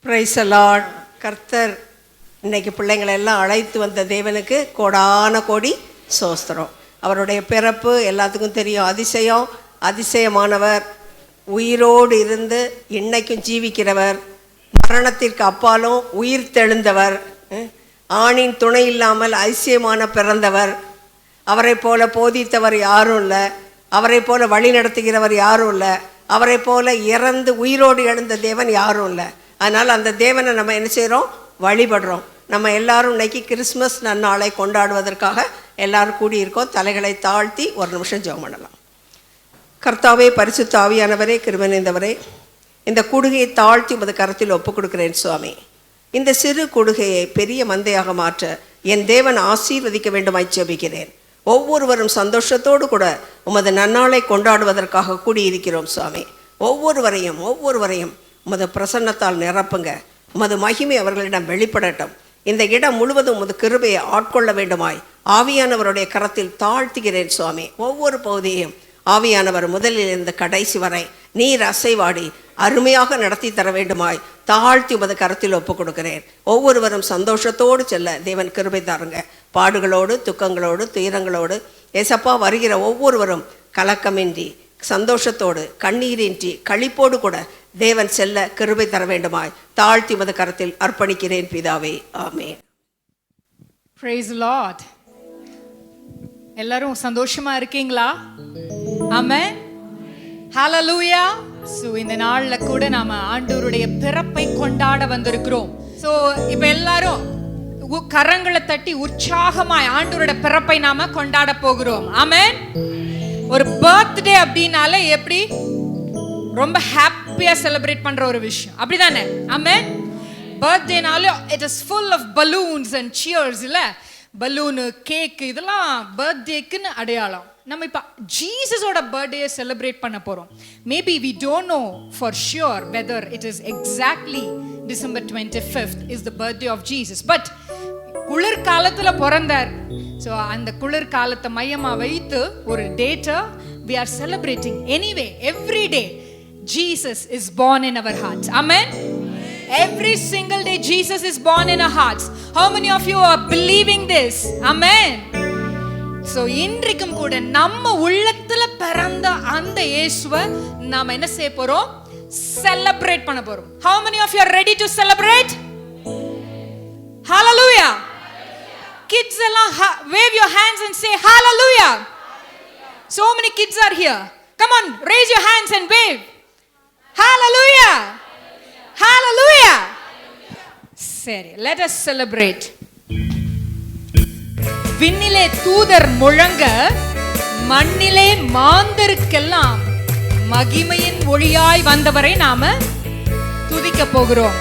Praise the Lord. கர்த்தர் இன்னைக்கு பிள்ளைங்களை எல்லாம் அழைத்து வந்த தேவனுக்கு கோடான கோடி சோஸ்திரம். அவருடைய பிறப்பு எல்லாத்துக்கும் தெரியும். அதிசயமானவர், உயிரோடு இருந்து இன்னைக்கும் ஜீவிக்கிறவர், மரணத்திற்கு அப்பாலும் உயிர் தெழுந்தவர், ஆணின் துணை இல்லாமல் அதிசயமான பிறந்தவர். அவரை போல போதித்தவர் யாரும் இல்லை, அவரை போல வழி நடத்துகிறவர் யாரும் இல்லை, அவரை போல இறந்து உயிரோடு எழுந்த தேவன் யாரும் இல்லை. அதனால் அந்த தேவனை நம்ம என்ன செய்கிறோம்? வழிபடுறோம். நம்ம எல்லாரும் இன்னைக்கு கிறிஸ்மஸ் நன்னாளை கொண்டாடுவதற்காக எல்லாரும் கூடியிருக்கோம். தலைகளை தாழ்த்தி ஒரு நிமிஷம் ஜெபம் பண்ணலாம். கர்த்தாவே, பரிசுத்த ஆவியானவரே, கிருபை நிறைந்தவரே, இந்த கூடுகையை தாழ்த்தி உமது கரத்தில் ஒப்புக் கொடுக்கிறேன் சுவாமி. இந்த சிறு கூடுகையை பெரிய மந்தையாக மாற்ற என் தேவன் ஆசீர்வதிக்க வேண்டுமாய் ஜெபிக்கிறேன். ஒவ்வொருவரும் சந்தோஷத்தோடு கூட உமது நன்னாளை கொண்டாடுவதற்காக கூடியிருக்கிறோம் சுவாமி. ஒவ்வொருவரையும் உமது பிரசன்னத்தால் நிரப்புங்க. உமது மகிமை அவர்களிடம் வெளிப்படட்டும். இந்த இடம் முழுவதும் உமது கிருபையை ஆட்கொள்ள வேண்டுமாய் ஆவியானவருடைய கரத்தில் தாழ்த்துகிறேன் சுவாமி. ஒவ்வொரு பகுதியையும் ஆவியானவர் முதலில் இருந்து கடைசி வரை நீர் அசைவாடி அருமையாக நடத்தி தர வேண்டுமாய் தாழ்த்தி உமது கரத்தில் ஒப்புக் கொடுக்கிறேன். ஒவ்வொருவரும் சந்தோஷத்தோடு செல்ல தேவன் கிருபை தாருங்க. பாடுகளோடு, துக்கங்களோடு, துயரங்களோடு ஏசப்பா வருகிற ஒவ்வொருவரும் கலக்கமின்றி, சந்தோஷத்தோடு, கண்ணீரின்றி, களிப்போடு கூட தேவன் செல்ல கிருபை தர வேண்டுமாய் தாழ்த்தி உமது கரத்தில் அர்ப்பணிக்கிறேன் பிதாவே, ஆமென். Praise the Lord. எல்லாரும் சந்தோஷமா இருக்கீங்களா? ஆமென். ஹalleluya. சோ இந்த நாள்ல கூட நாம ஆண்டவருடைய பிறப்பை கொண்டாட வந்திருக்கிறோம். சோ இப்ப எல்லாரும் கரங்களை தட்டி உற்சாகமாய் ஆண்டவருடைய பிறப்பை நாம கொண்டாட போகிறோம். ஆமென். ஒரு பர்த்டே அப்படினாலே எப்படி ரொம்ப ஹாப்பியா செலிப்ரேட் பண்ற ஒரு விஷயம், அப்படிதானே? ஆமென். பர்த்டேனாலே it is full of balloons and cheers. இல்ல, பலூனு, கேக், இதெல்லாம் பர்த்டேக்குன்னு அடையாளம். நம்ம இப்போ ஜீசஸோட பர்த்டேயை செலிப்ரேட் பண்ண போகிறோம். Maybe we don't know for sure whether it is exactly December 25th is the birthday of Jesus. But குளிர்காலத்தில் பிறந்தார். ஸோ அந்த குளிர்காலத்தை மையமாக வைத்து ஒரு டேட்டை we are celebrating. Anyway, every day Jesus is born in our hearts. Amen. Every single day Jesus is born in our hearts. How many of you are believing this? Amen. So இன்றைக்கும் கூட நம்ம உள்ளத்துல பிறந்த அந்த இயேசுவை நாம என்ன செய்ய போறோம்? செலிப்ரேட் பண்ண போறோம். How many of you are ready to celebrate? Hallelujah. Kids எல்லாம் wave your hands and say hallelujah. So many kids are here. Come on, raise your hands and wave. Hallelujah. Hallelujah. சரி, let us celebrate. விண்ணிலே தூதர் முழங்க, மண்ணிலே மாந்தருக்கெல்லாம் மகிமையின் ஒளியாய் வந்தவரை நாம துதிக்க போகிறோம்.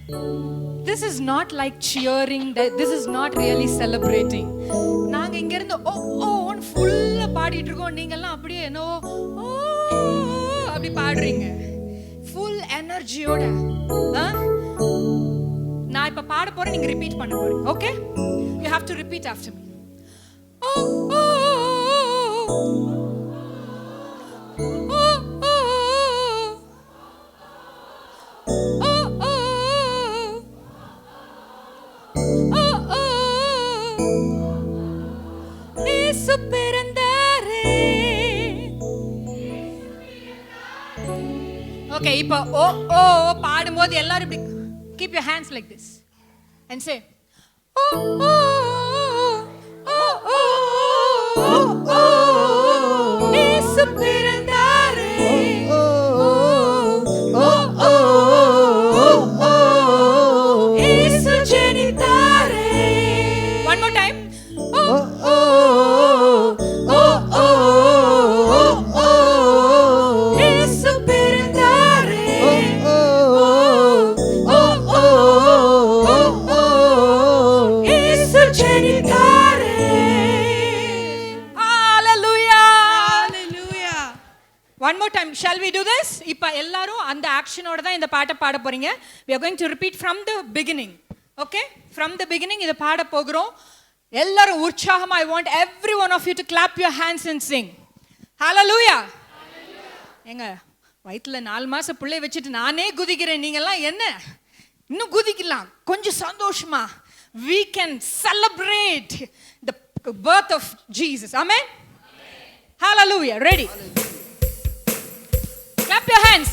This is not like cheering, this is not really celebrating. நாங்க இங்க இருந்து ஓ ஓன்னு ஃபுல்லா பாடிட்டு இருக்கோம், நீங்க எல்லாம் அப்படியே என்னோ ஓ அப்படி பாடுறீங்க ஃபுல் எனர்ஜியோட. நான் இப்ப பாட போறேன், நீங்க ரிப்பீட் பண்ண போறீங்க. Okay, you have to repeat after me. ஓ ஓ Okay, இப்போ ஓ ஓ பாடும்போது எல்லாரும் இப்படி keep your hands like this and say ஓ ஓ ஓ ஓ ஓ இயேசு பிறந்தாரே ஓ ஓ ஓ ஓ இயேசு ஜெனித்தாரே. One more time. ஓ ஓ ஓ ஓ ஓ இயேசு பிறந்தாரே ஓ ஓ ஓ ஓ இயேசு ஜெனித்தாரே. Hallelujah. Hallelujah. One more time. Shall we do this? இப்ப எல்லாரும் அந்த ஆக்ஷனோட தான் இந்த பாட்டை பாட போறீங்க. We are going to repeat from the beginning. Okay? From the beginning இத பாட போகிறோம். எல்லாரும் உற்சாகமா, I want every one of you to clap your hands and sing. Hallelujah. எங்க வயித்துல 4 மாசம் பிள்ளை வச்சுட்டு நானே குதிக்கிறேன், நீங்க எல்லாம் என்ன இன்னும் குதிக்கலாம் கொஞ்சம் சந்தோஷமா. We can celebrate the birth of Jesus. Amen. Hallelujah. Ready? Clap your hands.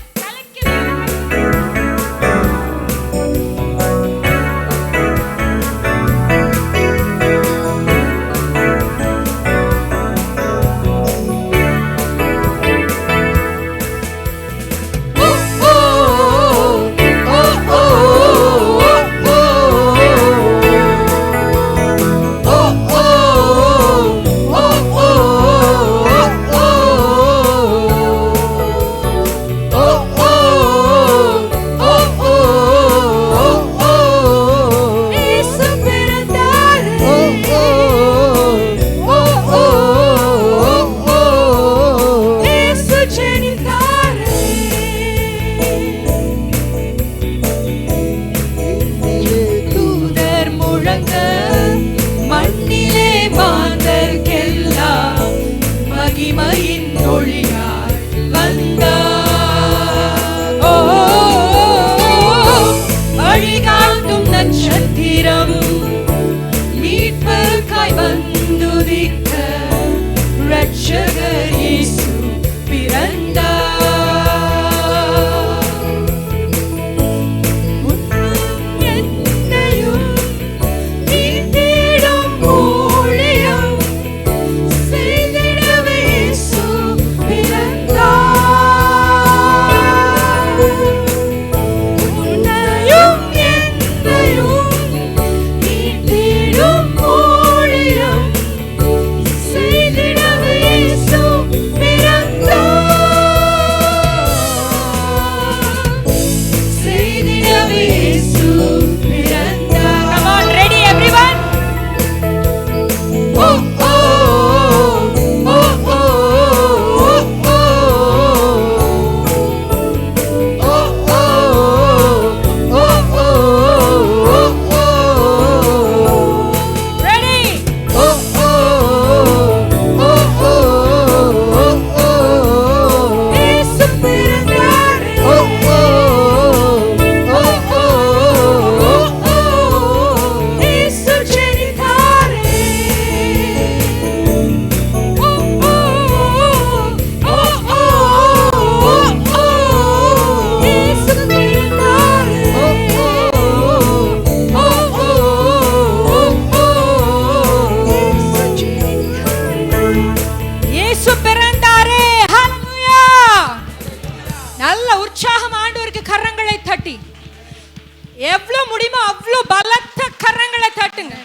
எவ்வளவு முடியுமோ அவ்வளவு பலத்த கரங்களை தட்டுங்க.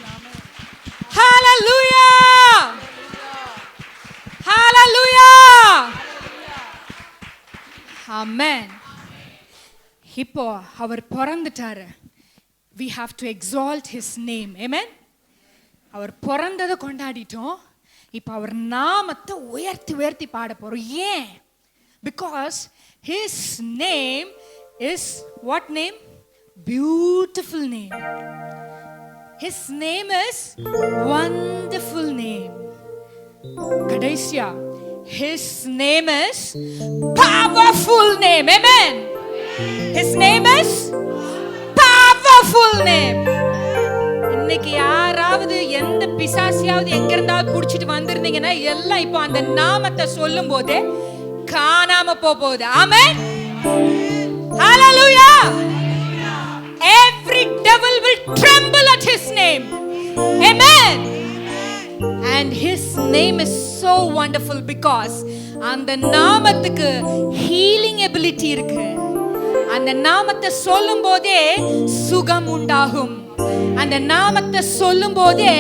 ஹalleluya ஹalleluya ஆமென். இப்போ அவர் பிறந்துட்டாரு. we have to exalt his name. Amen. அவர் பிறந்ததை கொண்டாடிட்டோம், இப்போ அவர் நாமத்தை உயர்த்தி உயர்த்தி பாட போறோம். ஏன்? Because his name is what name? Beautiful name. His name is wonderful name. கடைசியா, his name is powerful name. Amen. His name is powerful name. இன்னைக்கு யாராவது எந்த பிசாசியாவது எங்க இருந்தாவது புடிச்சிட்டு வந்திருந்தீங்கன்னா எல்லாம் இப்போ அந்த நாமத்தை சொல்லும் போதே காணாம போகுது. ஆமென். Hallelujah. Every devil will tremble at his name. Amen. And his name is so wonderful because அந்த நாமத்துக்கு healing ability இருக்கு. அந்த நாமத்தை சொல்லும் போதே சுகம் உண்டாகும். அந்த நாமத்தை சொல்லும் போதே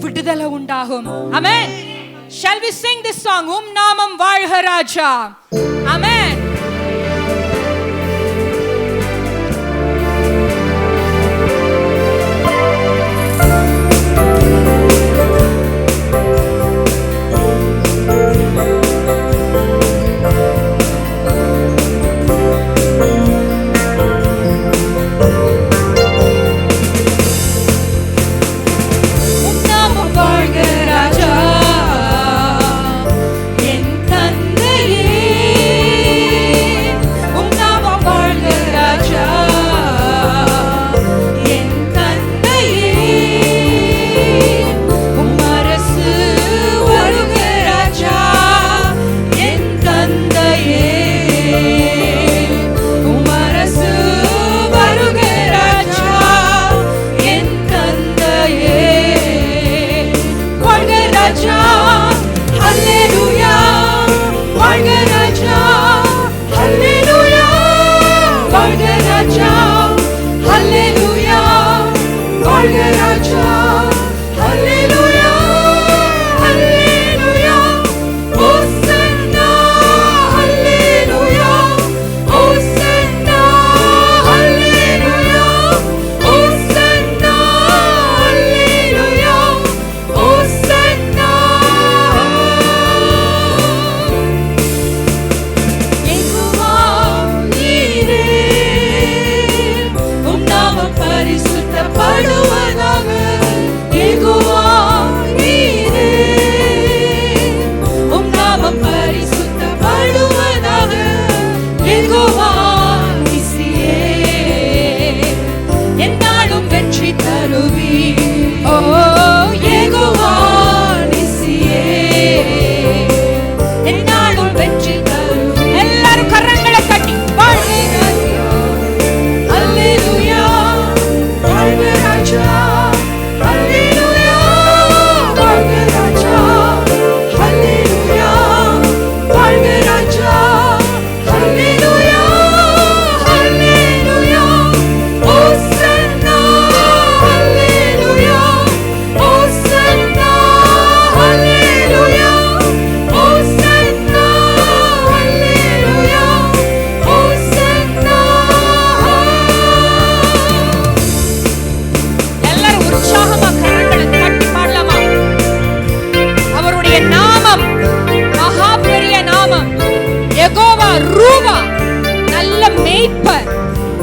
விடுதலை உண்டாகும். Amen. Shall we sing this song? நாமம் வாழ்க ராஜா. Amen.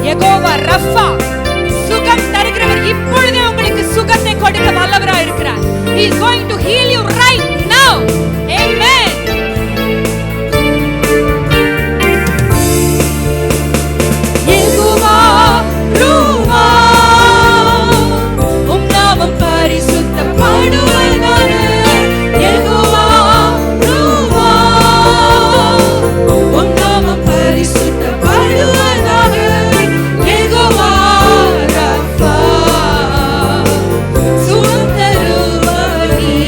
யெகோவா ரஃபா, சுகம் தருகிறவர், இப்பொழுதே உங்களுக்கு சுகத்தை கொடுக்க வல்லவராய் இருக்கிறார். He is going to heal you right now. Amen. Jehovah ரூவா, உம் நாமம் பரிசுத்தப்படுவதாக. யெகோவா ரூவா, உம் நாமம் பரிசுத்தப்படுவதாக. யெகோவா ரஃபா, சுகம் தருபவர் நீ.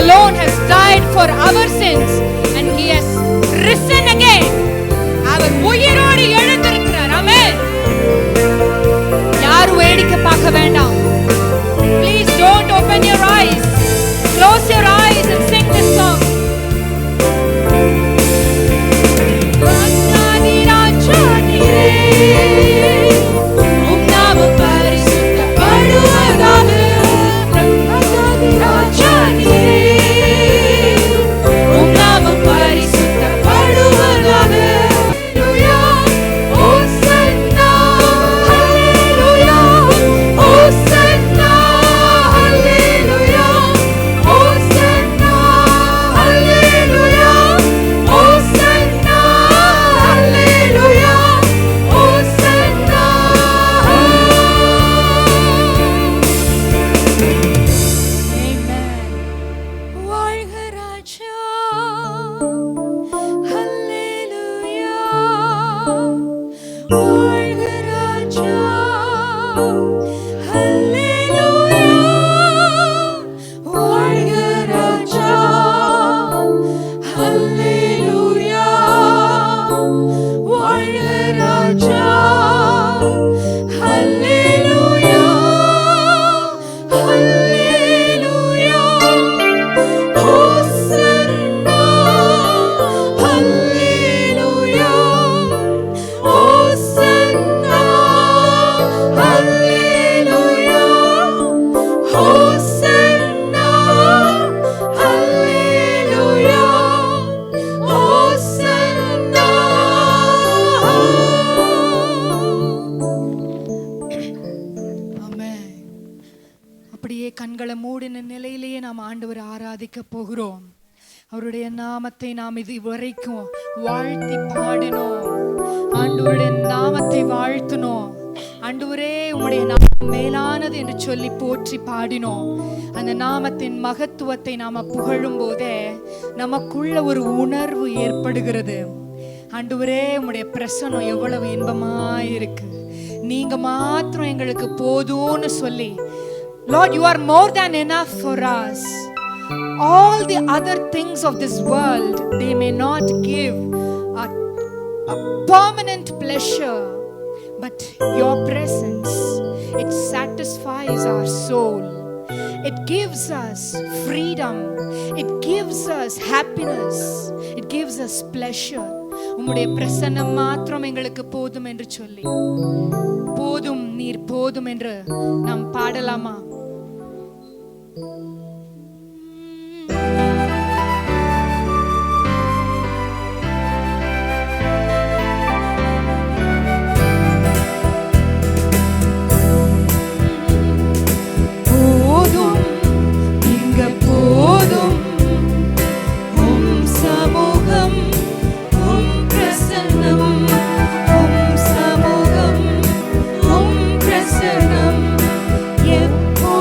alone has died for our sins and he has risen again. அவர் உயிரோடு எழுந்திருக்கிறார். ஆமென். யாரும் வேடிக்கை பார்க்க வேண்டாம். Please don't open your eyes. Close your eyes and sing this song. கண்களை மூடின நிலையிலேயே நாம் ஆண்டவரை ஆராதிக்க போகிறோம். அவருடைய நாமத்தை நாம் இதுவரைக்கும் வாழ்த்தி பாடினோம். ஆண்டவருடைய நாமத்தை வாழ்த்தினோம். ஆண்டவரே உம்முடைய நாமம் மேலானது என்று சொல்லி போற்றி பாடினோம். அந்த நாமத்தின் மகத்துவத்தை நாம புகழும் போதே நமக்குள்ள ஒரு உணர்வு ஏற்படுகிறது. ஆண்டவரே உம்முடைய பிரசன்னம் எவ்வளவு இன்பமாயிருக்கு, நீங்க மாத்திரம் எங்களுக்கு போதும்னு சொல்லி, Lord, you are more than enough for us. All the other things of this world, they may not give a permanent pleasure, but your presence, it satisfies our soul. It gives us freedom. It gives us happiness. It gives us pleasure. உம்முடைய பிரசன்னம் மாத்திரம் எங்களுக்கு போதும் என்று சொல்லி, போதும் நீர் போதும் என்று நாம் பாடலாமா? எப்போ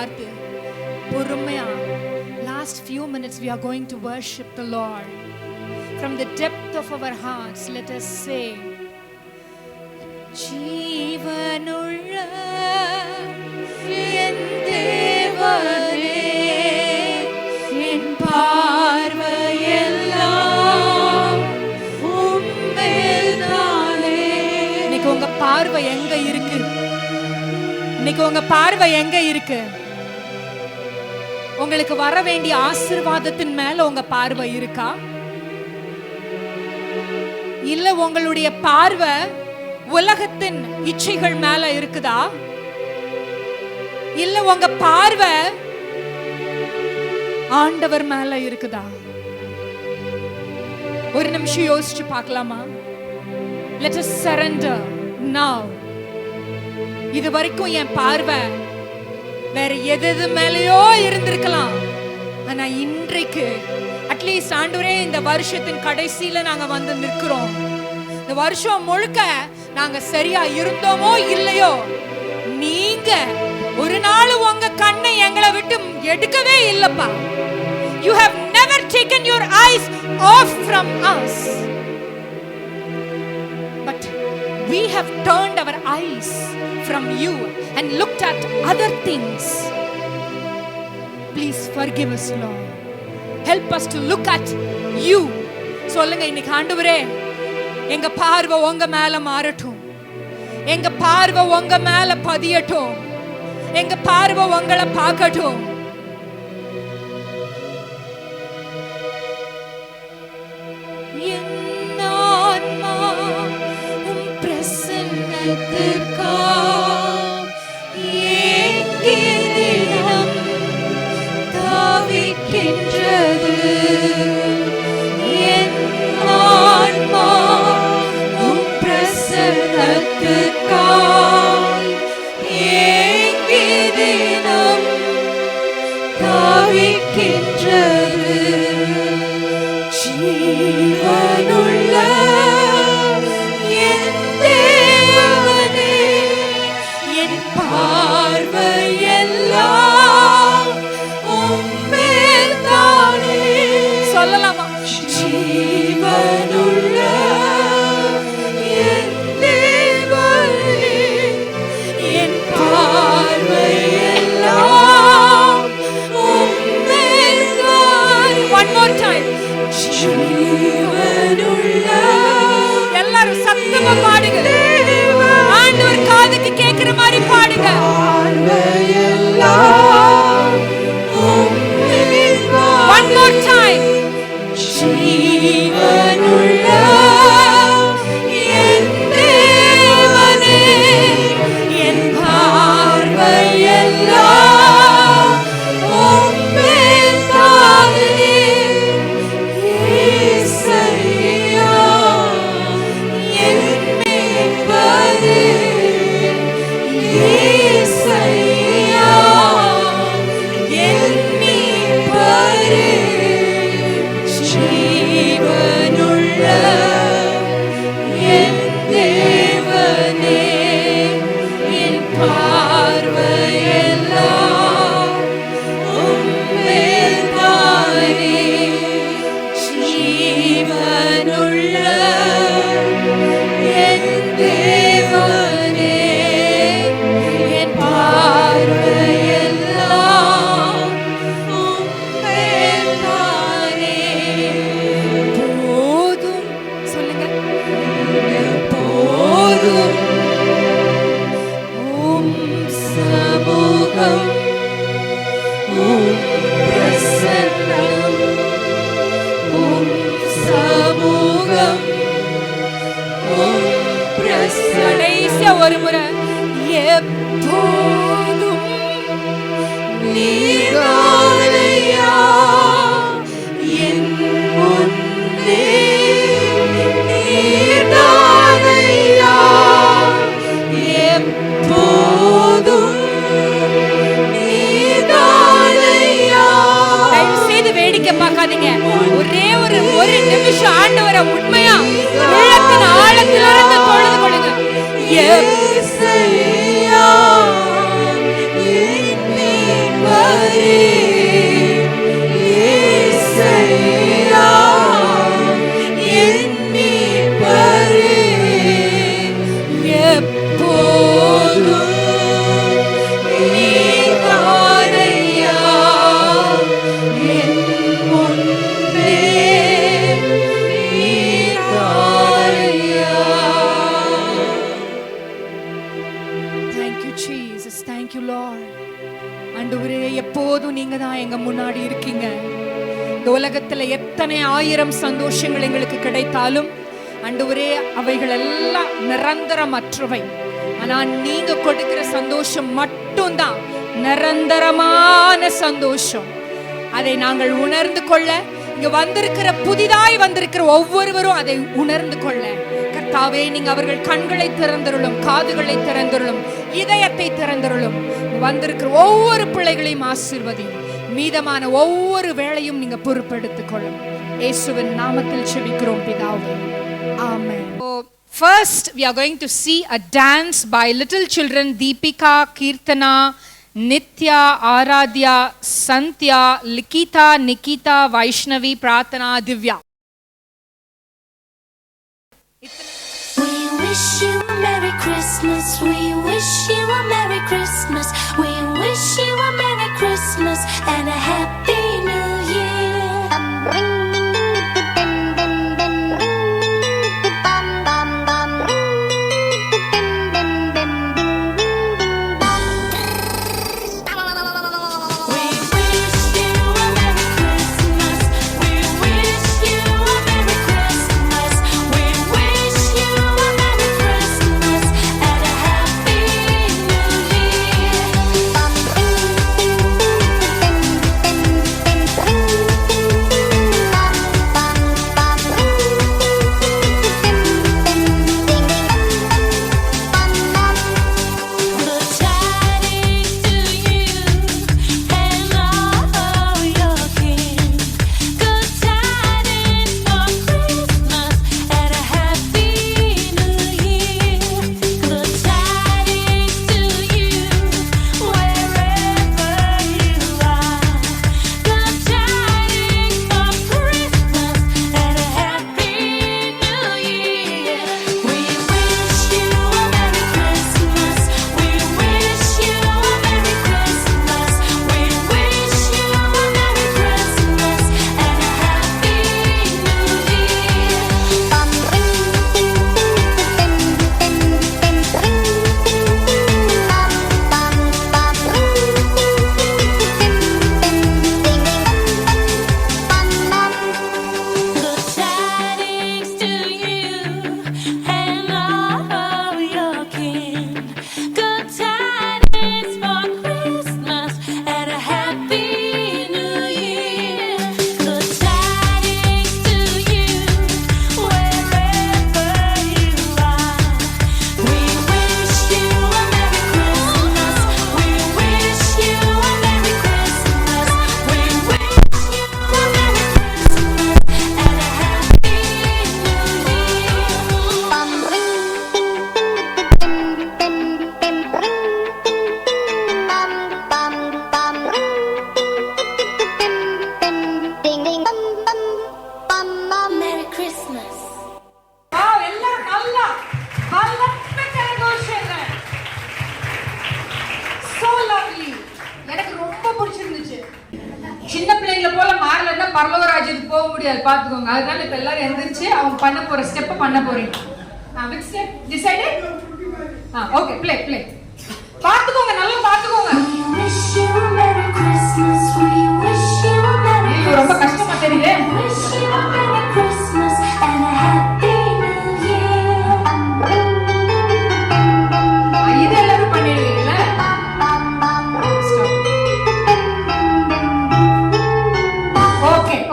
பார்த்து பொறுமையா last few minutes we are going to worship the Lord from the depth of our hearts. Let us say, ஜீவனுள்ள என் தேவனே, என் பார்வையெல்லாம் உம்மேல்தானே. இன்னைக்கு உங்க பார்வை எங்க இருக்கு? இன்னைக்கு உங்க பார்வை எங்க இருக்கு? உங்களுக்கு வர வேண்டிய ஆசீர்வாதத்தின் மேல உங்க பார்வை இருக்கா? இல்ல உங்களுடைய பார்வை உலகத்தின் இச்சைகள் மேல இருக்குதா? இல்ல உங்க பார்வை ஆண்டவர் மேல இருக்குதா? ஒரு நிமிஷம் யோசிச்சு பார்க்கலாமா? Let us surrender now. இது வரைக்கும் என் பார்வை வேற எது மேலயோ இருந்திருக்கலாம். ஆனா இன்றைக்கு அட்லீஸ்ட் ஆண்டவரே, இந்த வருஷத்தின் கடைசியில நாங்க வந்து நிற்கிறோம். இந்த வருஷம் முழுக்க நாங்க சரியா இருந்தோமோ இல்லையோ, நீங்க ஒரு நாள் உங்க கண்ணை எங்களை விட்டு எடுக்கவே இல்லப்பா. You have never taken your eyes off from us. But we have turned our eyes from you and looked at other things. Please forgive us, Lord. Help us to look at you. சொல்லுங்க இன்னைக்கு, ஆண்டவரே, எங்க பார்வை உங்க மேல மாறட்டும், எங்க பார்வை உங்க மேல பதியட்டும், எங்க பார்வை உங்களை பார்க்கட்டும். என் ஆன்மா உம் பிரசன்னத்திற்காக ஏங்கினம் தாவிக்கின்றது. என் ஆன்மா உம் பிரசன்னத்திற்காக ஏங்கினம் தாவிக்கின்றது. ஜீவனுள்ள என் தேவனே, என் பார்வையெல்லாம் உம்மேல்தானே. சொல்லலாமா? ஜீவனுள்ள என் தேவனே, என் பார்வையெல்லாம் உம்மேல்தானே. One more time. ஜீவனுள்ள. எல்லாரும் சத்தமா பாடுங்க. ஆண்டவர் காதுக்கு கேக்குற மாதிரி பாடுங்க. One more time. ஜீவனுள்ள என் தேவனே, என் பார்வையெல்லாம் உம்மேல்தானே. இயேசையா என் மீட்பரே, இயேசையா என் மீட்பரே. ஜீவனுள்ள என் தேவனே, என் பார்வையெல்லாம் உம்மேல்தானே. ஜீவனுள்ள என் தேவனே, என் பார்வையெல்லாம் உம்மேல்தானே. போதும். சொல்லுங்க. போதும் உம் சமூகம், உம் பிரசன்னம், உம் சமூகம், உம் பிரசன்னம். கடைசியா ஒரு முறை, எப்போதும் நீதானையா என் முன்னே, நீதானையா எப்போதும் நீதானையா. தயவு செய்து வேடிக்கை பார்க்காதீங்க. ஒரே ஒரு நிமிஷம் ஆண்டவரை உண்மையா உள்ளத்தின் ஆழத்திலிருந்து தொழுது கொள்ளுங்க. இயேசையா என் மீட்பரே, இயேசையா என் மீட்பரே, எப்போதும் நீதானையா என் முன்பே நீதானையா. Thank you Jesus, thank you Lord. ஆண்டவரே, எப்போதும் நீங்க தான் எங்க முன்னாடி இருக்கீங்க. இந்த உலகத்துல எத்தனை ஆயிரம் சந்தோஷங்கள் எங்களுக்கு கிடைத்தாலும் ஆண்டவரே, அவைகள் எல்லாம் நிரந்தரமற்றவை. ஆனா நீங்க கொடுக்கிற சந்தோஷம் மட்டும்தான் நிரந்தரமான சந்தோஷம். அதை நாங்கள் உணர்ந்து கொள்ள, இங்க வந்திருக்கிற புதிதாய் வந்திருக்கிற ஒவ்வொருவரும் அதை உணர்ந்து கொள்ள கர்த்தாவே, நீங்க அவர்கள் கண்களை திறந்தருளும், காதுகளை திறந்தருளும், இதயத்தை திறந்தருளும். வந்திருக்கிற ஒவ்வொரு பிள்ளைகளையும் ஆசீர்வதியும். மீதமான ஒவ்வொரு வேளையும் நீங்க பொறுப்பெடுத்துக் கொள்ளும். இயேசுவின் நாமத்தில் ஜெபிக்கிறோம் பிதாவே, ஆமென். First we are going to see a dance by little children Deepika, Kirtana, Nitya, Aradhya, Santya, Likita, Nikita, Vaishnavi, Prathana, Divya. We wish you a Merry Christmas. We wish you a Merry Christmas. We wish you a Merry Christmas and a Happy New Year. We wish you a Merry Christmas. We wish you a Merry Christmas. We wish you a Merry Christmas and a Happy New Year. Good tidings to you and all your kin. Good tidings for Christmas and a Happy New Year. Good tidings to you wherever you are. Good tidings for Christmas and a Happy New Year. We wish you a Merry Christmas. We wish you a Merry Christmas. We wish you a Merry Christmas and a Happy Good tidings to you and all your kin. Good tidings for Christmas and a Happy New Year. Good tidings to you wherever you are. We wish you a Merry Christmas. We wish you a Merry Christmas. We wish you a Merry Christmas and a Happy Merry Christmas. Wow, எல்லாரும் நல்லா பலத்த கரகோஷங்கள். So lovely. எனக்கு ரொம்ப பிடிச்சிருந்துச்சு. சின்ன பிள்ளைங்கள போல மாறலன்னா பரலோகராஜ்யத்துக்கு போக முடியாது, பாத்துக்கோங்க. அதனால இப்ப எல்லாரும் எந்திரிச்சு அவங்க பண்ண போற ஸ்டெப் பண்ண போறீங்க. which step decided? Okay, play. பாத்துக்கோங்க, நல்லா பாத்துக்கோங்க. We wish you a Merry Christmas. We wish you a Merry ஐயோ, ரொம்ப கஷ்டமா தெரியுது. Wish you a Merry Christmas and a Happy New Year. இது எல்லாரும் பண்ணிடுவீங்கல்ல?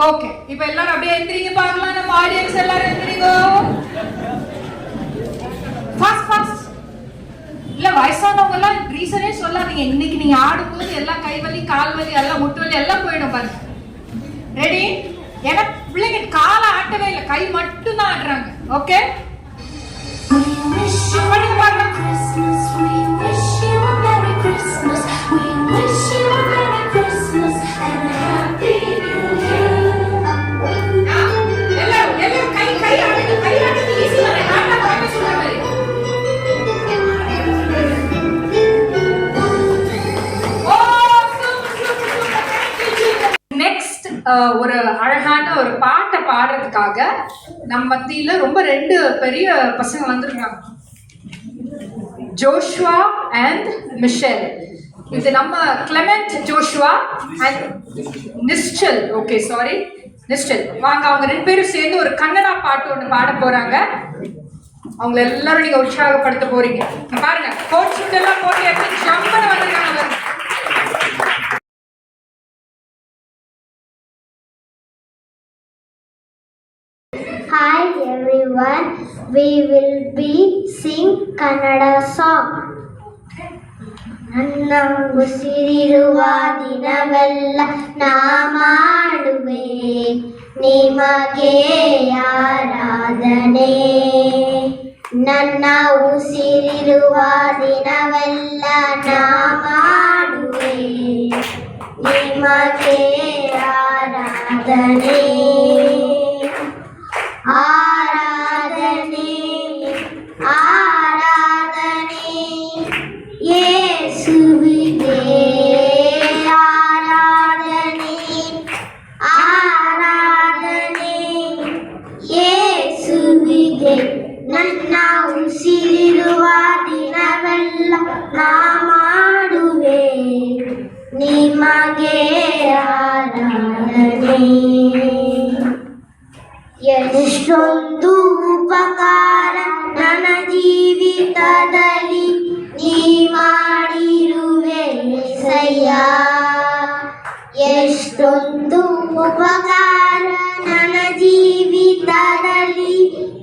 ஓகே. இப்ப எல்லாரும் அப்படியே எந்திரிங்க பார்க்கலாம். நம்ம ஆடியன்ஸ் எல்லாரும் எந்திரிங்க. ஃபாஸ்ட். இல்ல வயசானவங்க எல்லாம் ரீசனே சொல்லாதீங்க. இன்னைக்கு நீங்க ஆடும்போது எல்லாம் கை வலி, கால் வலி, எல்லாம் முட்டு வலி எல்லாம் போயிடும் பாருங்க. ரெடி? ஏன்னா பிள்ளைங்க காலை ஆட்டவே இல்லை, கை மட்டும் தான் ஆடுறாங்க. Okay, We wish you a Merry Christmas. We wish you a Merry Christmas. We wish you a Merry Christmas ஒரு அழகான ஒரு பாட்டை பாடுறதுக்காக நம்ம மத்தியில ரொம்ப 2 பெரிய பசங்க வந்திருக்காங்க, ஜோஷுவா அண்ட் மிஷேல். இது நம்ம கிளெமெண்ட் ஜோஷுவா அண்ட் நிஸ்டல். ஓகே, சாரி, நிஸ்டல். வாங்க, அவங்க 2 பேரும் சேர்ந்து ஒரு கன்னடா பாட்டு ஒன்று பாட போறாங்க. அவங்கள எல்லாரும் நீங்க உற்சாகப்படுத்த போறீங்க. பாருங்க, கோட் ஷூட் எல்லாம் போட்டு எப்படி ஜம்பன வந்திருக்காங்க. Hi everyone, we will be sing Kannada song. ನನ್ನ ಉಸಿರಿರುವ ದಿನವೆಲ್ಲ ನಾ ಮಾಡುವೆ ನಿಮಗೆ ಆರಾಧನೆ. ನನ್ನ ಉಸಿರಿರುವ ದಿನವೆಲ್ಲ ನಾ ಮಾಡುವೆ ನಿಮಗೆ ಆರಾಧನೆ. ಆರಾಧನೆ ಆರಾಧನೆ ಯೇಸುವಿಗೆ ಆರಾಧನೆ. ಆರಾಧನೆ ಯೇಸುವಿಗೆ. ನನ್ನ ಉಸಿರಿರುವ ದಿನವೆಲ್ಲ ನಾ ಮಾಡುವೆ ನಿಮಗೆ ಆರಾಧನೆ. ಎಷ್ಟೊಂದು ಉಪಕಾರ ನನ್ನ ಜೀವಿತದಲ್ಲಿ ನೀ ಮಾಡಿರುವೆ యేసయ్య. ಎಷ್ಟೊಂದು ಉಪಕಾರ ನನ್ನ ಜೀವಿತದಲ್ಲಿ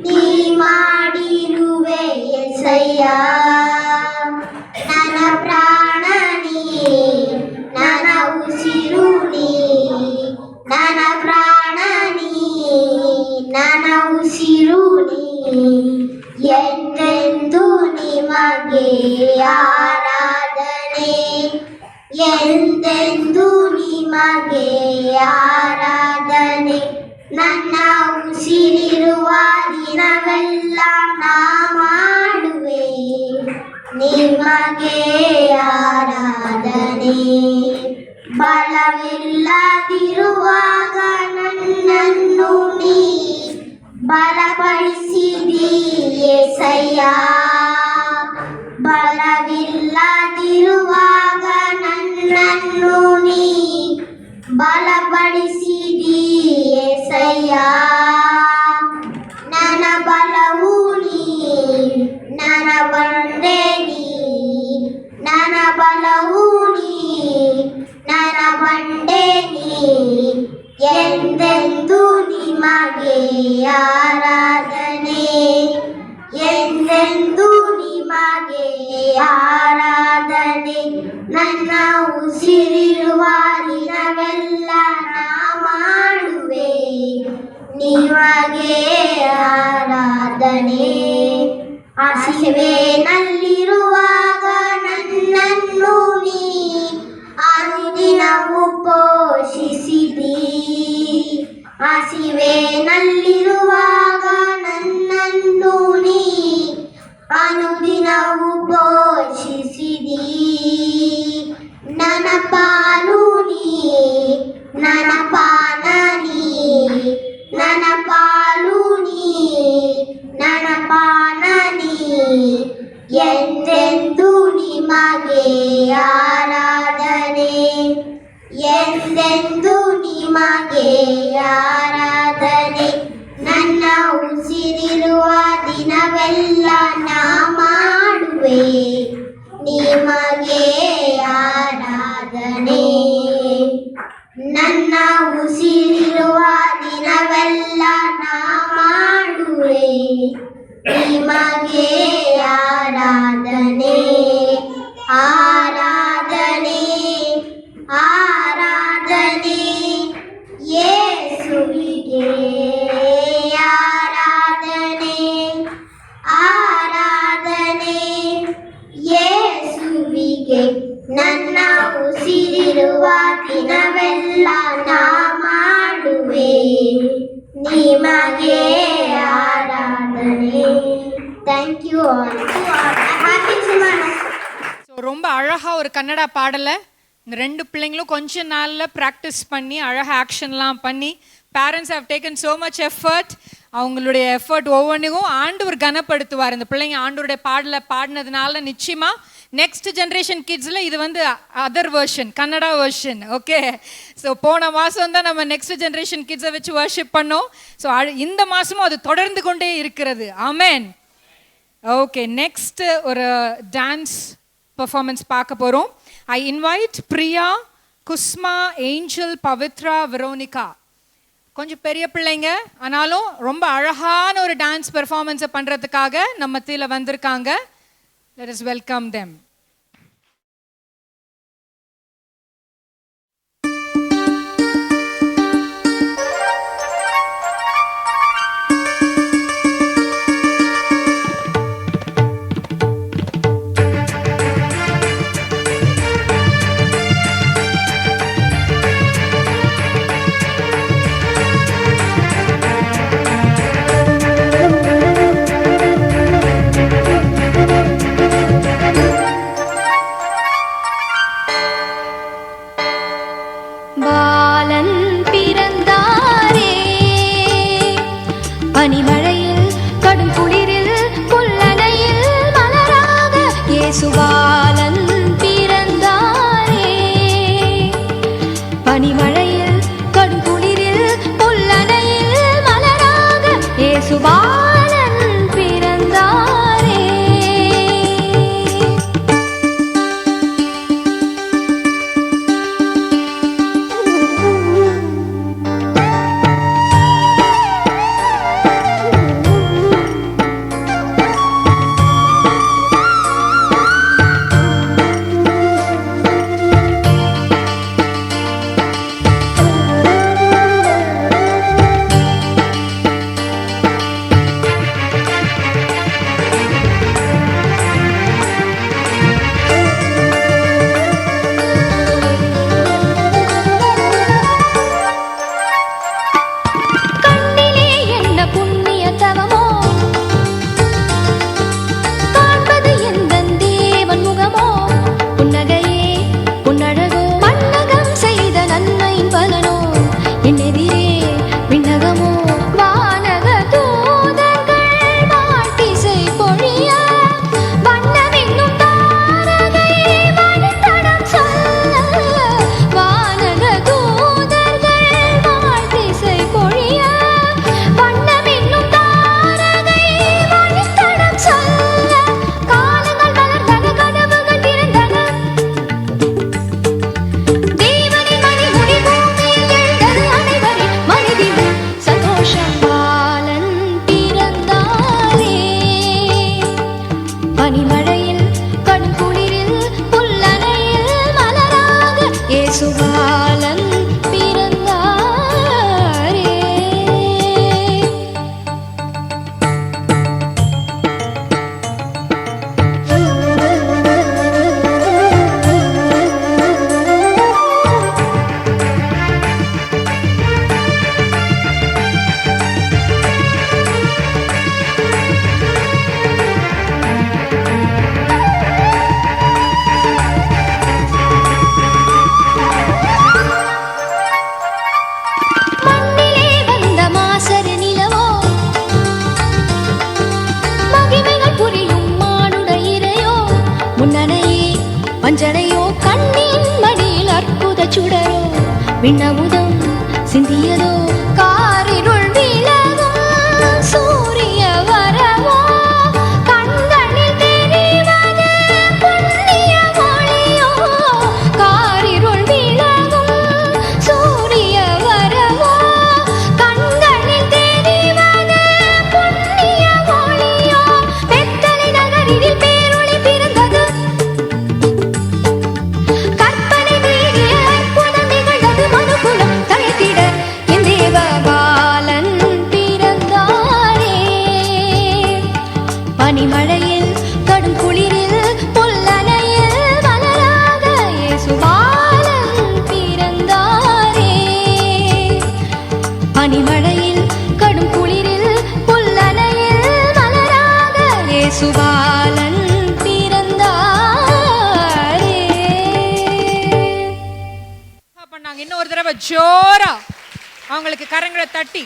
ನೀ ಮಾಡಿರುವೆ యేసయ్య. ನನ್ನ ಪ್ರಾಣ ನೀ, ನನ್ನ ಉಸಿರು ನೀ, ನನ್ನ ಪ್ರಾಣ ನೀ, ನನ್ನ ಉಸಿರು ನೀ. ಎಂದೆಂದು ನಿಮಗೆ ಆರಾಧನೆ, ಎಂದೆಂದು ನಿಮಗೆ ಆರಾಧನೆ. ನನ್ನ ಉಸಿರಿರುವ ದಿನವೆಲ್ಲ ನಾ ಮಾಡುವೆ ನಿಮಗೆ ಆರಾಧನೆ. ಬಲವಿಲ್ಲದಿರುವಾಗ ನನ್ನನ್ನು ನೀ ಬಲಪಡಿಸಿದಿ యేసయ్ಯ. ಬಲವಿಲ್ಲದಿರುವಾಗ ನನ್ನನ್ನು ನೀ ಬಲಪಡಿಸಿದಿ యేసయ్య. ನನ್ನ ಬಲವು ನೀ, ನನ್ನ ಬಂಡೆ ನೀ, ನನ್ನ ಬಲವು ನೀ, ನನ್ನ ಬಂಡೆ ನೀ. ಎಂದೆಂದು ನಿಮಗೆ ಆರಾಧನೆ, ಎಂದೆಂದು ನಿಮಗೆ ಆರಾಧನೆ. ನನ್ನ ಉಸಿರಿರುವ ದಿನವೆಲ್ಲ ನಾ ಮಾಡುವೆ ನಿಮಗೆ ಆರಾಧನೆ. ಹಸಿವೆನಲ್ಲಿರುವಾಗ ನನ್ನನ್ನು ನೀ ಅನುದಿನವೂ ಪೋಷಿಸಿದಿ. ಹಸಿವೆನಲ್ಲಿರುವಾಗ ನನ್ನನ್ನು ನೀ ಅನುದಿನವೂ ಪೋಷಿಸಿದಿ. ನನ್ನ ಪಾಲು ನೀ, ನನ್ನ ಪಾನ ನೀ, ನನ್ನ ಪಾಲು ನೀ, ನನ್ನ ಪಾನ ನೀ. ಎಂದೆಂದು ನಿಮಗೆ ಆರಾಧನೆ, ಎಂದೆಂದು ನಿಮಗೆ ಆರಾಧನೆ. ನನ್ನ ಉಸಿರಿರುವ ದಿನವೆಲ್ಲ ನಾ ಮಾಡುವೆ ನಿಮಗೆ ಆರಾಧನೆ. ನನ್ನ ಉಸಿರಿರುವ ದಿನವೆಲ್ಲ ನಾ ಮಾಡುವೆ ನಿಮಗೆ ಆರಾಧನೆ. ಆರಾಧನೆ ಆರಾಧನೆ ಯೇಸುವಿಗೆ ಆರಾಧನೆ. ಆರಾಧನೆ ಯೇಸುವಿಗೆ. ನನ್ನ ಉಸಿರಿರುವ ದಿನವೆಲ್ಲ ನಾ ಮಾಡುವೆ ನಿಮಗೆ ಆರಾಧನೆ. Thank you all. ரொம்ப அழகா ஒரு கன்னடா பாடலை இந்த 2 பிள்ளைங்களும் கொஞ்ச நாளில் ப்ராக்டிஸ் பண்ணி அழகாக ஆக்ஷன்லாம் பண்ணி parents have taken so much effort. அவங்களுடைய எஃபர்ட் ஒவ்வொன்றுக்கும் ஆண்டவர் கனப்படுத்துவார். இந்த பிள்ளைங்க ஆண்டவருடைய பாடினதுனால நிச்சயமாக நெக்ஸ்ட் ஜென்ரேஷன் கிட்ஸில் இது வந்து other version, Kannada version. Okay, so போன மாதம் தான் நம்ம நெக்ஸ்ட் ஜென்ரேஷன் கிட்ஸை வச்சு வர்ஷிப் பண்ணோம். ஸோ இந்த மாதமும் அது தொடர்ந்து கொண்டே இருக்கிறது. ஆமென். ஓகே, நெக்ஸ்ட் ஒரு டான்ஸ் பர்ஃபார்மன்ஸ் பார்க்க போகிறோம். I invite Priya, Kuzma, angel, Pavithra, Veronica. கொஞ்சம் பெரிய பிள்ளைங்க, ஆனாலும் ரொம்ப அழகான ஒரு டான்ஸ் பெர்ஃபார்மன்ஸை பண்ணுறதுக்காக நம்ம மத்தியில் வந்திருக்காங்க. Let us welcome them. பனிமழையில் கடும் குளிரில் புல்லனையில் மலராக இயேசுபாலன் பிறந்தாரே. பனிமழையில் கடும் குளிரில் புல்லனையில் மலராக இயேசுபாலன் பிறந்தாரே. வஞ்சனையோ கண்ணின் மடியில் அற்புத சுடரோ விண்ணமுதம் சிந்தியதோ காரிருள் விலகும் சூரிய வரவோ கண்களில் தெரிவது புண்ணிய ஒளியோ காரிருள் விலகும் சூரிய வரவோ கண்களில் தெரிவது புண்ணிய ஒளியோ பெத்தலை நகரில் பேரொளி பிறந்தது கற்பனை மீறிய அற்புதம் நிகழ்ந்தது மனுகுலம் தழைத்திட என் தேவபாலன் பிறந்தாரே பனிமழையில் கடும் குளிரில் புல்லனையில் மலராக இயேசுபாலன் பிறந்தாரே பனிமழையில் கடும் குளிரில் புல்லனையில் மலராக இயேசுபாலன் பிறந்தாரே. ஜோரா அவங்களுக்கு கரங்களை தட்டி.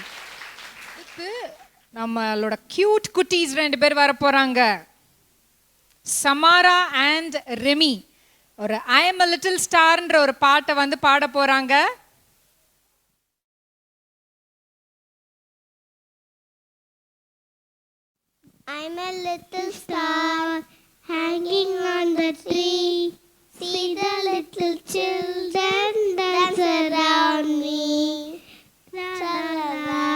நம்மளோட கியூட் குட்டீஸ் 2 பேர் வர போறாங்க. சமாரா அண்ட் ரெமி ஒரு ஐ எம் a little starன்ற ஒரு பாட்டை வந்து பாட போறாங்க. I'm a little star hanging on the tree. See the little children dance around me. Tra-la-la,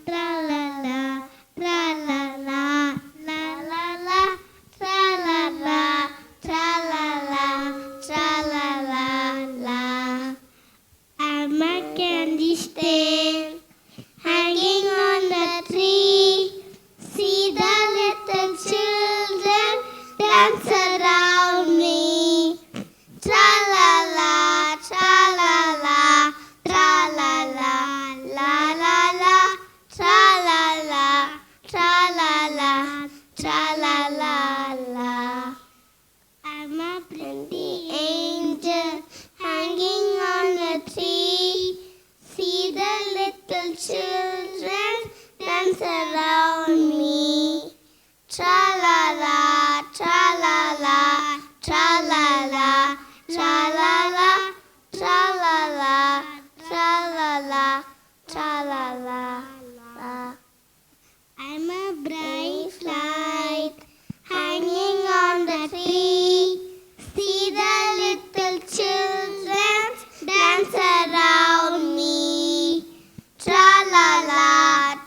tra-la-la, tra-la-la, la-la-la, tra-la-la, tra-la-la, tra-la-la, la. I'm a candy stain hanging on the tree. See the little children dance around me. Tra-la-la, tra-la-la, tra-la-la, la-la-la, tra-la-la, tra-la-la, tra-la-la, la. I'm a pretty angel hanging on a tree. See the little children dance around me. Tra-la-la, tra-la-la, tra-la-la, tra-la-la, tra-la-la, tra-la-la, tra-la-la, la. I'm a bright light hanging on the tree. See the little children dance around me. Tra-la-la,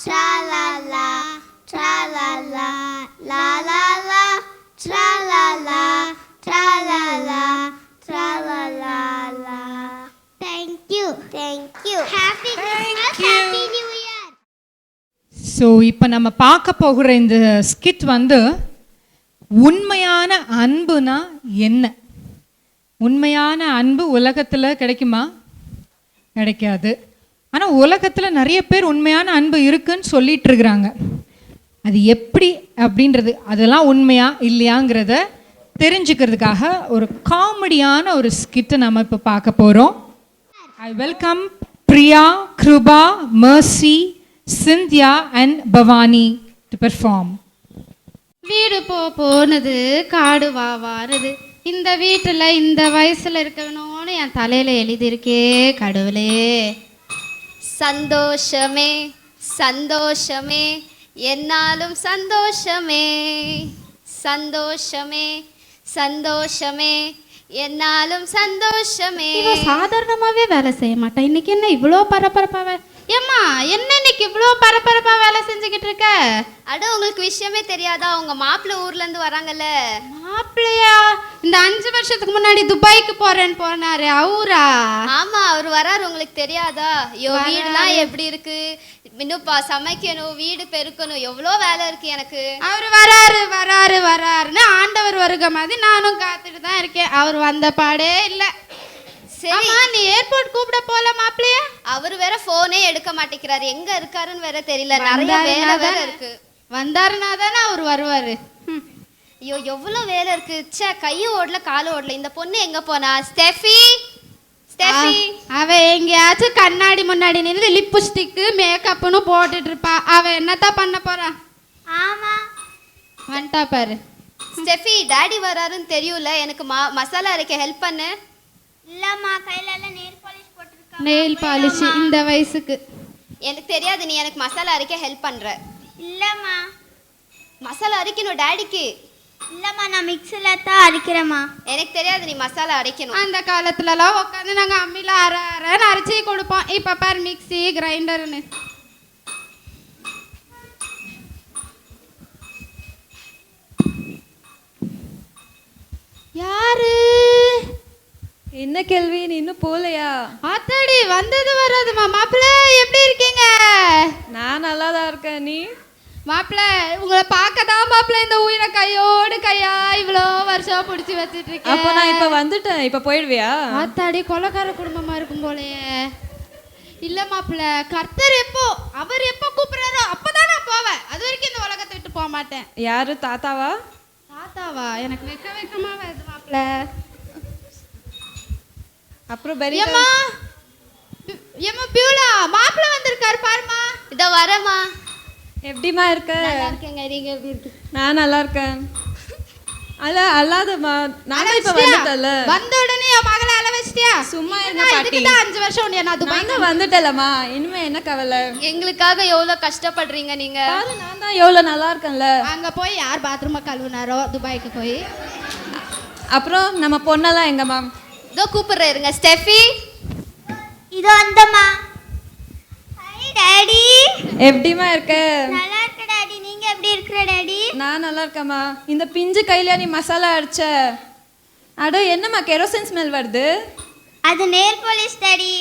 tra-la-la, tra-la-la, la-la-la, tra-la-la, tra-la-la, tra-la-la, la. Thank you. Thank you. Happy Christmas. Happy New Year. So இப்போ நம்ம பார்க்க போகிற இந்த skid வந்து உண்மையான அன்புனா என்ன? உண்மையான அன்பு உலகத்தில் கிடைக்குமா? கிடைக்காது. ஆனால் உலகத்தில் நிறைய பேர் உண்மையான அன்பு இருக்குன்னு சொல்லிட்டு இருக்கிறாங்க. அது எப்படி அப்படின்றது, அதெல்லாம் உண்மையா இல்லையாங்கிறத தெரிஞ்சுக்கிறதுக்காக ஒரு காமெடியான ஒரு ஸ்கிட்டை நம்ம இப்போ பார்க்க போகிறோம். I welcome Priya, Kirupa, Mercy, Cynthia and Bhavani to perform. வீடு போனது காடு வாருது, இந்த வீட்டில் இந்த வயசில் இருக்கணும்னு என் தலையில் எழுதியிருக்கே கடவுளே. சந்தோஷமே சந்தோஷமே என்னாலும் சந்தோஷமே, சந்தோஷமே சந்தோஷமே என்னாலும் சந்தோஷமே. இவன் சாதாரணமாகவே வேலை செய்ய மாட்டான், இன்னைக்கு என்ன இவ்வளோ பரபரப்பாக? ஏம்மா என்ன இன்னைக்கு இவ்வளோ பரபரப்பாக வேலை செஞ்சுக்கிட்டு இருக்க? அட உங்களுக்கு விஷயமே தெரியாதா? உங்க மாப்பிள்ளை ஊர்ல இருந்து வராங்கல்ல. மாப்பிள்ளையா? இந்த 5 வருஷத்துக்கு முன்னாடி துபாய்க்கு போறேன்னு போனாரு அவரா? ஆமா அவர் வராரு, உங்களுக்கு தெரியாதா? ஐயோ வீடுலாம் எப்படி இருக்கு, இன்னும் சமைக்கணும், வீடு பெருக்கணும், எவ்வளோ வேலை இருக்கு எனக்கு. அவர் வராரு வராரு வராருன்னு ஆண்டவர் வருக மாதிரி நானும் காத்துட்டு தான் இருக்கேன். அவர் வந்த பாடே இல்லை. சரி நீ ஏர்போர்ட் கூப்பிட போல மாப்பிள்ளையா? அவர் வேற போனே எடுக்க மாட்டேங்கிறாரு, எங்க இருக்காருன்னு வேற தெரியல, நிறைய வேலை வேற இருக்கு. வந்தாருன்னா தானே அவர் வருவாரு. ஐயோ எவ்வளோ வேலை இருக்கு. ச்சே கையும் ஓடல காலும் ஓடல. இந்த பொண்ணு எங்க போனா? ஸ்டெஃபி ஸ்டெஃபி அவ எங்கேயாச்சும் கண்ணாடி முன்னாடி நின்று லிப்ஸ்டிக்கு மேக்கப்னு போட்டுட்டு இருப்பா. அவ என்னத்தான் பண்ண போறா? ஆமா வந்துட்டா பாரு. ஸ்டெஃபி டாடி வராருன்னு தெரியும்ல, எனக்கு மசாலா அரைக்க ஹெல்ப் பண்ணு. இல்லம்மா, கையில எல்லாம் நெயில் பாலிஷ் போட்டுருக்கா. நெயில் பாலிஷ் இந்த வயசுக்கு? எனக்கு தெரியாது, நீ எனக்கு மசாலா அரைக்க ஹெல்ப் பண்ற. இல்லம்மா மசாலா அரைக்கணும் டாடிக்கு. இல்லம்மா, நான் மிக்ஸில தான் அரைக்கிறேம்மா. எனக்கு தெரியாது, நீ மசாலா அரைக்கணும். அந்த காலத்துலலாம் உட்காந்து நாங்கள் அம்மியில் அரைன்னு அரைச்சி கொடுப்போம். இப்போ பாரு மிக்ஸி கிரைண்டர்னு. யாரு? என்ன கேள்வி, நீ இன்னும் போலையா? ஆத்தாடி வந்தது வராதுமா. மாப்பிள்ளை எப்படி இருக்கீங்க? நான் நல்லா தான் இருக்கேன். நீ? மாப்பிள்ளை உங்களை பார்க்கதான் மாப்பிள்ளை இந்த உயிரை கையோடு கையா இவ்வளோ வருஷம் பிடிச்சி வச்சுட்டு இருக்கேன். அப்போ நான் இப்போ வந்துட்டேன், இப்போ போயிடுவியா? ஆத்தாடி கொலைக்கார குடும்பமா இருக்கும் போலயே. இல்ல மாப்பிள்ளை, கர்த்தர் அவர் எப்போ கூப்பிடுறாரோ அப்பதான் நான் போவேன். அது வரைக்கும் இந்த உலகத்தை விட்டு போக மாட்டேன். யாரு, தாத்தாவா? தாத்தாவா? எனக்கு வெக்கமா வருது மாப்பிள்ளை. அப்புறம் ஏம்மா ஏம்மா பியூலா மாப்பிள்ளை வந்திருக்காரு பாருமா. இதோ வரேம்மா. எப்படிம்மா இருக்க? நல்லா இருக்கேங்க, நீங்க எப்படி இருக்கீங்க? நான் நல்லா இருக்கேன். அல்லாதம்மா, நான் இப்ப வந்துட்டல. வந்த உடனே என் மகளை அள வச்சிட்டியா? சும்மா இருங்க நான் பாட்டி. இதுக்கு தான் 5 வருஷம் உன்னை நான் துபாய் நான் வந்துட்டலம்மா, இனிமே என்ன கவலை? எங்களுக்காக எவ்வளவு கஷ்டப்படுறீங்க நீங்க. பாரு, நான் தான் எவ்வளவு நல்லா இருக்கேன்ல. அங்க போய் யார் பாத்ரூமை கழுவுனாரோ துபாய்க்கு போய். அப்புறம் நம்ம பொண்ணெல்லாம் எங்கம்மா? இதோ கூப்பிடுறேன் இருங்க. ஸ்டெஃபி, இதோ வந்தம்மா. Hi daddy. எப்படிம்மா இருக்க? நல்லா இருக்க டாடி. நீங்க எப்படி இருக்கிற டாடி? நான் நல்லா இருக்கேம்மா. இந்த பிஞ்சு கையில நீ மசாலா அடிச்ச. அட என்னம்மா கெரோசின் ஸ்மெல் வருது? அது நெயில் பாலிஷ் டாடி.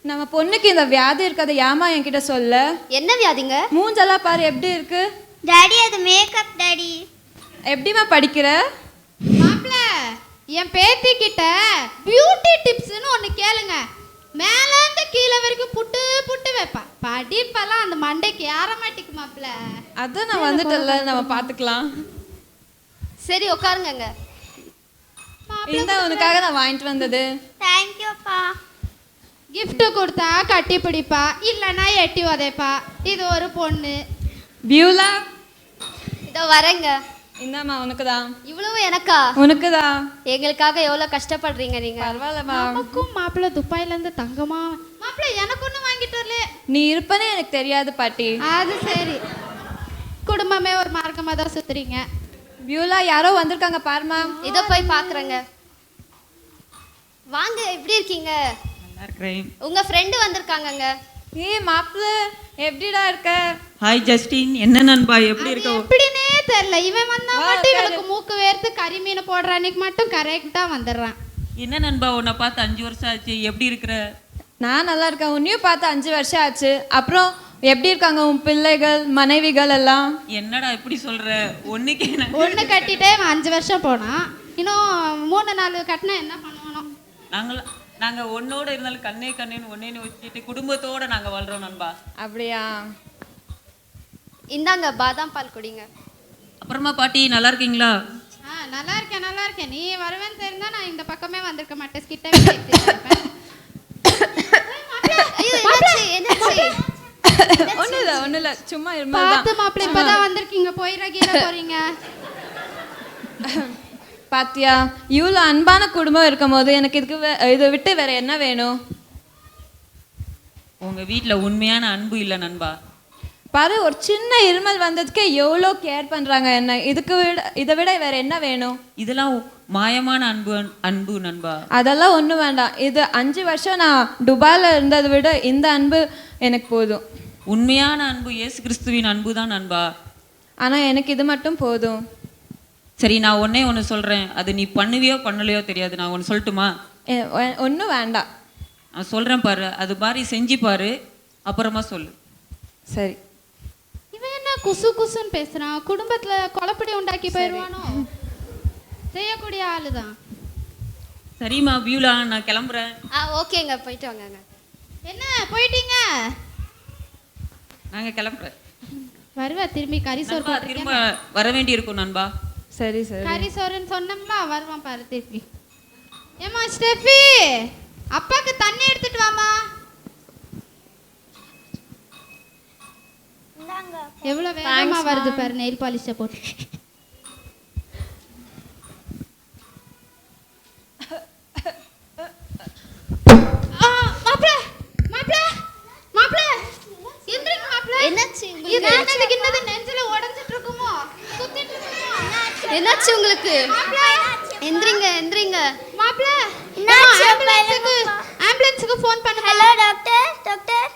நம்ம பொண்ணுக்கு இந்த வியாதி இருக்கதை ஏமா என்கிட்ட சொல்ல? என்ன வியாதிங்க? மூஞ்செல்லாம் பாரு எப்படி இருக்கு. டாடி அது மேக்கப் டாடி. எப்படிம்மா படிக்கிற? மாப்பிள்ள என் பேத்தி கிட்ட பியூட்டி டிப்ஸ்னு ஒன்று கேளுங்க. மேலேருந்து கீழே வரைக்கும் புட்டு புட்டு வைப்பா. படிப்பெல்லாம் அந்த மண்டைக்கு ஏற மாட்டேக்கு மாப்பிள்ள. அதான் நான் வந்துட்டல, நம்ம பாத்துக்கலாம். சரி உட்காருங்க. இந்த உனக்காக நான் வாங்கிட்டு வந்தது. தேங்க் யூ அப்பா. கிஃப்ட் கொடுத்தா கட்டி பிடிப்பா, இல்லைன்னா எட்டி உதைப்பா. இது ஒரு பொண்ணு. பியூலா, இதோ வரேங்க. இந்தாம்மா உனக்குதான். இவ்வளவு எனக்கா? உனக்குதான். எங்களுக்காக எவ்வளவு கஷ்டப்படுறீங்க நீங்க. பரவாயில்லம்மா. நமக்கும் மாப்பிள்ள துபாயில இருந்து தங்கமா. மாப்பிள்ள எனக்கு ஒண்ணு வாங்கிட்டு வரல. நீ இருப்பனே எனக்கு தெரியாது பாட்டி. அது சரி, குடும்பமே ஒரு மார்க்கமா தான் சுத்துறீங்க. பியூலா, யாரோ வந்திருக்காங்க பாருமா. இதோ போய் பாக்குறேங்க. வாங்க, எப்படி இருக்கீங்க? நல்லா இருக்கிறேன். உங்க ஃப்ரெண்டு வந்திருக்காங்கங்க. ஏய் மாப்பிள்ள, எப்படிடா இருக்க? ஹாய் ஜஸ்டின், என்ன நண்பா எப்படி இருக்க? எப்படின்னே தெரியல, இவன் வந்தா வா, மட்டும் உட்காரு. இவனுக்கு மூக்கு வேர்த்து கறி மீன் போடுற அன்னைக்கு மட்டும் கரெக்டா வந்துடுறான். என்ன நண்பா, உன்னை பார்த்து 5 வருஷம் ஆச்சு, எப்படி இருக்கிற? நான் நல்லா இருக்கேன். உன்னையும் பார்த்து 5 வருஷம் ஆச்சு. அப்புறம் எப்படி இருக்காங்க உன் பிள்ளைகள், மனைவிகள் எல்லாம்? என்னடா இப்படி சொல்ற? ஒண்ணுக்கே ஒண்ணு கட்டிட்டே 5 வருஷம் போனான். இன்னும் 3-4 கட்டினா என்ன பண்ணுவானோ. நாங்க ஒன்னோட இருந்தாலும் கண்ணே கண்ணேன்னு ஒன்னேன்னு வச்சுட்டு குடும்பத்தோட நாங்க வாழ்றோம் நண்பா. அப்படியா? இந்தாங்க பாதாம் பால் குடிங்க. அப்புறமா பாட்டி நல்லா இருக்கீங்களா? நல்லா இருக்கேன் நல்லா இருக்கேன். நீ வருவேன்னு தெரிந்தா நான் இந்த பக்கமே வந்திருக்க மாட்டேன். கிட்ட ஒண்ணு இல்ல, சும்மா பார்த்து மாப்பிள்ளை இப்பதான் வந்திருக்கீங்க, போயிட கீழே போறீங்க. பாத்தியா, இவ்வளோ அன்பான குடும்பம் இருக்கும் போது எனக்கு இதை விட்டு வேற என்ன வேணும்? உங்க வீட்டுல உண்மையான அன்பு இல்ல நண்பா. பாரு, ஒரு சின்ன இருமல் வந்ததுக்கே எவ்வளோ கேர் பண்றாங்க என்ன. இதை விட வேற என்ன வேணும்? இதெல்லாம் மாயமான அன்பு நண்பா. அதெல்லாம் ஒன்றும் வேண்டாம். இது 5 வருஷம் நான் துபாயில இருந்ததை விட இந்த அன்பு எனக்கு போதும். உண்மையான அன்பு இயேசு கிறிஸ்துவின் அன்பு தான் நண்பா. ஆனா எனக்கு இது மட்டும் போதும். சரி, நான் ஒண்ணு சொல்றேன். அது நீ பண்ணுவியோ பண்ணலையோ தெரியாது. நான் ஒன்று சொல்லட்டுமா? ஒன்றும் வேண்டாம். நான் சொல்றேன் பாரு, அது மாதிரி செஞ்சு பாரு, அப்புறமா சொல்லு. சரி. இவன் என்ன குசு குசுன்னு பேசுறான்? குடும்பத்துல குழப்படி உண்டாக்கி போயிடுவானோ? செய்யக்கூடிய ஆளுதான். சரிம்மா பியூலா, நான் கிளம்புறேன். ஓகேங்க, போயிட்டு வாங்கங்க. என்ன போயிட்டீங்க? நாங்க கிளம்புறேன். வருவா திரும்பி கறி சோறு நண்பா, திரும்ப வர வேண்டி இருக்கும் நண்பா. சரி சரி. கறி சோறுன்னு சொன்னோம்ல, வருவான் பாரு திருப்பி. ஏமா ஸ்டெஃபி, அப்பாக்கு தண்ணி எடுத்துட்டு வாமா. எவ்வளவு வேகமா வருது பாரு நெயில் பாலிஷ போட்டு. மாப்ள மாப்ள மாப்ள எந்திரிங்க மாப்ள. என்னாச்சு இது என்னது நெஞ்சில உடைஞ்சிட்டு இருக்குமோ, சுத்திட்டு இருக்குமோ? என்னாச்சு உங்களுக்கு? எந்திரிங்க எந்திரிங்க. மாப்ள ஆம்புலன்ஸுக்கு ஃபோன் பண்ணு. Hello doctor. டாக்டர்.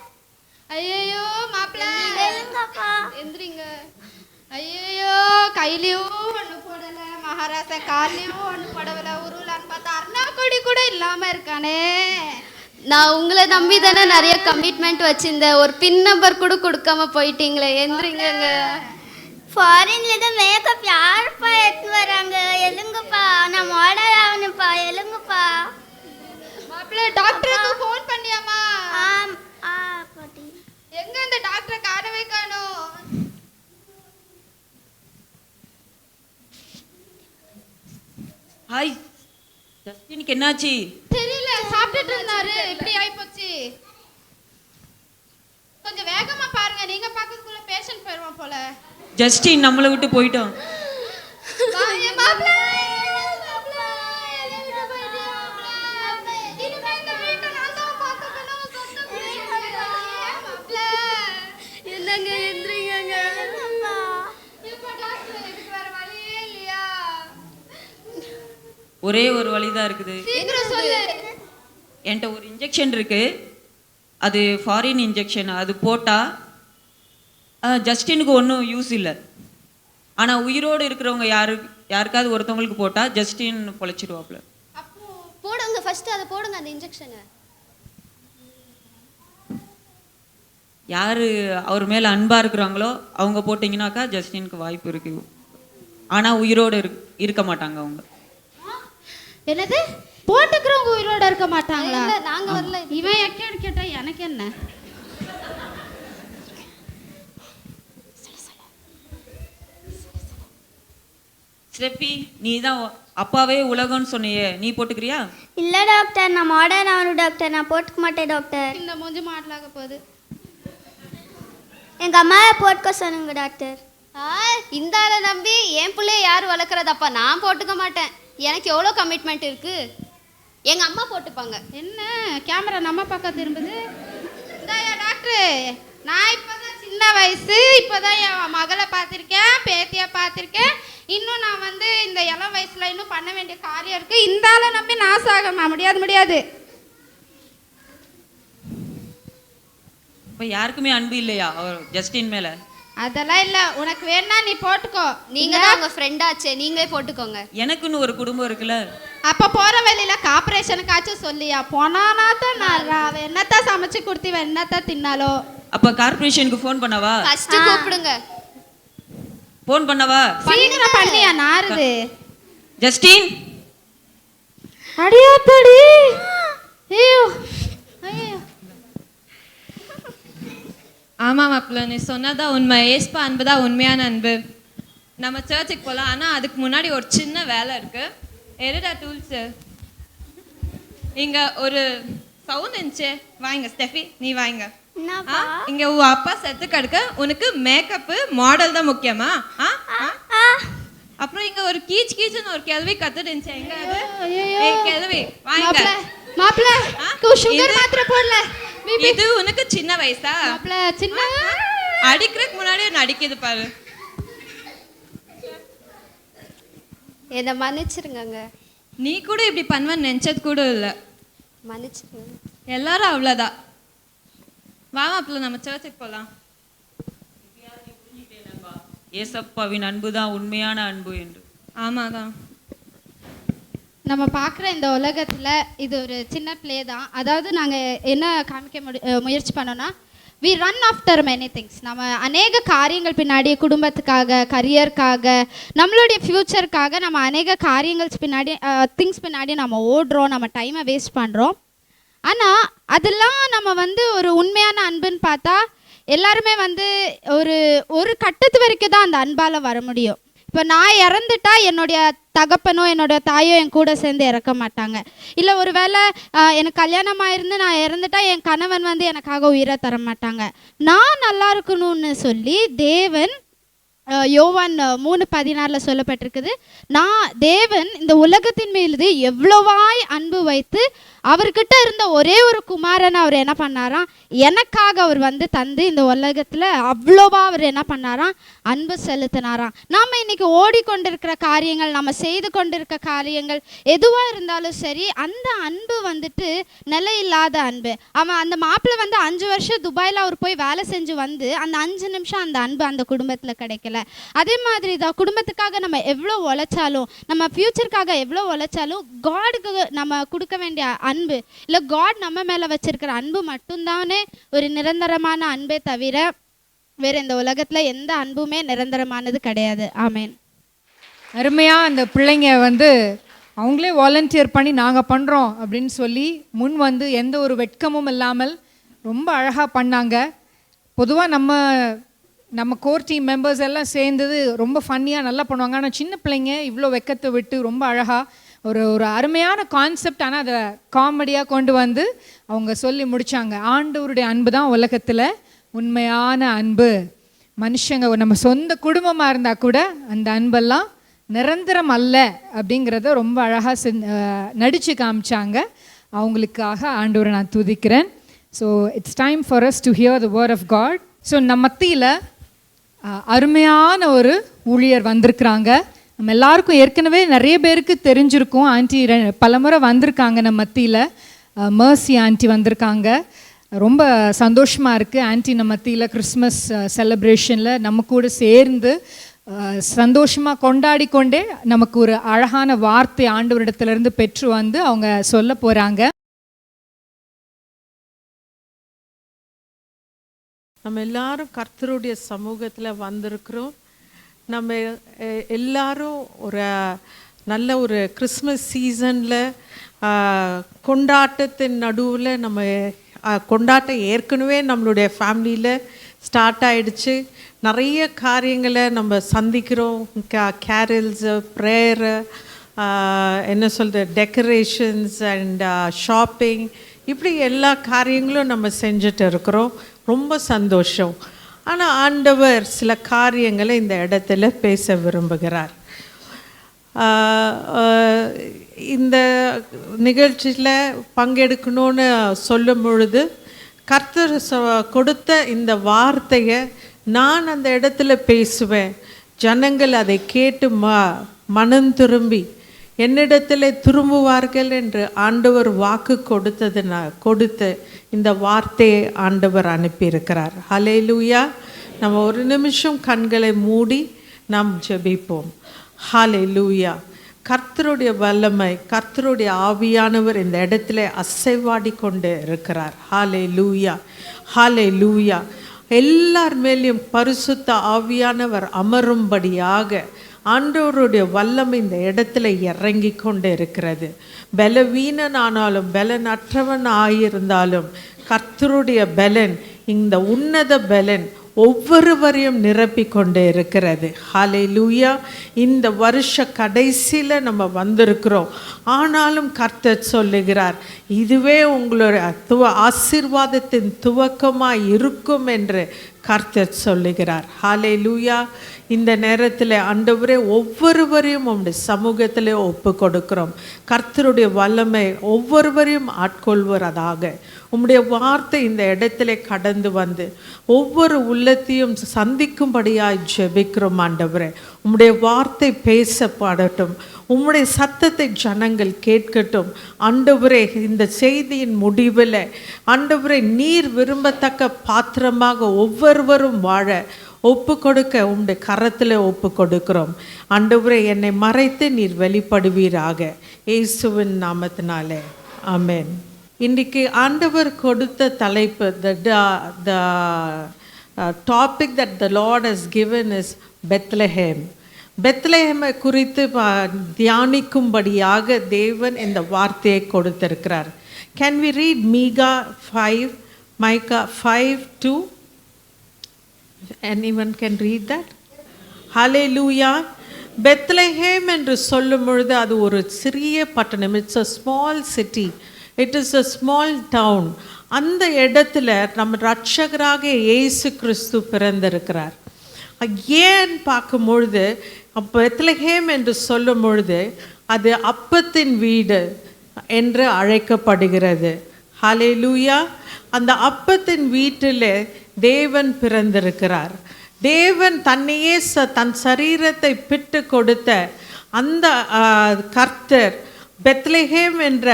ஐயோ மாப்ள எங்கப்பா? எந்திரிங்க. ஐயோ கையிலயும் ஒண்ணு போடல, மகாராசா காலையும் ஒண்ணு போடல. உருளான்னு பார்த்தா அருணாக்கொடி கூட இல்லாம இருக்கானே. நான் உங்களை நம்பி தானே நிறைய கமிட்மெண்ட் வச்சிருந்தேன். ஒரு பின் நம்பர் கூட கொடுக்காம போயிட்டீங்களே. எந்திரிங்கங்க. ஃபாரின்ல இருந்து மேக்கப் யாருப்பா எடுத்து வராங்க? எழுங்கப்பா, நான் மாடல் ஆகணும்ப்பா. எழுங்கப்பா. மாப்ள டாக்டருக்கு ஃபோன் பண்ணியாமா? பாட்டி. எங்க அந்த டாக்டரை காணவே காணோம். ஹாய் ஜஸ்டினுக்கு என்னாச்சு? தெரியல, சாப்பிட்டுட்டு இருந்தாரு, இப்படி ஆயிப்போச்சு. போயிடுவான் போல. ஜஸ்டின் நம்மளை விட்டு போயிட்டோம். வா, என் மாப்பிள்ளை, மாப்பிள்ளை, என்னை விட்டு போயிட்டியா, மாப்பிள்ளை? இனிமே இந்த வீட்டை நான் தான் பார்த்துக்கணும், சொந்த பிள்ளைங்க. மாப்பிள்ளை, என்னங்க எந்திரிங்கங்க. இப்ப டாக்டர், இதுக்கு வேற வழியே இல்லையா? ஒரே ஒரு வழிதான் இருக்குது. சீக்கிரம் சொல்லு. என்கிட்ட ஒரு இன்ஜெக்ஷன் இருக்கு, அது ஃபாரின் இன்ஜெக்ஷன். அது போட்டால் ஜஸ்டினுக்கு ஒன்றும் யூஸ் இல்லை. ஆனால் உயிரோடு இருக்கிறவங்க யாருக்காவது ஒருத்தவங்களுக்கு போட்டால் ஜஸ்டின் பொழைச்சிடுவாப்புல. போடுங்க, ஃபர்ஸ்ட் அதை போடுங்க அந்த இன்ஜெக்ஷனை. யார் அவர் மேலே அன்பாக இருக்கிறாங்களோ அவங்க போட்டிங்கனாக்கா ஜஸ்டினுக்கு வாய்ப்பு இருக்கு. ஆனால் உயிரோடு இருக்க மாட்டாங்க அவங்க. என்னது? போட்டுக்கிறவங்க உயிரோட இருக்க மாட்டாங்களா? இல்ல, நாங்க வரல. இவன் எக்கேடு கேட்டா எனக்கு என்ன? ஸ்டெஃபி, நீ தான் அப்பாவே உலகம்னு சொன்னியே, நீ போட்டுக்கிறியா? இல்லை டாக்டர், நான் மாடர்ன் ஆகணும் டாக்டர், நான் போட்டுக்க மாட்டேன் டாக்டர். இந்த மூஞ்சி மாடலாக போகுது. எங்கள் அம்மாவை போட்டுக்க சொன்னுங்க டாக்டர். இந்த ஆளை நம்பி என் பிள்ளைய யார் வளர்க்குறதப்பா? நான் போட்டுக்க மாட்டேன். எனக்கு எவ்வளோ கமிட்மெண்ட் இருக்கு. எங்க அம்மா போட்டுப்பாங்க. என்ன கேமரா நம்ம பக்கம் திரும்புது? இந்தாயா டாக்டர், நான் இப்போதான் சின்ன வயசு, இப்போதான் என் மகளை பார்த்துருக்கேன், பேத்தியை பார்த்துருக்கேன். இன்னும் நான் வந்து இந்த இளம் வயசுல இன்னும் பண்ண வேண்டிய காரியம் இருக்கு. இந்த ஆளை நம்பி நான் சாகமா? முடியாது. இப்போ யாருக்குமே அன்பு இல்லையா அவர் ஜஸ்டின் மேலே? அதெல்லாம் இல்லை, உனக்கு வேணா நீ போட்டுக்கோ. நீங்க தான் உங்க ஃப்ரெண்டாச்சே, நீங்களே போட்டுக்கோங்க. எனக்குன்னு ஒரு குடும்பம் இருக்குல்ல. அப்போ போற வழியில கார்பரேஷனுக்காச்சும் சொல்லியா? போனானா தான் நான் என்னத்தான் சமைச்சு கொடுத்தி என்னத்தான் தின்னாலோ. அப்போ கார்பரேஷனுக்கு ஃபோன் பண்ணவா? ஃபர்ஸ்ட் கூப்பிடுங்க. ஃபோன் பண்ணவா? சீக்கிரம் பண்ணியா நாருது. ஜஸ்டின், அடியாத்தடி. ஐயோ ஐயோ. ஆமாம் மாப்பிள்ள, நீ சொன்னதான் உண்மை. ஏஸ்பா அன்பு தான் உண்மையான அன்பு. நம்ம சர்ச்சுக்கு போகலாம், ஆனால் அதுக்கு முன்னாடி ஒரு சின்ன வேலை இருக்கு. எரிடா டூல்ஸு. இங்கே ஒரு சவுண்ட் இருந்துச்சு, வாங்க ஸ்டெஃபி, நீ வாங்க. இங்கே உன் அப்பா செத்து கிடக்க, உனக்கு மேக்கப்பு மாடல் தான் முக்கியமா? அப்புறம் இங்கே ஒரு கீச்சுன்னு ஒரு கேள்வி கத்துட்டு இருந்துச்சு. எங்க அது? கேள்வி வாங்க. மாப்பிள்ள, சுகர் மாத்திரை போடல. இது உனக்கு சின்ன வயசா? சின்ன அடிக்கிறதுக்கு முன்னாடி நடிக்குது பாரு. என்ன மன்னிச்சிருங்க. நீ கூட இப்படி பண்ணுவேன்னு நினைச்சது கூட இல்லை. மன்னிச்சிருங்க. எல்லாரும் அவ்வளோதான். வா மாப்பிள்ள, நம்ம சர்ச்சுக்கு போகலாம். ஏசப்பாவின் அன்பு தான் உண்மையான அன்பு என்று. ஆமாதான். நம்ம பார்க்குற இந்த உலகத்தில் இது ஒரு சின்ன பிளே தான். அதாவது நாங்கள் என்ன காமிக்க முயற்சி பண்ணோன்னா, we run after many things. நம்ம அநேக காரியங்கள் பின்னாடி, குடும்பத்துக்காக, கரியருக்காக, நம்மளுடைய ஃப்யூச்சருக்காக நம்ம அநேக காரியங்கள் பின்னாடி, திங்ஸ் பின்னாடி நம்ம ஓடுறோம், நம்ம டைமை வேஸ்ட் பண்ணுறோம். ஆனால் அதெல்லாம் நம்ம வந்து ஒரு உண்மையான அன்புன்னு பார்த்தா எல்லாருமே வந்து ஒரு கட்டத்து வரைக்கும் தான் அந்த அன்பால் வர முடியும். இப்போ நான் இறந்துட்டா என்னுடைய தகப்பனோ என்னோடய தாயோ என் கூட சேர்ந்து இறக்க மாட்டாங்க. இல்லை ஒரு வேளை எனக்கு கல்யாணமாக இருந்து நான் இறந்துட்டா என் கணவன் வந்து எனக்காக உயிரை தர மாட்டாங்க. நான் நல்லா இருக்கணும்னு சொல்லி தேவன், யோவான் 3:16 சொல்லப்பட்டிருக்குது, தேவன் இந்த உலகத்தின் மீது எவ்வளவாய் அன்பு வைத்து அவர்கிட்ட இருந்த ஒரே ஒரு குமாரனை அவர் என்ன பண்ணாராம், எனக்காக அவர் வந்து தந்து இந்த உலகத்தில் அவ்வளோவா அவர் என்ன பண்ணாராம், அன்பு செலுத்தினாராம். நாம் இன்னைக்கு ஓடிக்கொண்டிருக்கிற காரியங்கள், நம்ம செய்து கொண்டிருக்க காரியங்கள் எதுவாக இருந்தாலும் சரி, அந்த அன்பு வந்துட்டு நிலையில்லாத அன்பு. அவன் அந்த மாப்பிள்ளை வந்து 5 வருஷம் துபாயில் அவர் போய் வேலை செஞ்சு வந்து அந்த 5 நிமிஷம் அந்த அன்பு அந்த குடும்பத்தில் கிடைக்கல. அதே மாதிரி தான் குடும்பத்துக்காக நம்ம எவ்வளோ உழைச்சாலும், நம்ம ஃப்யூச்சருக்காக எவ்வளோ உழைச்சாலும், காடுக்கு நம்ம கொடுக்க வேண்டிய அன்பு இல்லை, காட் நம்ம மேலே வச்சிருக்கிற அன்பு மட்டும்தானே ஒரு நிரந்தரமான அன்பே தவிர வேற இந்த உலகத்தில் எந்த அன்புமே நிரந்தரமானது கிடையாது. ஆமேன். அருமையாக அந்த பிள்ளைங்க வந்து அவங்களே வாலண்டியர் பண்ணி நாங்கள் பண்ணுறோம் அப்படின்னு சொல்லி முன் வந்து எந்த ஒரு வெட்கமும் இல்லாமல் ரொம்ப அழகாக பண்ணாங்க. பொதுவாக நம்ம கோர் டீம் மெம்பர்ஸ் எல்லாம் சேர்ந்தது ரொம்ப ஃபன்னியாக நல்லா பண்ணுவாங்க. ஆனால் சின்ன பிள்ளைங்க இவ்வளோ வெக்கத்தை விட்டு ரொம்ப அழகாக ஒரு அருமையான கான்செப்ட், ஆனால் அதை காமெடியாக கொண்டு வந்து அவங்க சொல்லி முடித்தாங்க. ஆண்டவருடைய அன்பு தான் உலகத்தில் உண்மையான அன்பு. மனுஷங்க நம்ம சொந்த குடும்பமாக இருந்தால் கூட அந்த அன்பெல்லாம் நிரந்தரம் அல்ல அப்படிங்கிறத ரொம்ப அழகாக நடித்து காமிச்சாங்க. அவங்களுக்காக ஆண்டவரை நான் துதிக்கிறேன். So it's time for us to hear the word of God. So நம்ம மத்தியில் அருமையான ஒரு ஊழியர் வந்திருக்கிறாங்க. நம்ம எல்லாருக்கும் ஏற்கனவே நிறைய பேருக்கு தெரிஞ்சிருக்கும். ஆண்டி பலமுறை வந்திருக்காங்க நம்ம மத்தியில். மர்சி ஆண்டி வந்திருக்காங்க. ரொம்ப சந்தோஷமாக இருக்குது. ஆண்டி நம்ம மத்தியில் கிறிஸ்மஸ் செலிப்ரேஷனில் நம்ம கூட சேர்ந்து சந்தோஷமாக கொண்டாடி கொண்டே நமக்கு ஒரு அழகான வார்த்தை ஆண்டவரிடத்துலேருந்து பெற்று வந்து அவங்க சொல்ல போகிறாங்க. நம்ம எல்லாரும் கர்த்தருடைய சமூகத்தில் வந்திருக்கிறோம். நம்ம எல்லாரும் ஒரு நல்ல ஒரு கிறிஸ்மஸ் சீசனில் கொண்டாட்டத்தின் நடுவில் நம்ம கொண்டாட்டம் ஏற்கனவே நம்மளுடைய ஃபேமிலியில் ஸ்டார்ட் ஆகிடுச்சு. நிறைய காரியங்களை நம்ம சந்திக்கிறோம். கேரல்ஸு, ப்ரேயரு, என்ன சொல்கிறது, டெக்கரேஷன்ஸ் அண்ட் ஷாப்பிங், இப்படி எல்லா காரியங்களும் நம்ம செஞ்சுட்டு இருக்கிறோம். ரொம்ப சந்தோஷம். ஆனால் ஆண்டவர் சில காரியங்களை இந்த இடத்துல பேச விரும்புகிறார். இந்த நிகழ்ச்சியில் பங்கெடுக்கணும்னு சொல்லும் பொழுது கர்த்தர் கொடுத்த இந்த வார்த்தையை நான் அந்த இடத்துல பேசுவேன். ஜனங்கள் அதை கேட்டு மனம் திரும்பி என்னிடத்தில் திரும்புவார்கள் என்று ஆண்டவர் வாக்கு கொடுத்து இந்த வார்த்தையை ஆண்டவர் அனுப்பியிருக்கிறார். ஹல்லேலூயா. நம்ம ஒரு நிமிஷம் கண்களை மூடி நாம் ஜெபிப்போம். ஹல்லேலூயா. கர்த்தருடைய வல்லமை, கர்த்தருடைய ஆவியானவர் இந்த இடத்துல அசைவாடி கொண்டு இருக்கிறார். ஹல்லேலூயா, ஹல்லேலூயா. எல்லார் மேலேயும் பரிசுத்த ஆவியானவர் அமரும்படியாக ஆண்டவருடைய வல்லமை இந்த இடத்துல இறங்கி கொண்டு இருக்கிறது. பலவீனனானாலும் பலனற்றவன் ஆகியிருந்தாலும் கர்த்தருடைய பலன், இந்த உன்னத பலன் ஒவ்வொருவரையும் நிரப்பி கொண்டு இருக்கிறது. ஹல்லேலூயா. இந்த வருஷ கடைசியில் நம்ம வந்திருக்கிறோம். ஆனாலும் கர்த்தர் சொல்லுகிறார், இதுவே உங்களுடைய ஆசீர்வாதத்தின் துவக்கமாக இருக்கும் என்று கர்த்தர் சொல்லுகிறார். ஹல்லேலூயா. இந்த நேரத்தில் ஆண்டவரே ஒவ்வொருவரையும் உம்முடைய சமூகத்தில் ஒப்பு கொடுக்கிறோம். கர்த்தருடைய வல்லமை ஒவ்வொருவரையும் ஆட்கொள்வதாக உம்முடைய வார்த்தை இந்த இடத்துல கடந்து வந்து ஒவ்வொரு உள்ளத்தையும் சந்திக்கும்படியாய் ஜெபிக்கிறோம். ஆண்டவரே உம்முடைய வார்த்தை பேசப்படட்டும். உம்முடைய சத்தத்தை ஜனங்கள் கேட்கட்டும். ஆண்டவரே இந்த செய்தியின் முடிவில் ஆண்டவரே நீர் விரும்பத்தக்க பாத்திரமாக ஒவ்வொருவரும் வாழ ஒப்பு கொடுக்க உம்முடைய கரத்தில் ஒப்பு கொடுக்கிறோம். ஆண்டவரே என்னை மறைத்து நீர் வெளிப்படுவீராக, இயேசுவின் நாமத்தினாலே ஆமென். இன்றைக்கு ஆண்டவர் கொடுத்த தலைப்பு, the topic that the Lord has given is Bethlehem. பெத்லஹேமை குறித்து தியானிக்கும்படியாக தேவன் இந்த வார்த்தையை கொடுத்திருக்கிறார். Can we read Micah 5:2? Anyone can read that? Hallelujah. Bethlehem என்று சொல்லும் பொழுது அது ஒரு சிறிய பட்டணம். It's a small city. It is a small town. அந்த இடத்துல நம்ம ரட்சகராக இயேசு கிறிஸ்து பிறந்திருக்கிறார். ஏன் பார்க்கும் பொழுது பெத்லஹேம் என்று சொல்லும் பொழுது அது அப்பத்தின் வீடு என்று அழைக்கப்படுகிறது. ஹல்லேலூயா. அந்த அப்பத்தின் வீட்டில் தேவன் பிறந்திருக்கிறார். தேவன் தன்னையே தன் சரீரத்தை பிட்டு கொடுத்த அந்த கர்த்தர் பெத்லஹேம் என்ற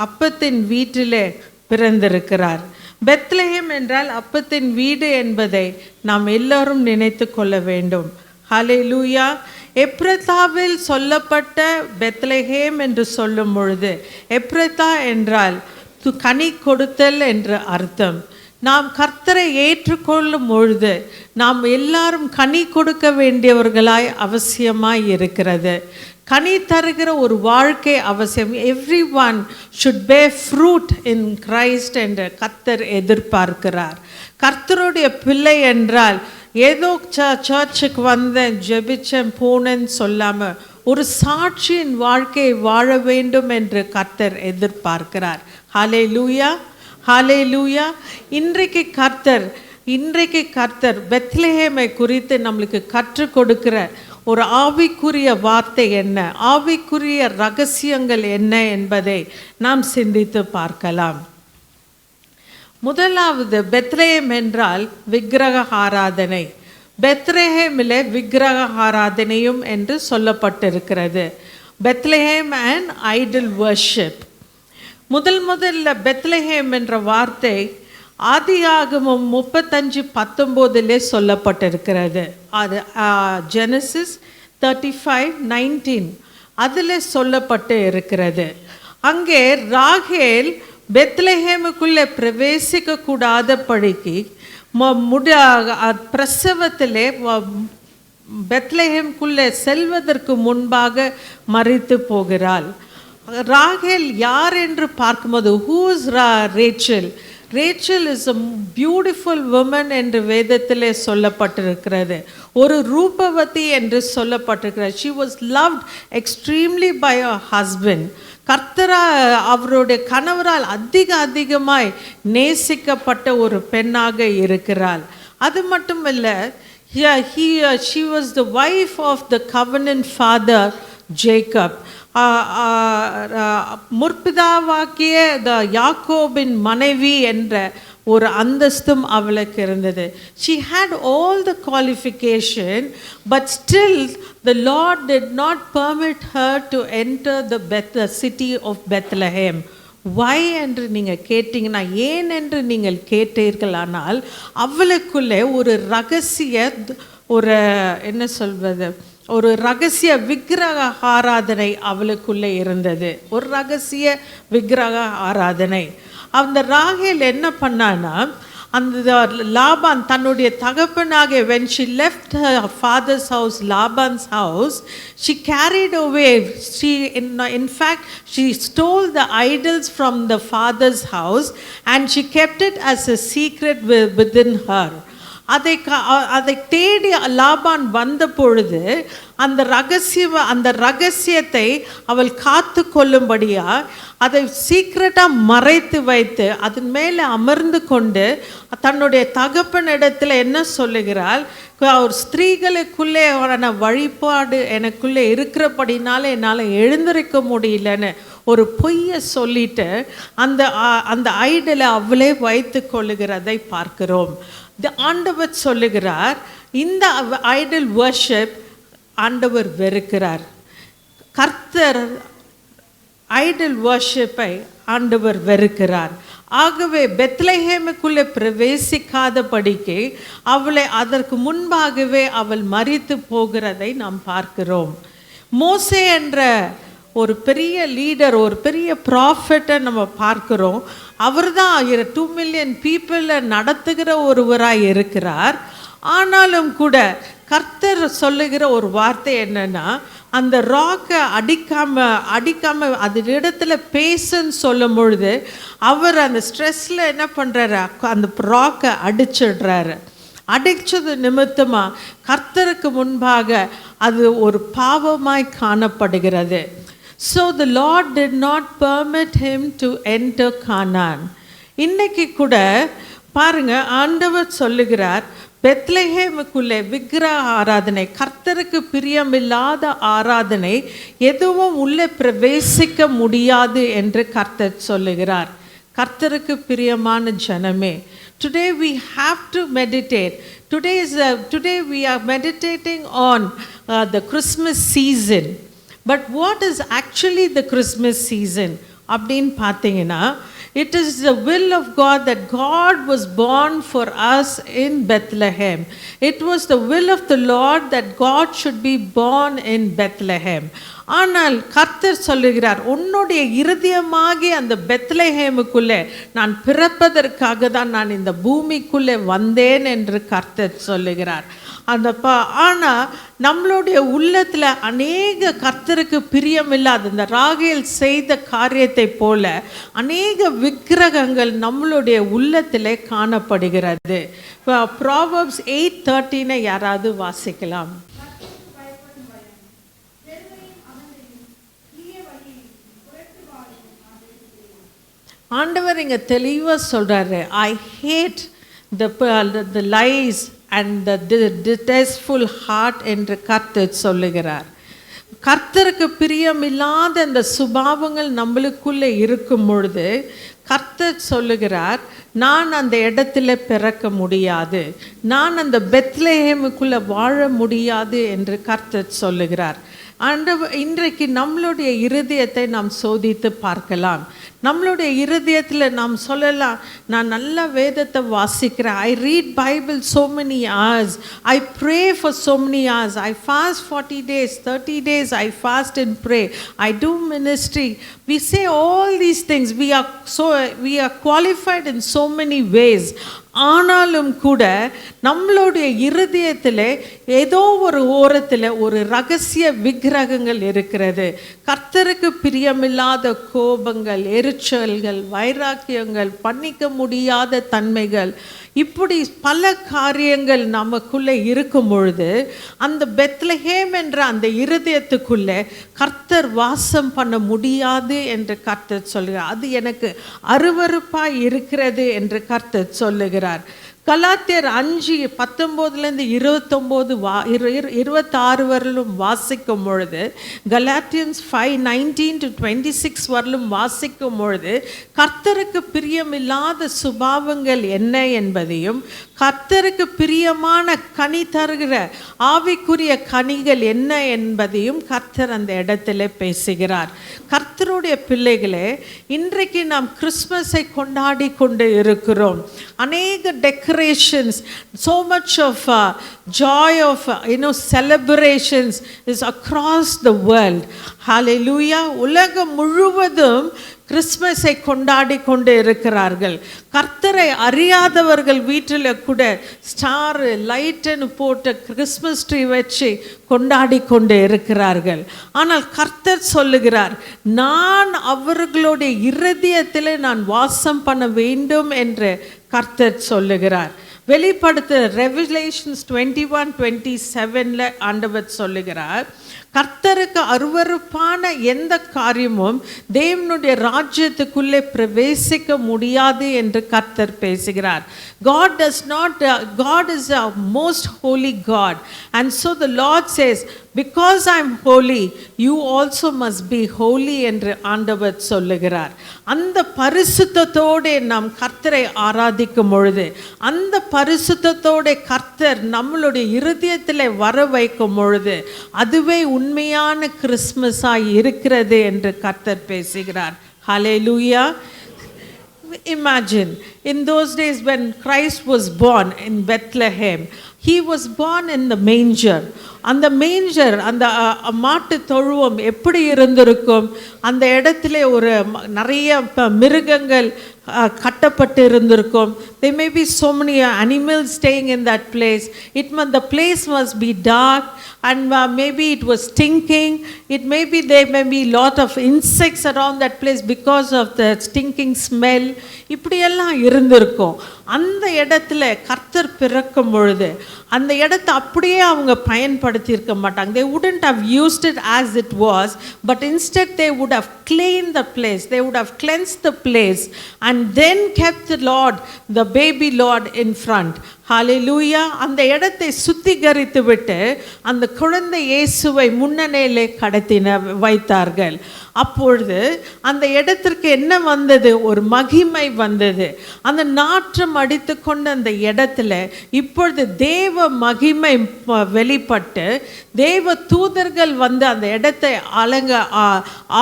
அப்பத்தின் வீட்டிலே பிறந்திருக்கிறார். பெத்லஹேம் என்றால் அப்பத்தின் வீடு என்பதை நாம் எல்லோரும் நினைத்து கொள்ள வேண்டும். ஹல்லேலூயா. எப்ரத்தாவில் சொல்லப்பட்ட பெத்லஹேம் என்று சொல்லும் பொழுது எப்ரத்தா என்றால் கனி கொடுத்தல் என்று அர்த்தம். நாம் கர்த்தரை ஏற்றுக்கொள்ளும் பொழுது நாம் எல்லாரும் கனி கொடுக்க வேண்டியவர்களாய் அவசியமாய் இருக்கிறது. கனி தருகிற ஒரு வாழ்க்கை அவசியம். Every one should bear fruit in Christ என்று கர்த்தர் எதிர்பார்க்கிறார். கர்த்தருடைய பிள்ளை என்றால் ஏதோ சர்ச்சுக்கு வந்தேன், ஜெபிச்சேன், போனேன்னு சொல்லாமல் ஒரு சாட்சியின் வாழ்க்கையை வாழ வேண்டும் என்று கர்த்தர் எதிர்பார்க்கிறார். ஹல்லேலூயா, ஹல்லேலூயா. இன்றைக்கு கர்த்தர் இன்றைக்கு கர்த்தர் பெத்லஹேமை குறித்து நம்மளுக்கு கற்றுக் கொடுக்கிற ஒரு ஆவிக்குரிய வார்த்தை என்ன, ஆவிக்குரிய ரகசியங்கள் என்ன என்பதை நாம் சிந்தித்து பார்க்கலாம். முதலாவது, பெத்லஹேம் என்றால் விக்கிரக ஆராதனை. பெத்லஹேமிலே விக்கிரக ஆராதனையும் என்று சொல்லப்பட்டிருக்கிறது. Bethlehem and Idol worship. முதல்ல பெத்லஹேம் என்ற வார்த்தை ஆதியாகமம் 35:19 சொல்லப்பட்டிருக்கிறது. அது ஜெனசிஸ் 35:19 அதில் சொல்லப்பட்டு இருக்கிறது. அங்கே ராகேல் பெத்லஹேமுக்குள்ளே பிரவேசிக்க கூடாத படிக்கு பிரசவத்திலே பெத்லஹேமுக்குள்ளே செல்வதற்கு முன்பாக மரித்து போகிறாள். ராகேல் யார் என்று பார்க்கும்போது, who is Rachel? Rachel is a beautiful woman என்று வேதத்திலே சொல்லப்பட்டிருக்கிறது. ஒரு ரூபவதி என்று சொல்லப்பட்டிருக்கிறது. she was loved extremely by her husband. கர்த்தரா அவருடைய கணவரால் அதிகமாய் நேசிக்கப்பட்ட ஒரு பெண்ணாக இருக்கிறாள். அது மட்டுமல்ல, she was the wife of the covenant father Jacob. முற்பிதாவாக்கிய யாக்கோபின் மனைவி என்ற ஒரு அந்தஸ்தும் அவளுக்கு இருந்தது. she had all the qualification, but still the Lord did not permit her to enter the city of Bethlehem. why என்று நீங்கள் கேட்டீங்கன்னா, ஏன் என்று நீங்கள் கேட்டீர்களானால், அவளுக்குள்ளே ஒரு ரகசிய ஒரு என்ன சொல்வது, ஒரு ரகசிய விக்கிரக ஆராதனை அவளுக்குள்ளே இருந்தது. ஒரு ரகசிய விக்கிரக ஆராதனை. அந்த ராகேல் என்ன பண்ணான்னா, அந்த லாபான் தன்னுடைய தகப்பனாக, when she left her father's house, Laban's house, she carried away, in fact she stole the idols from the father's house and she kept it as a secret within her. அதை தேடி லாபான் வந்த பொழுது அந்த ரகசியத்தை அவள் காத்து கொள்ளும்படியா அதை சீக்கிரட்டாக மறைத்து வைத்து அதன் மேலே அமர்ந்து கொண்டு தன்னுடைய தகப்பனிடத்தில் என்ன சொல்லுகிறாள், ஒரு ஸ்திரீகளுக்குள்ளே வழிபாடு எனக்குள்ளே இருக்கிறபடினால என்னால் எழுந்திருக்க முடியலன்னு ஒரு பொய்யை சொல்லிட்டு அந்த ஐடலை அவளே வைத்து கொள்ளுகிறதை பார்க்கிறோம். ஆண்டவர் சொல்லுகிறார், இந்த ஐடல் வர்ஷிப் ஆண்டவர் வெறுக்கிறார். கர்த்தர் ஐடல் வர்ஷிப்பை ஆண்டவர் வெறுக்கிறார். ஆகவே பெத்லஹேமுக்குள்ளே பிரவேசிக்காதபடிக்கு அவளை அதற்கு முன்பாகவே அவள் மரித்து போகிறதை நாம் பார்க்கிறோம். மோசே என்ற ஒரு பெரிய லீடர், ஒரு பெரிய ப்ராஃபெட்டை நம்ம பார்க்கிறோம். அவர் தான் 2 மில்லியன் பீப்புளை நடத்துகிற ஒருவராய் இருக்கிறார். ஆனாலும் கூட கர்த்தர் சொல்லுகிற ஒரு வார்த்தை என்னன்னா, அந்த ராக்கை அடிக்காம அது இடத்துல பேசுன்னு சொல்லும் பொழுது அவர் அந்த ஸ்ட்ரெஸ்ஸில் என்ன பண்ணுறாரு, அந்த ராக்கை அடிச்சிடுறாரு. அடித்தது நிமித்தமாக கர்த்தருக்கு முன்பாக அது ஒரு பாவமாய் காணப்படுகிறது. So the Lord did not permit him to enter Canaan. இன்னைக்கு கூட பாருங்க, ஆண்டவர் சொல்லுகிறார், பெத்லஹேமுக்குள்ளே விக்கிரக ஆராதனை, கர்த்தருக்கு பிரியமில்லாத ஆராதனை எதுவும் உள்ளே பிரவேசிக்க முடியாது என்று கர்த்தர் சொல்லுகிறார். கர்த்தருக்கு பிரியமான ஜனமே, today we have to meditate. Today we are meditating on the Christmas season. But what is actually the Christmas season? அப்படின்னு பார்த்தீங்கன்னா, it is the will of God that God was born for us in Bethlehem. It was the will of the Lord that God should be born in Bethlehem. ஆனால் கர்த்தர் சொல்லுகிறார், உன்னுடைய இருதயமாகி அந்த பெத்லஹேமுக்குள்ளே நான் பிறப்பதற்காக தான் நான் இந்த பூமிக்குள்ளே வந்தேன் என்று கர்த்தர் சொல்லுகிறார். ஆனால் நம்மளுடைய உள்ளத்தில் அநேக கர்த்தருக்கு பிரியமில்லாத இந்த ராகேல் செய்த காரியத்தை போல அநேக விக்கிரகங்கள் நம்மளுடைய உள்ளத்திலே காணப்படுகிறது. ப்ராவர்ப்ஸ் 8:13 யாராவது வாசிக்கலாம்? ஆண்டவர் இங்கே தெளிவாக சொல்கிறாரு, ஐ had the lies and the detestful heart என்று கர்த்தர் சொல்லுகிறார். கர்த்தருக்கு பிரியமில்லாத அந்த சுபாவங்கள் நம்மளுக்குள்ளே இருக்கும் பொழுது கர்த்தர் சொல்லுகிறார், நான் அந்த இடத்துல பிறக்க முடியாது, நான் அந்த பெத்லஹேமுக்குள்ளே வாழ முடியாது என்று கர்த்தர் சொல்லுகிறார். இன்றைக்கு நம்மளுடைய இருதயத்தை நாம் சோதித்து பார்க்கலாம். நம்மளுடைய இருதயத்தில் நாம் சொல்லலாம், நான் நல்ல வேதத்தை வாசிக்கிறேன், ஐ read Bible so many hours, I pray for so many hours, I fast 40 days, 30 days, I fast and pray, I do ministry. We say all these things, we are qualified in so many ways. ஆனாலும் கூட நம்மளுடைய இருதயத்தில் ஏதோ ஒரு ஓரத்தில் ஒரு ரகசிய விக்கிரகங்கள் இருக்கிறது. கர்த்தருக்கு பிரியமில்லாத கோபங்கள், எரிச்சல்கள், வைராக்கியங்கள், பண்ணிக்க முடியாத தன்மைகள், இப்படி பல காரியங்கள் நமக்குள்ளே இருக்கும் பொழுது அந்த பெத்லஹேம் என்ற அந்த இருதயத்துக்குள்ளே கர்த்தர் வாசம் பண்ண முடியாது என்று கர்த்தர் சொல்கிறார். அது எனக்கு அருவருப்பாய் இருக்கிறது என்று கர்த்தர் சொல்லுகிறார். கலாத்தியர் 5:19 26 வரலும் வாசிக்கும் பொழுது, கலாத்தியன்ஸ் 5:19-26 வரலும் வாசிக்கும் பொழுது கர்த்தருக்கு பிரியமில்லாத சுபாவங்கள் என்ன என்பதையும், கர்த்தருக்கு பிரியமான கனி தருகிற ஆவிக்குரிய கனிகள் என்ன என்பதையும் கர்த்தர் அந்த இடத்துல பேசுகிறார். கர்த்தருடைய பிள்ளைகளே, இன்றைக்கு நாம் கிறிஸ்மஸை கொண்டாடி கொண்டு இருக்கிறோம். அநேக decorations, so much of joy of celebrations is across the world. Hallelujah. உலகம் முழுவதும் கிறிஸ்மஸை கொண்டாடி கொண்டு இருக்கிறார்கள். கர்த்தரை அறியாதவர்கள் வீட்டில் கூட ஸ்டார் லைட்டுன்னு போட்டு கிறிஸ்மஸ் ட்ரீ வச்சு கொண்டாடி கொண்டு இருக்கிறார்கள். ஆனால் கர்த்தர் சொல்லுகிறார், நான் அவர்களுடைய இருதயத்தில் நான் வாசம் பண்ண வேண்டும் என்று கர்த்தர் சொல்லுகிறார். வெளிப்படுத்த ரெவலேஷன்ஸ் 21:27 ஆண்டவர் சொல்லுகிறார், கர்த்தருக்கு அருவருப்பான எந்த காரியமும் தேவனுடைய ராஜ்யத்துக்குள்ளே பிரவேசிக்க முடியாது என்று கர்த்தர் பேசுகிறார். God is a most holy God, and so the Lord says, because I am holy, you also must be holy என்று ஆண்டவர் சொல்லுகிறார். அந்த பரிசுத்தத்தோடு நாம் கர்த்தரை ஆராதிக்கும் பொழுது, அந்த பரிசுத்தத்தோடு கர்த்தர் நம்மளுடைய இருதயத்தில் வர வைக்கும் பொழுது, அதுவே உண்மையான கிறிஸ்மஸாய் இருக்கிறது என்று கர்த்தர் பேசுகிறார். ஹல்லேலூயா. Imagine, in those days when Christ was born in Bethlehem, he was born in the manger. அந்த மேஞ்சர், அந்த மாட்டு தொழுவம் எப்படி இருந்திருக்கும்? அந்த இடத்துல ஒரு நிறைய மிருகங்கள் கட்டப்பட்டு இருந்திருக்கும். There may be so many animals staying in that place. The place must be dark, and maybe it was stinking. There may be lot of insects around that place because of the stinking smell. இப்படியெல்லாம் இருந்திருக்கும். அந்த இடத்துல கர்த்தர் பிறக்கும் பொழுது அந்த இடத்தை அப்படியே அவங்க பயன்படுத்தி இருக்க மாட்டாங்க. They wouldn't have used it as it was, but instead they would have cleaned the place, they would have cleansed the place, and then kept the Lord, the baby Lord in front. ஹல்லேலூயா. அந்த இடத்தை சுத்திகரித்து விட்டு அந்த குழந்தை இயேசுவை முன்னணியிலே வைத்தார்கள். அப்பொழுது அந்த இடத்திற்கு என்ன வந்தது? ஒரு மகிமை வந்தது. அந்த நாற்றம் அடித்து கொண்ட அந்த இடத்துல இப்பொழுது தேவ மகிமை வெளிப்பட்டு தேவ தூதர்கள் வந்து அந்த இடத்தை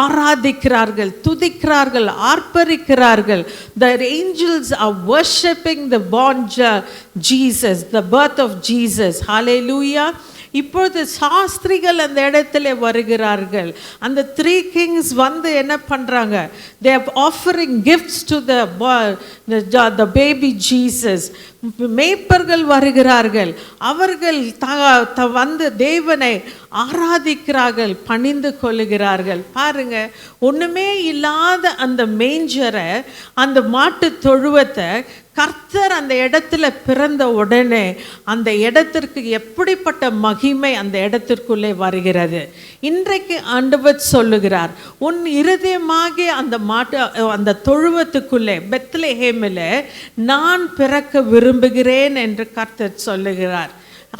ஆராதிக்கிறார்கள், துதிக்கிறார்கள், ஆர்ப்பரிக்கிறார்கள். The angels are worshiping the born Jesus, the birth of Jesus. Hallelujah. இப்பொழுது சாஸ்திரிகள் அந்த இடத்துல வருகிறார்கள். அந்த 3 kings வந்து என்ன பண்றாங்க? They are offering gifts to the baby Jesus. மேய்ப்பர்கள் வருகிறார்கள். அவர்கள் வந்து தேவனை ஆராதிக்கிறார்கள், பணிந்து கொள்ளுகிறார்கள். பாருங்க, ஒண்ணுமே இல்லாத அந்த மேஞ்சரை, அந்த மாட்டு தொழுவத்தை கர்த்தர் அந்த இடத்துல பிறந்த உடனே அந்த இடத்திற்கு எப்படிப்பட்ட மகிமை அந்த இடத்திற்குள்ளே வருகிறது. இன்றைக்கு ஆண்டவர் சொல்லுகிறார், உன் இருதயமாகிய அந்த தொழுவத்துக்குள்ளே பெத்லஹேமில் நான் பிறக்க விரும்புகிறேன். விரும்புகிறேன் என்று கர்த்தர் சொல்லுகிறார்.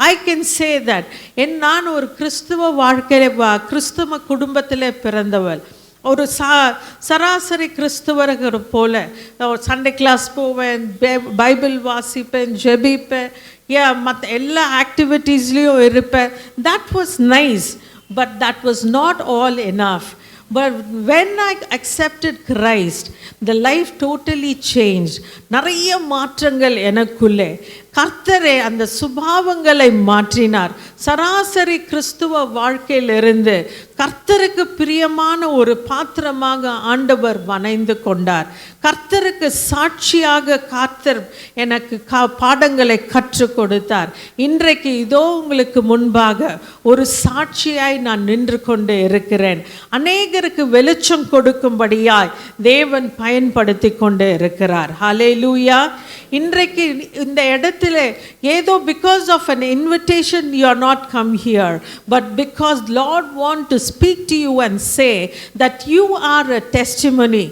I can say that நான் ஒரு கிறிஸ்துவ வாழ்க்கையில கிறிஸ்துவ குடும்பத்திலே பிறந்தவள். ஒரு சராசரி கிறிஸ்துவர்கள் போல சண்டே கிளாஸ் போவேன், பைபிள் வாசிப்பேன், ஜெபிப்பேன், மற்ற எல்லா ஆக்டிவிட்டீஸ்லேயும் இருப்பேன். That was nice, but that was not all enough. But when I accepted Christ, the life totally changed. நிறைய மாற்றங்கள் எனக்குள்ளே. கர்த்தரே அந்த சுபாவங்களை மாற்றினார். சராசரி கிறிஸ்துவ வாழ்க்கையிலிருந்து கர்த்தருக்கு பிரியமான ஒரு பாத்திரமாக ஆண்டவர் வணைந்து கொண்டார். கர்த்தருக்கு சாட்சியாக கர்த்தர் எனக்கு பாடங்களை கற்றுக் கொடுத்தார். இன்றைக்கு இதோ உங்களுக்கு முன்பாக ஒரு சாட்சியாய் நான் நின்று கொண்டு இருக்கிறேன். அநேகருக்கு வெளிச்சம் கொடுக்கும்படியாய் தேவன் பயன்படுத்தி கொண்டு இருக்கிறார். ஹல்லேலூயா. இன்றைக்கு இந்த இடத்திலே ஏதோ because of an invitation you are not come here, but because Lord want to speak to you and say that you are a testimony.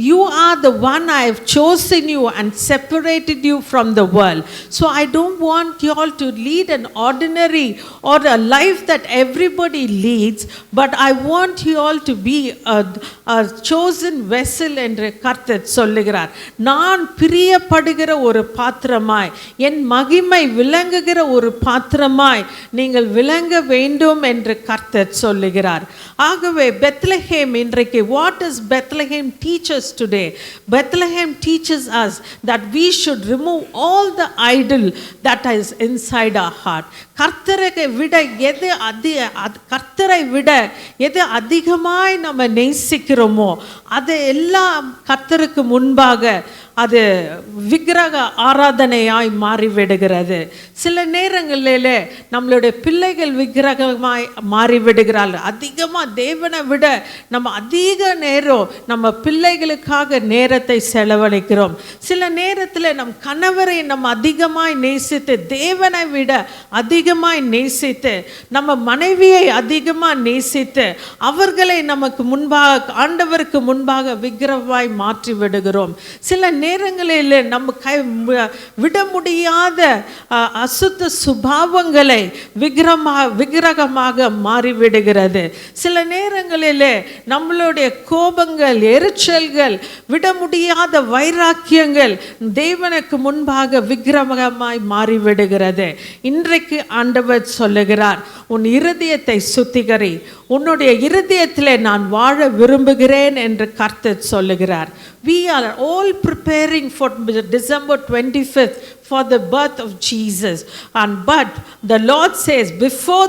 You are the one I have chosen you and separated you from the world. So I don't want you all to lead an ordinary or a life that everybody leads, but I want you all to be a chosen vessel என்று கர்த்தர் சொல்லுகிறார். நான் பிரியப்படுகிற ஒரு பாத்திரமாய், என் மகிமை விளங்குகிற ஒரு பாத்திரமாய் நீங்கள் விளங்க வேண்டும் என்று கர்த்தர் சொல்லுகிறார். ஆகவே பெத்லஹேம் இன்றைக்கு what does Bethlehem teach us today? Bethlehem teaches us that we should remove all the idol that is inside our heart. கர்த்தரை விட எது அதிகமாய் நம்ம நேசிக்கிறோமோ அது எல்லாம் கர்த்தருக்கு முன்பாக அது விக்கிரக ஆராதனையாய் மாறிவிடுகிறது. சில நேரங்களிலே நம்மளுடைய பிள்ளைகள் விக்கிரகமாய் மாறிவிடுகிறார்கள். அதிகமாக தேவனை விட நம்ம அதிக நேரம் நம்ம பிள்ளைகளுக்காக நேரத்தை செலவழிக்கிறோம். சில நேரத்தில் நம் கணவரை நம்ம அதிகமாய் நேசித்து, தேவனை விட அதிகமாய் நேசித்து, நம்ம மனைவியை அதிகமாக நேசித்து அவர்களை நமக்கு முன்பாக ஆண்டவருக்கு முன்பாக விக்கிரகமாய் மாற்றி விடுகிறோம். சில நேரங்களில் நம்ம விட முடியாத அசுத்த சுபாவங்களை விக்கிரகமாக மாறிவிடுகிறது. சில நேரங்களில் நம்மளுடைய கோபங்கள், எரிச்சல்கள், விட முடியாத வைராக்கியங்கள் தேவனுக்கு முன்பாக விக்கிரகமாய் மாறிவிடுகிறது. இன்றைக்கு ஆண்டவர் சொல்லுகிறார், உன் இருதயத்தை சுத்திகரி, உன்னுடைய இருதயத்திலே நான் வாழ விரும்புகிறேன் என்று கர்த்தர் சொல்லுகிறார். We are all preparing for December 25th for the birth of Jesus. But the Lord says, before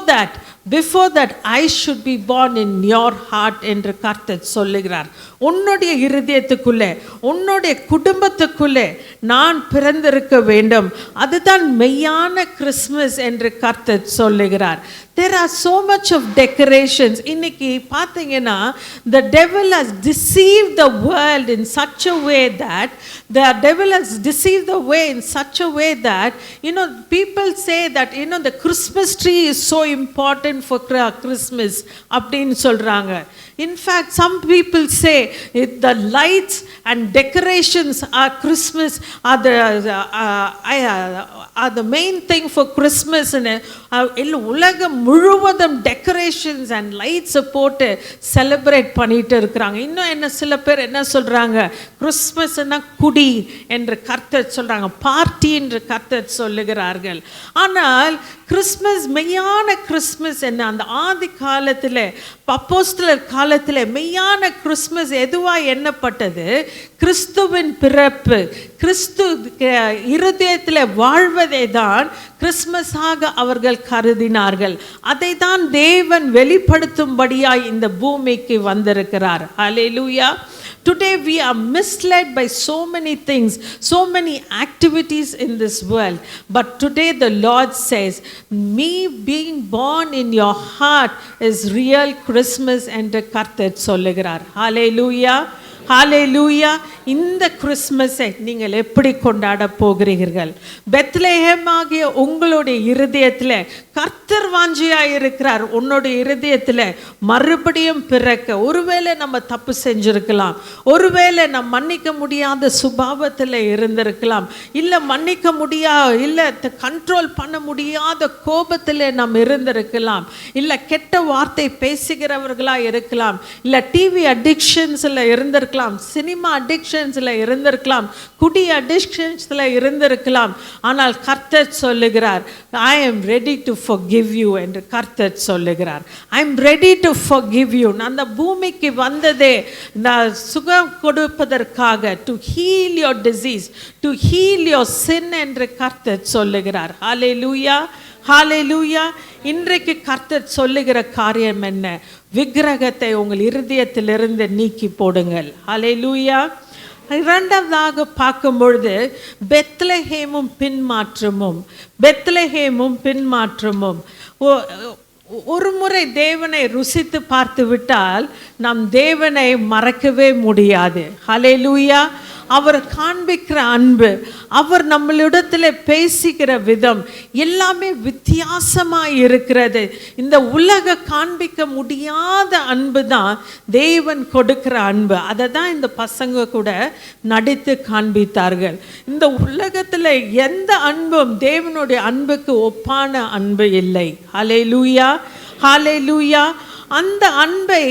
that I should be born in your heart என்று கர்த்தர் சொல்லுகிறார். உன்னுடைய இருதயத்துக்குள்ளே, உன்னுடைய குடும்பத்துக்குள்ளே நான் பிறந்திருக்க வேண்டும். அதுதான் மெய்யான கிறிஸ்மஸ் என்று கர்த்தர் சொல்லுகிறார். There are so much of decorations. இன்னைக்கு பார்த்தீங்கன்னா the devil has deceived the world in such a way that people say that the Christmas tree is so important for Christmas அப்படின்னு சொல்றாங்க. In fact, some people say the lights and decorations are Christmas are the main thing for Christmas. உலகம் முழுவதும் decorations and lights போட்டு celebrate பண்ணிட்டு இருக்கிறாங்க. இன்னும் என்ன சில பேர் என்ன சொல்றாங்க, கிறிஸ்மஸ்னா குடி என்று கர்த்தர் சொல்றாங்க, பார்ட்டி என்று கர்த்தர் சொல்லுகிறார்கள். ஆனால் கிறிஸ்மஸ், மெய்யான கிறிஸ்மஸ் என்ன? அந்த ஆதி காலத்தில், அப்போஸ்தலர் காலத்தில் மெய்யான கிறிஸ்மஸ் எதுவாக எண்ணப்பட்டது? கிறிஸ்துவின் பிறப்பு, கிறிஸ்து இருதயத்தில் வாழ்வதை தான் கிறிஸ்மஸாக அவர்கள் கருதினார்கள். அதை தான் தேவன் வெளிப்படுத்தும்படியாய் இந்த பூமிக்கு வந்திருக்கிறார். ஹல்லேலூயா. Today we are misled by so many things, so many activities in this world. But today the Lord says, me being born in your heart is real Christmas என்று கர்த்தர் சொல்லுகிறார். Hallelujah. Hallelujah. இந்த கிறிஸ்மஸை நீங்கள் எப்படி கொண்டாட போகிறீர்கள்? பெத்லெஹேம் ஆகிய உங்களுடைய இருதயத்தில் கர்த்தர் வாஞ்சியாக இருக்கிறார். உன்னுடைய இருதயத்தில் மறுபடியும் பிறக்க. ஒருவேளை நம்ம தப்பு செஞ்சிருக்கலாம், ஒருவேளை நம்ம மன்னிக்க முடியாத சுபாவத்தில் இருந்திருக்கலாம், இல்லை மன்னிக்க முடியாது, இல்லை கண்ட்ரோல் பண்ண முடியாத கோபத்தில் நம்ம இருந்திருக்கலாம், இல்லை கெட்ட வார்த்தை பேசுகிறவர்களாக இருக்கலாம், இல்லை டிவி அடிக்ஷன்ஸில் இருந்திருக்கலாம், சினிமா அடிக்ஷன்ஸில் இருந்திருக்கலாம், குடி அடிக்ஷன்ஸில் இருந்திருக்கலாம். ஆனால் கர்த்தர் சொல்லுகிறார், I am ready to forgive you என்று கர்த்தர் சொல்லுகிறார். I am ready to forgive you. நான் அந்த பூமிக்கு வந்ததே நான் சுகம் கொடுப்பதற்காக, to heal your disease, to heal your sin என்று கர்த்தர் சொல்லுகிறார். ஹல்லேலூயா, ஹல்லேலூயா. இன்றைக்கு கர்த்தர் சொல்லுகிற காரியம் என்ன? விக்கிரகத்தை உங்கள் இருதயத்திலிருந்து நீக்கி போடுங்கள். ஹல்லேலூயா. இரண்டாவதாக பார்க்கும் பொழுது பெத்லெஹேமும் பின்மாற்றமும், பெத்லெஹேமும் பின்மாற்றமும். ஒரு முறை தேவனை ருசித்து பார்த்து விட்டால் நம் தேவனை மறக்கவே முடியாது. ஹல்லேலூயா. அவர் காண்பிக்கிற அன்பு, அவர் நம்மளிடத்தில் பேசுகிற விதம் எல்லாமே வித்தியாசமாக இருக்கிறது. இந்த உலக காண்பிக்க முடியாத அன்பு தான் தேவன் கொடுக்கிற அன்பு. அதை தான் இந்த பசங்க கூட நடித்து காண்பித்தார்கள். இந்த உலகத்தில் எந்த அன்பும் தேவனுடைய அன்புக்கு ஒப்பான அன்பு இல்லை. ஹல்லேலூயா, ஹல்லேலூயா. அந்த அன்பை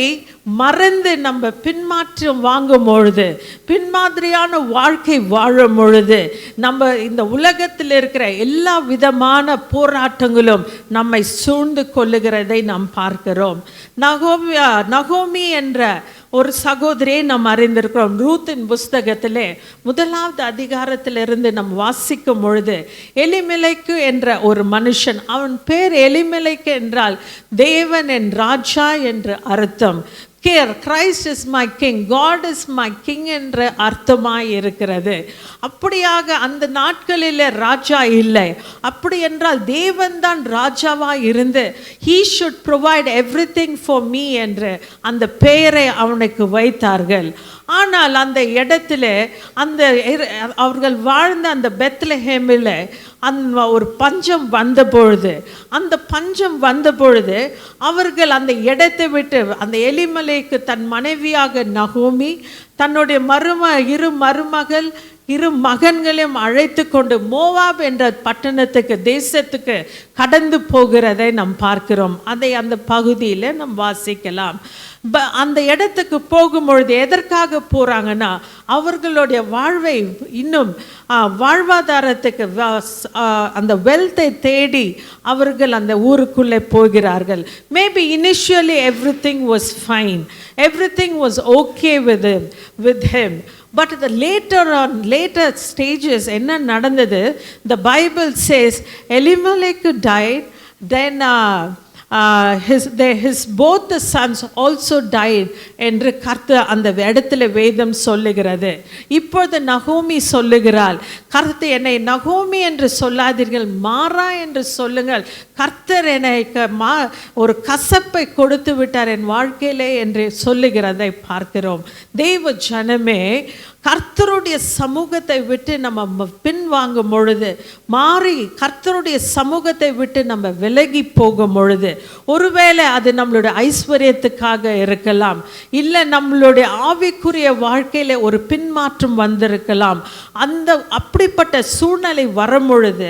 மறந்து நம்ம பின்மாற்றம் வாங்கும் பொழுது, பின்மாதிரியான வாழ்க்கை வாழும் பொழுது, நம்ம இந்த உலகத்தில் இருக்கிற எல்லா விதமான போராட்டங்களும் நம்மை சூழ்ந்து கொள்ளுகிறதை நாம் பார்க்கிறோம். நகோமி என்ற ஒரு சகோதரியை நாம் அறிந்திருக்கிறோம். ரூத்தின் புஸ்தகத்திலே 1வது அதிகாரத்திலிருந்து நாம் வாசிக்கும் பொழுது, எலிமெலேக்கு என்ற ஒரு மனுஷன், அவன் பேர் எலிமெலேக்கு என்றால் தேவன் என் ராஜா என்று அர்த்தம். Christ is my king, God is my king என்ற அர்த்தமாய் இருக்கிறது. அப்படியாக அந்த நாட்களில் ராஜா இல்லை. அப்படி என்றால் தேவன் தான் ராஜாவாக இருந்து he should provide everything for me என்று அந்த பெயரை அவனுக்கு வைத்தார்கள். ஆனால் அந்த இடத்துல அந்த அவர்கள் வாழ்ந்த அந்த பெத்லெஹேமில் அந்த ஒரு பஞ்சம் வந்த பொழுது, அந்த பஞ்சம் வந்த பொழுது அவர்கள் அந்த இடத்தை விட்டு, அந்த எலிமெலேக்கு தன் மனைவியாக நகோமி தன்னுடைய இரு மகன்களையும் அழைத்து கொண்டு மோவாப் என்ற பட்டணத்துக்கு, தேசத்துக்கு கடந்து போகிறதை நாம் பார்க்கிறோம். அதை அந்த பகுதியில் நாம் வாசிக்கலாம். அந்த இடத்துக்கு போகும்பொழுது எதற்காக போகிறாங்கன்னா, அவர்களுடைய வாழ்வை இன்னும் வாழ்வாதாரத்துக்கு அந்த வெல்த்தை தேடி அவர்கள் அந்த ஊருக்குள்ளே போகிறார்கள். Maybe initially everything was fine, everything was okay with him. But the later stages என்ன நடந்தது? The Bible says Elimelech died, then both the sons also died என்று கர்த்தர் அந்த இடத்துல வேதம் சொல்லுகிறது. இப்பொழுது நகோமி சொல்லுகிறாள், கர்த்தர் என்னை நகோமி என்று சொல்லாதீர்கள், மாறா என்று சொல்லுங்கள். கர்த்தர் எனக்கு ஒரு கசப்பை கொடுத்து விட்டார் என் வாழ்க்கையிலே என்று சொல்லுகிறதை பார்க்கிறோம். தெய்வ ஜனமே, கர்த்தருடைய சமூகத்தை விட்டு நம்ம பின்வாங்கும் பொழுது, மாறி கர்த்தருடைய சமூகத்தை விட்டு நம்ம விலகி போகும் பொழுது, ஒருவேளை அது நம்மளுடைய ஐஸ்வர்யத்துக்காக இருக்கலாம், இல்லை நம்மளுடைய ஆவிக்குரிய வாழ்க்கையில ஒரு பின்மாற்றம் வந்திருக்கலாம். அப்படிப்பட்ட சூழ்நிலை வரும் பொழுது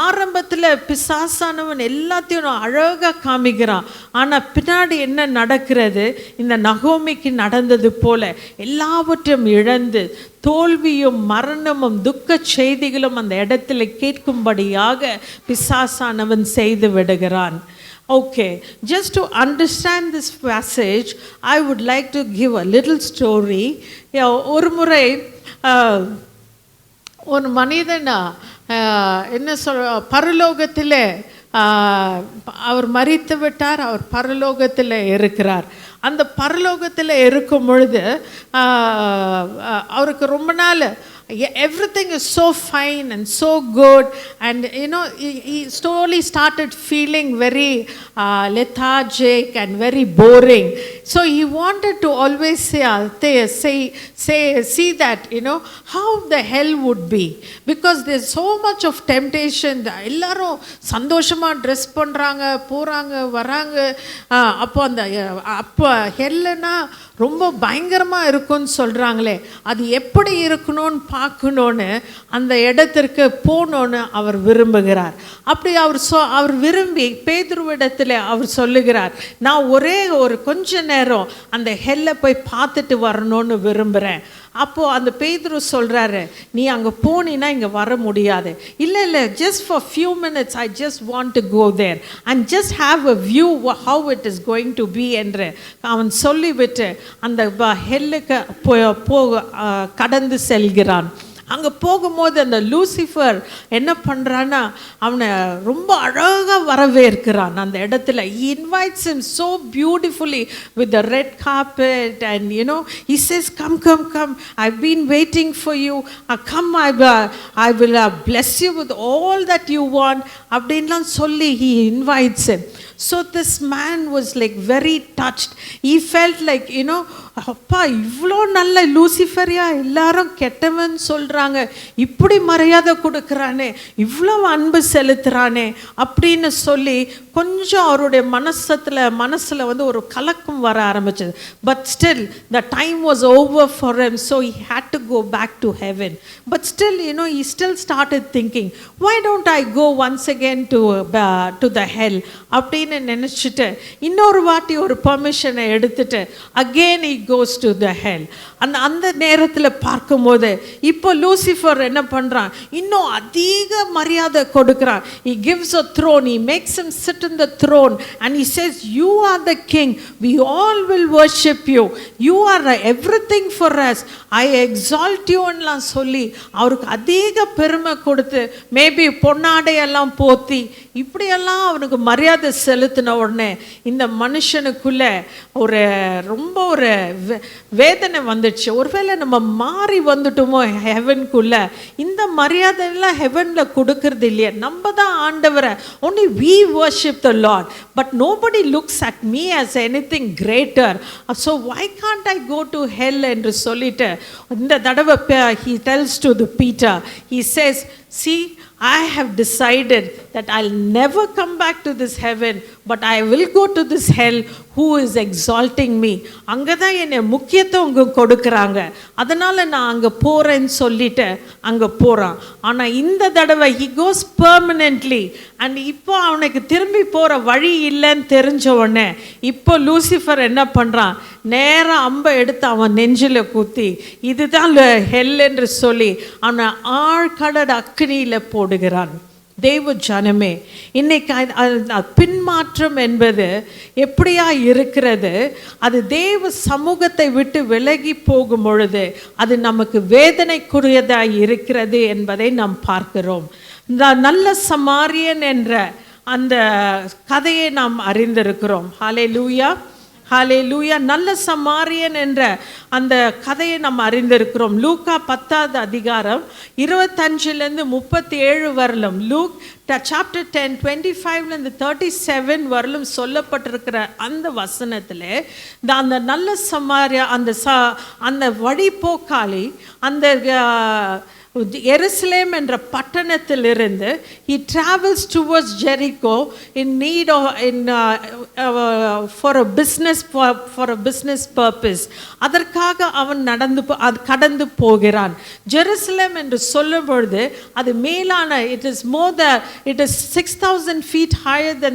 ஆரம்பத்தில் பிசாசானவன் எல்லாத்தையும் அழகாக காமிக்கிறான். ஆனால் பின்னாடி என்ன நடக்கிறது? இந்த நகோமிக்கு நடந்தது போல எல்லாவற்றையும் இழந்து தோல்வியும் மரணமும் துக்க செய்திகளும் அந்த இடத்துல கேட்கும்படியாக பிசாசானவன் செய்து விடுகிறான். Okay, just to understand this passage, I would like to give a little story. ஒரு முறை ஒரு மனிதனா என்ன பரலோகத்தில் அவர் மரித்து விட்டார், அவர் பரலோகத்தில் இருக்கிறார். அந்த பரலோகத்தில் இருக்கும் பொழுது அவருக்கு ரொம்ப நாள் everything is so fine and so good, and he slowly started feeling very lethargic and very boring. So he wanted to always see that how the hell would be, because there's so much of temptation. எல்லாரும் சந்தோஷமா dress பண்றாங்க, போறாங்க, வராங்க. அப்போ ஹெல்னா ரொம்ப பயங்கரமா இருக்கும்னு சொல்றாங்களே, அது எப்படி இருக்கணும்னு பார்க்கணும்னு அந்த இடத்திற்கு போகணும்னு அவர் விரும்புகிறார். அப்படி அவர் விரும்பி பேதுருவிடத்தில் அவர் சொல்லுகிறார், நான் ஒரே ஒரு கொஞ்ச நேரம் அந்த ஹெல்லை போய் பார்த்துட்டு வரணும்னு விரும்புகிறேன். அப்போது அந்த பேதுரு சொல்கிறாரு, நீ அங்கே போனீன்னா இங்கே வர முடியாது. இல்லை, just for few minutes I just want to go there and just have a view how it is going to be என்று அவன் சொல்லிவிட்டு அந்த ஹெல்லுக்கு கடந்து செல்கிறான். அங்கே போகும்போது அந்த லூசிஃபர் என்ன பண்ணுறான்னா அவனை ரொம்ப அழகாக வரவேற்கிறான் அந்த இடத்துல. He invites him so beautifully with the red carpet, and he says, come, I've been waiting for you, come, I will bless you with all that you want அப்படின்லாம் சொல்லி he invites him. So this man was like very touched. He felt like அப்பா இவ்வளோ நல்ல லூசிஃபரியா, எல்லாரும் கெட்டவன் சொல்கிறாங்க, இப்படி மரியாதை கொடுக்குறானே, இவ்வளோ அன்பு செலுத்துகிறானே அப்படின்னு சொல்லி கொஞ்சம் அவருடைய மனசில் வந்து ஒரு கலக்கம் வர ஆரம்பிச்சது. But still the time was over for him, so he had to go back to heaven. But still he still started thinking, why don't I go once again to the hell அப்படின்னு நினச்சிட்டு இன்னொரு வாட்டி ஒரு பர்மிஷனை எடுத்துட்டு again he goes to the hell. அந்த நேரத்தில் பார்க்கும்போது இப்போ லூசிஃபர் என்ன பண்ணுறான், இன்னும் அதிக மரியாதை கொடுக்குறான். he gives a throne, he makes him sit in the throne and he says, you are the king, we all will worship you, you are everything for us, I exalt you ன்லாம் சொல்லி அவருக்கு அதிக பெருமை கொடுத்து maybe பொன்னாடையெல்லாம் போத்தி இப்படியெல்லாம் அவனுக்கு மரியாதை செலுத்தின உடனே இந்த மனுஷனுக்குள்ள ரொம்ப ஒரு வேதனை வந்துடுச்சு. ஒருவேளை நம்ம மாறி வந்துட்டோமோ ஹெவனுக்குள்ள, இந்த மரியாதையெல்லாம் ஹெவனில் கொடுக்கறது இல்லையே, நம்ம தான் ஆண்டவரை, only we worship the Lord, but nobody looks at me as anything greater, so why can't I go to hell என்று சொல்லிட்டு இந்த தடவை he tells to the Peter, he says, see, I have decided that I'll never come back to this heaven, but I will go to this hell who is exalting me. அங்கே தான் என்னை முக்கியத்துவம் கொடுக்குறாங்க, அதனால் நான் அங்கே போகிறேன்னு சொல்லிட்டு அங்கே போகிறான். ஆனால் இந்த தடவை he goes permanently, and இப்போ அவனுக்கு திரும்பி போகிற வழி இல்லைன்னு தெரிஞ்ச உடனே இப்போ லூசிஃபர் என்ன பண்ணுறான், நேராக அம்பை எடுத்து அவன் நெஞ்சில் குத்தி இதுதான் ஹெல் என்று சொல்லி அவனை ஆழ்கடல் அக்னியில் போடுகிறான். தேவ ஜனமே, இன்னைக்கு பின்மாற்றம் என்பது எப்படியா இருக்கிறது, அது தேவ சமூகத்தை விட்டு விலகி போகும் பொழுது அது நமக்கு வேதனைக்குரியதாய் இருக்கிறது என்பதை நாம் பார்க்கிறோம். இந்த நல்ல சமாரியன் என்ற அந்த கதையை நாம் அறிந்திருக்கிறோம். ஹல்லேலூயா, ஹல்லேலூயா. நல்ல சமாரியன் என்ற அந்த கதையை நம்ம அறிந்திருக்கிறோம். லூக்கா 10வது அதிகாரம் 25லேருந்து 37 வரலும், லூக் சாப்டர் 10 25லேருந்து 37 வரலும் சொல்லப்பட்டிருக்கிற அந்த வசனத்தில் அந்த நல்ல சமாரியா அந்த வழிபோக்காளி அந்த எருசலேம் என்ற பட்டணத்திலிருந்து he travels towards Jericho in need of for a business purpose. அதற்காக அவன் கடந்து போகிறான். ஜெருசலேம் என்று சொல்லும் பொழுது அது மேலான, it is 6,000 feet higher than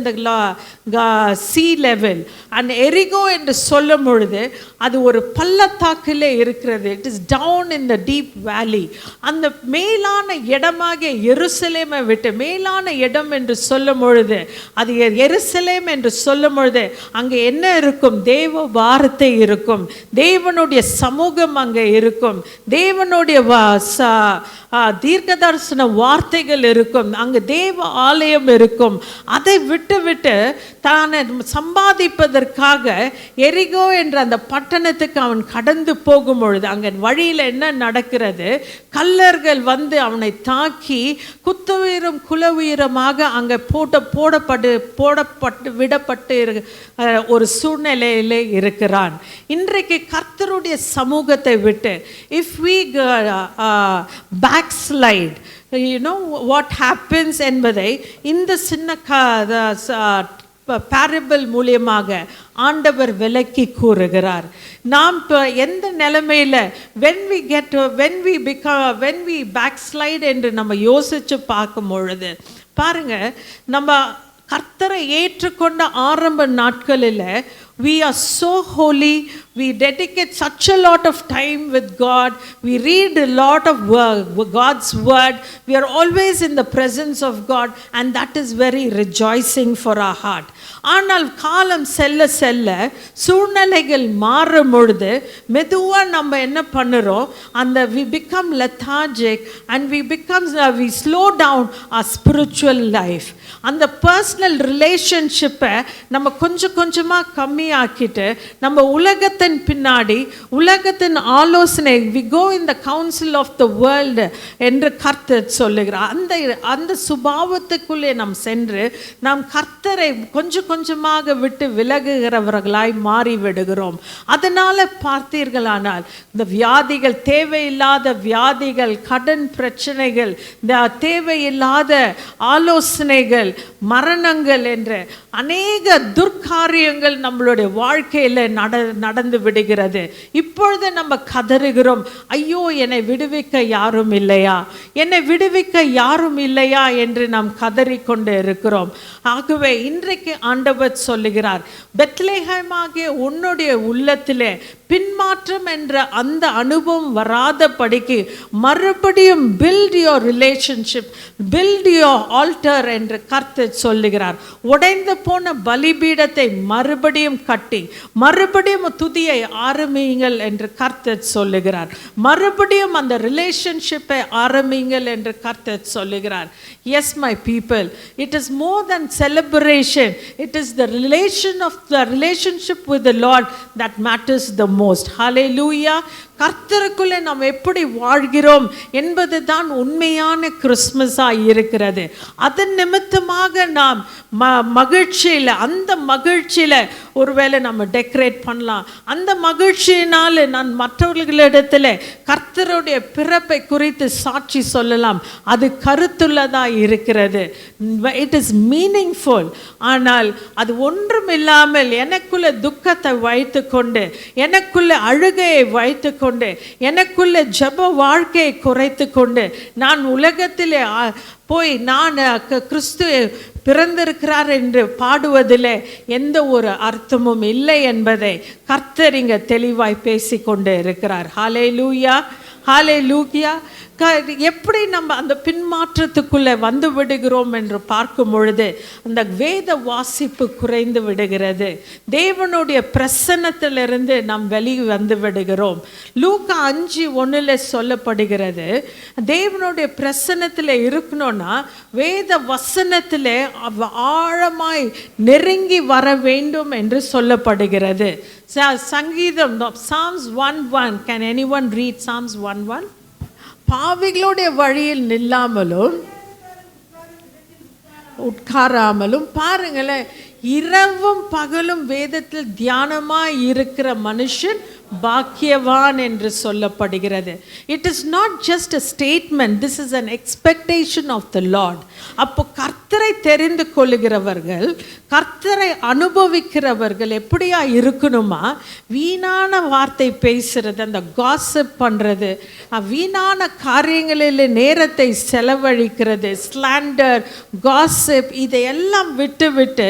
the sea level. and எரிகோ என்று சொல்லும் பொழுது அது ஒரு பள்ளத்தாக்கிலே இருக்கிறது. it is down in the deep valley. அந்த அந்த மேலான இடமாகிய எருசலேமை விட்டு, மேலான இடம் என்று சொல்லும் பொழுது அது எருசலேம் என்று சொல்லும் பொழுது அங்கே என்ன இருக்கும்? தேவ வார்த்தை இருக்கும், தேவனுடைய சமூகம் அங்கே இருக்கும், தேவனுடைய தீர்க்கதரிசன வார்த்தைகள் இருக்கும், அங்கு தேவ ஆலயம் இருக்கும். அதை விட்டு விட்டு தானே சம்பாதிப்பதற்காக எரிகோ என்ற அந்த பட்டணத்துக்கு அவன் கடந்து போகும் பொழுது அங்கே வழியில் என்ன நடக்கிறது? கல்லர்கள் வந்து அவனை தாக்கி குத்துவீரம் குலவீரமாக அங்கே போடப்பட்டு விடப்பட்டு ஒரு சூழ்நிலையிலே இருக்கிறான். இன்றைக்கு கர்த்தருடைய சமூகத்தை விட்டு if we backslide, you know what happens என்பதை இந்த சின்ன parable மூலியமாக ஆண்டவர் விளக்கி கூறுகிறார். நாம் எந்த நிலைமையில when we backslide என்று நம்ம யோசிச்சு பார்க்கும் பொழுது பாருங்க, நம்ம கர்த்தரை ஏற்றுக்கொண்ட ஆரம்ப நாட்களில் we are so holy, we dedicate such a lot of time with God, we read a lot of God's word, we are always in the presence of God, and that is very rejoicing for our heart. ஆனால் காலம் செல்ல செல்ல சூழ்நிலைகள் மாறும் பொழுது மெதுவாக நம்ம என்ன பண்ணுறோம்? அந்த we become lethargic and we slow down our spiritual life. அந்த பர்சனல் ரிலேஷன்ஷிப்பை நம்ம கொஞ்சம் கொஞ்சமாக கம்மியாக்கிட்டு நம்ம உலகத்தின் பின்னாடி, உலகத்தின் ஆலோசனை, we go in the counsel of the world என்று கர்த்தர் சொல்லுகிறார். அந்த சுபாவத்துக்குள்ளே நாம் சென்று நாம் கர்த்தரை கொஞ்சம் கொஞ்சமாக விட்டு விலகுகிறவர்களாய் மாறிவிடுகிறோம். அதனால பார்த்தீர்களானால் இந்த வியாதிகள், தேவையில்லாத வியாதிகள், கடன் பிரச்சனைகள், தேவையில்லாத ஆலோசனைகள், மரணங்கள் என்ற அநேக துர்காரியங்கள் நம்மளுடைய வாழ்க்கையில் நடந்து விடுகிறது. இப்பொழுது நம்ம கதறுகிறோம், ஐயோ என்னை விடுவிக்க யாரும் இல்லையா, என்னை விடுவிக்க யாரும் இல்லையா என்று நாம் கதறிக்கொண்டு இருக்கிறோம். ஆகவே இன்றைக்கு ஆண்டவர் சொல்லுகிறார், பெத்லெஹேமாகிய உன்னுடைய உள்ளத்திலே பின்மாற்றம் என்ற அந்த அனுபவம் வராதபடிக்கு மறுபடியும் build your relationship, build your altar என்று கர்த்தர் சொல்லுகிறார். உடைந்து போன பலிபீடத்தை மறுபடியும் கட்டி மறுபடியும் துதியை ஆரம்பியுங்கள் என்று கர்த்தர் சொல்லுகிறார். மறுபடியும் அந்த ரிலேஷன்ஷிப்பை ஆரம்பியுங்கள் என்று கர்த்தர் சொல்லுகிறார். Yes, my people, it is more than celebration. It is the relationship with the Lord that matters the most. Hallelujah. கர்த்தருக்குள்ளே நாம் எப்படி வாழ்கிறோம் என்பது தான் உண்மையான கிறிஸ்மஸாக இருக்கிறது. அதன் நிமித்தமாக நாம் மகிழ்ச்சியில், அந்த மகிழ்ச்சியில் ஒருவேளை நம்ம டெக்கரேட் பண்ணலாம். அந்த மகிழ்ச்சியினால் நான் மற்றவர்களிடத்தில் கர்த்தருடைய பிறப்பை குறித்து சாட்சி சொல்லலாம். அது கருத்துள்ளதாக இருக்கிறது. It is meaningful. ஆனால் அது ஒன்றும் இல்லாமல் எனக்குள்ள துக்கத்தை வைத்து கொண்டு, எனக்குள்ள அழுகையை வைத்து கொண்டு, எனக்குள்ள ஜெப வாழ்க்கையை குறைத்து கொண்டு நான் உலகத்திலே போய் நான் கிறிஸ்து பிறந்திருக்கிறார் என்று பாடுவதில் எந்த ஒரு அர்த்தமும் இல்லை என்பதை கர்த்தர் இங்கே தெளிவாய் பேசிக்கொண்டு இருக்கிறார். ஹல்லேலூயா, ஹல்லேலூயா. எப்படி நம்ம அந்த பின்மாற்றத்துக்குள்ளே வந்து விடுகிறோம் என்று பார்க்கும் பொழுது அந்த வேத வாசிப்பு குறைந்து விடுகிறது. தேவனுடைய பிரசன்னத்திலிருந்து நாம் வெளியே வந்து விடுகிறோம். லூக்கா 5:1 சொல்லப்படுகிறது, தேவனுடைய பிரசன்னத்தில் இருக்கணும்னா வேத வசனத்தில் ஆழமாய் நெருங்கி வர வேண்டும் என்று சொல்லப்படுகிறது. சங்கீதம் Psalms 1:1. Can anyone read Psalms 1:1? பாவிகளுடைய வழியில் நில்லாமலும் உட்காராமலும், பாருங்களேன், இரவும் பகலும் வேதத்தில் தியானமாய் இருக்கிற மனுஷன் பாக்கியவான் என்று சொல்லப்படுகிறது. It is not just a statement, this is an expectation of the Lord. அப்போ கர்த்தரை கர்த்தரை தெரிந்து கொள்ளுகிறவர்கள், கர்த்தரை அனுபவிக்கிறவர்கள் எப்படியா இருக்கணுமா? வீணான வார்த்தை பேசுறது, அந்த காசிப் பண்ணுறது, வீணான காரியங்களில் நேரத்தை செலவழிக்கிறது, ஸ்லாண்டர், காசிப், இதையெல்லாம் விட்டு விட்டு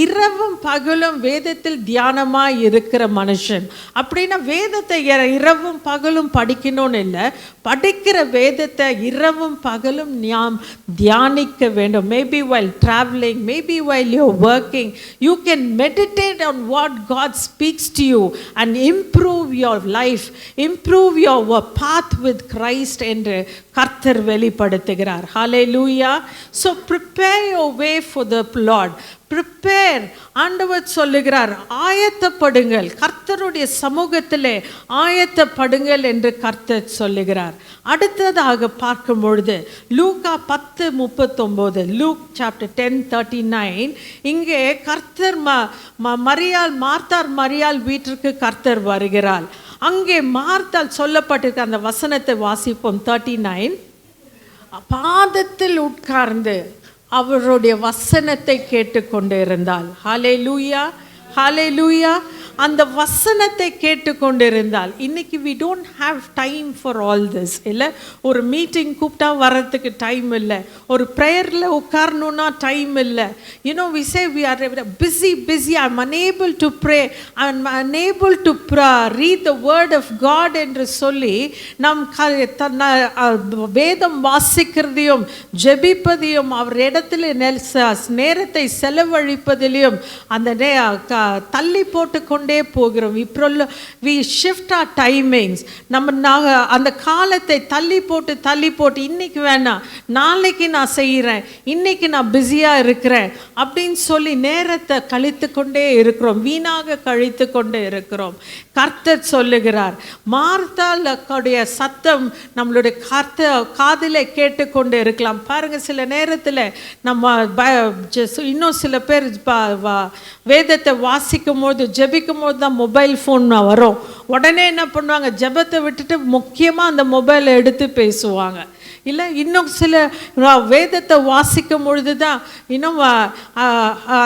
இரவும் பகலும் வேதத்தில் தியானமாக இருக்கிற மனுஷன். அப்படின்னா வேதத்தை இரவும் பகலும் படிக்கணும்னு இல்லை, படிக்கிற வேதத்தை இரவும் பகலும் நாம் தியானிக்க வேண்டும். Maybe while traveling, maybe while you're working, you can meditate on what God speaks to you and improve your life, improve your path with Christ என்று கர்த்தர் வெளிப்படுத்துகிறார். Hallelujah. So prepare your way for the Lord. Prepare. ஆண்டவர் சொல்லுகிறார், ஆயத்தப்படுங்கள், கர்த்தருடைய சமூகத்திலே ஆயத்தப்படுங்கள் என்று கர்த்தர் சொல்லுகிறார். அடுத்ததாக பார்க்கும் பொழுது லூக்கா 10:39, லூக் சாப்டர் 10:39, இங்கே கர்த்தர் மரியாள், மார்த்தார் மரியாள் வீட்டிற்கு கர்த்தர் வருகிறாள். அங்கே மார்த்தாள் சொல்லப்பட்டிருக்க அந்த வசனத்தை வாசிப்போம். 39, பாதத்தில் உட்கார்ந்து அவருடைய வசனத்தை கேட்டுக்கொண்டு இருந்தாள். ஹல்லேலூயா, ஹல்லேலூயா. அந்த வசனத்தை கேட்டுக்கொண்டிருந்தால். இன்னைக்கு we don't have time for all this. இல்லை, ஒரு மீட்டிங் கூப்பிட்டா வர்றதுக்கு டைம் இல்லை, ஒரு ப்ரேயரில் உட்காரணுன்னா டைம் இல்லை. we say we are busy, I'm unable to pray, I'm unable to read the word of God என்று சொல்லி நாம் வேதம் வாசிக்கிறதையும் ஜெபிப்பதையும் அவர் இடத்துல நேரத்தை செலவழிப்பதிலையும் அந்த தள்ளி போட்டு கொண்டே போகிறோம். we shift our timings. நாங்கள் அந்த காலத்தை தள்ளி போட்டு இன்னைக்கு வேணாம், நாளைக்கு நான் செய்கிறேன், இன்னைக்கு நான் பிஸியாக இருக்கிறேன் அப்படின்னு சொல்லி நேரத்தை கழித்து கொண்டே இருக்கிறோம், வீணாக கழித்து கொண்டே இருக்கிறோம். கர்த்தர் சொல்லுகிறார், மார்த்தாளுடைய சத்தம் நம்மளுடைய காதிலே கேட்டுக்கொண்டே இருக்கலாம். பாருங்க, சில நேரத்தில் நம்ம இன்னும் சில பேர் வேதத்தை வாசிக்கும் போது ஜெபிக்கும் போது தான் மொபைல் ஃபோன் வரும். உடனே என்ன பண்ணுவாங்க, ஜெபத்தை விட்டுட்டு முக்கியமாக அந்த மொபைலை எடுத்து பேசுவாங்க. இல்லை, இன்னும் சில வேதத்தை வாசிக்கும் பொழுது தான் இன்னும்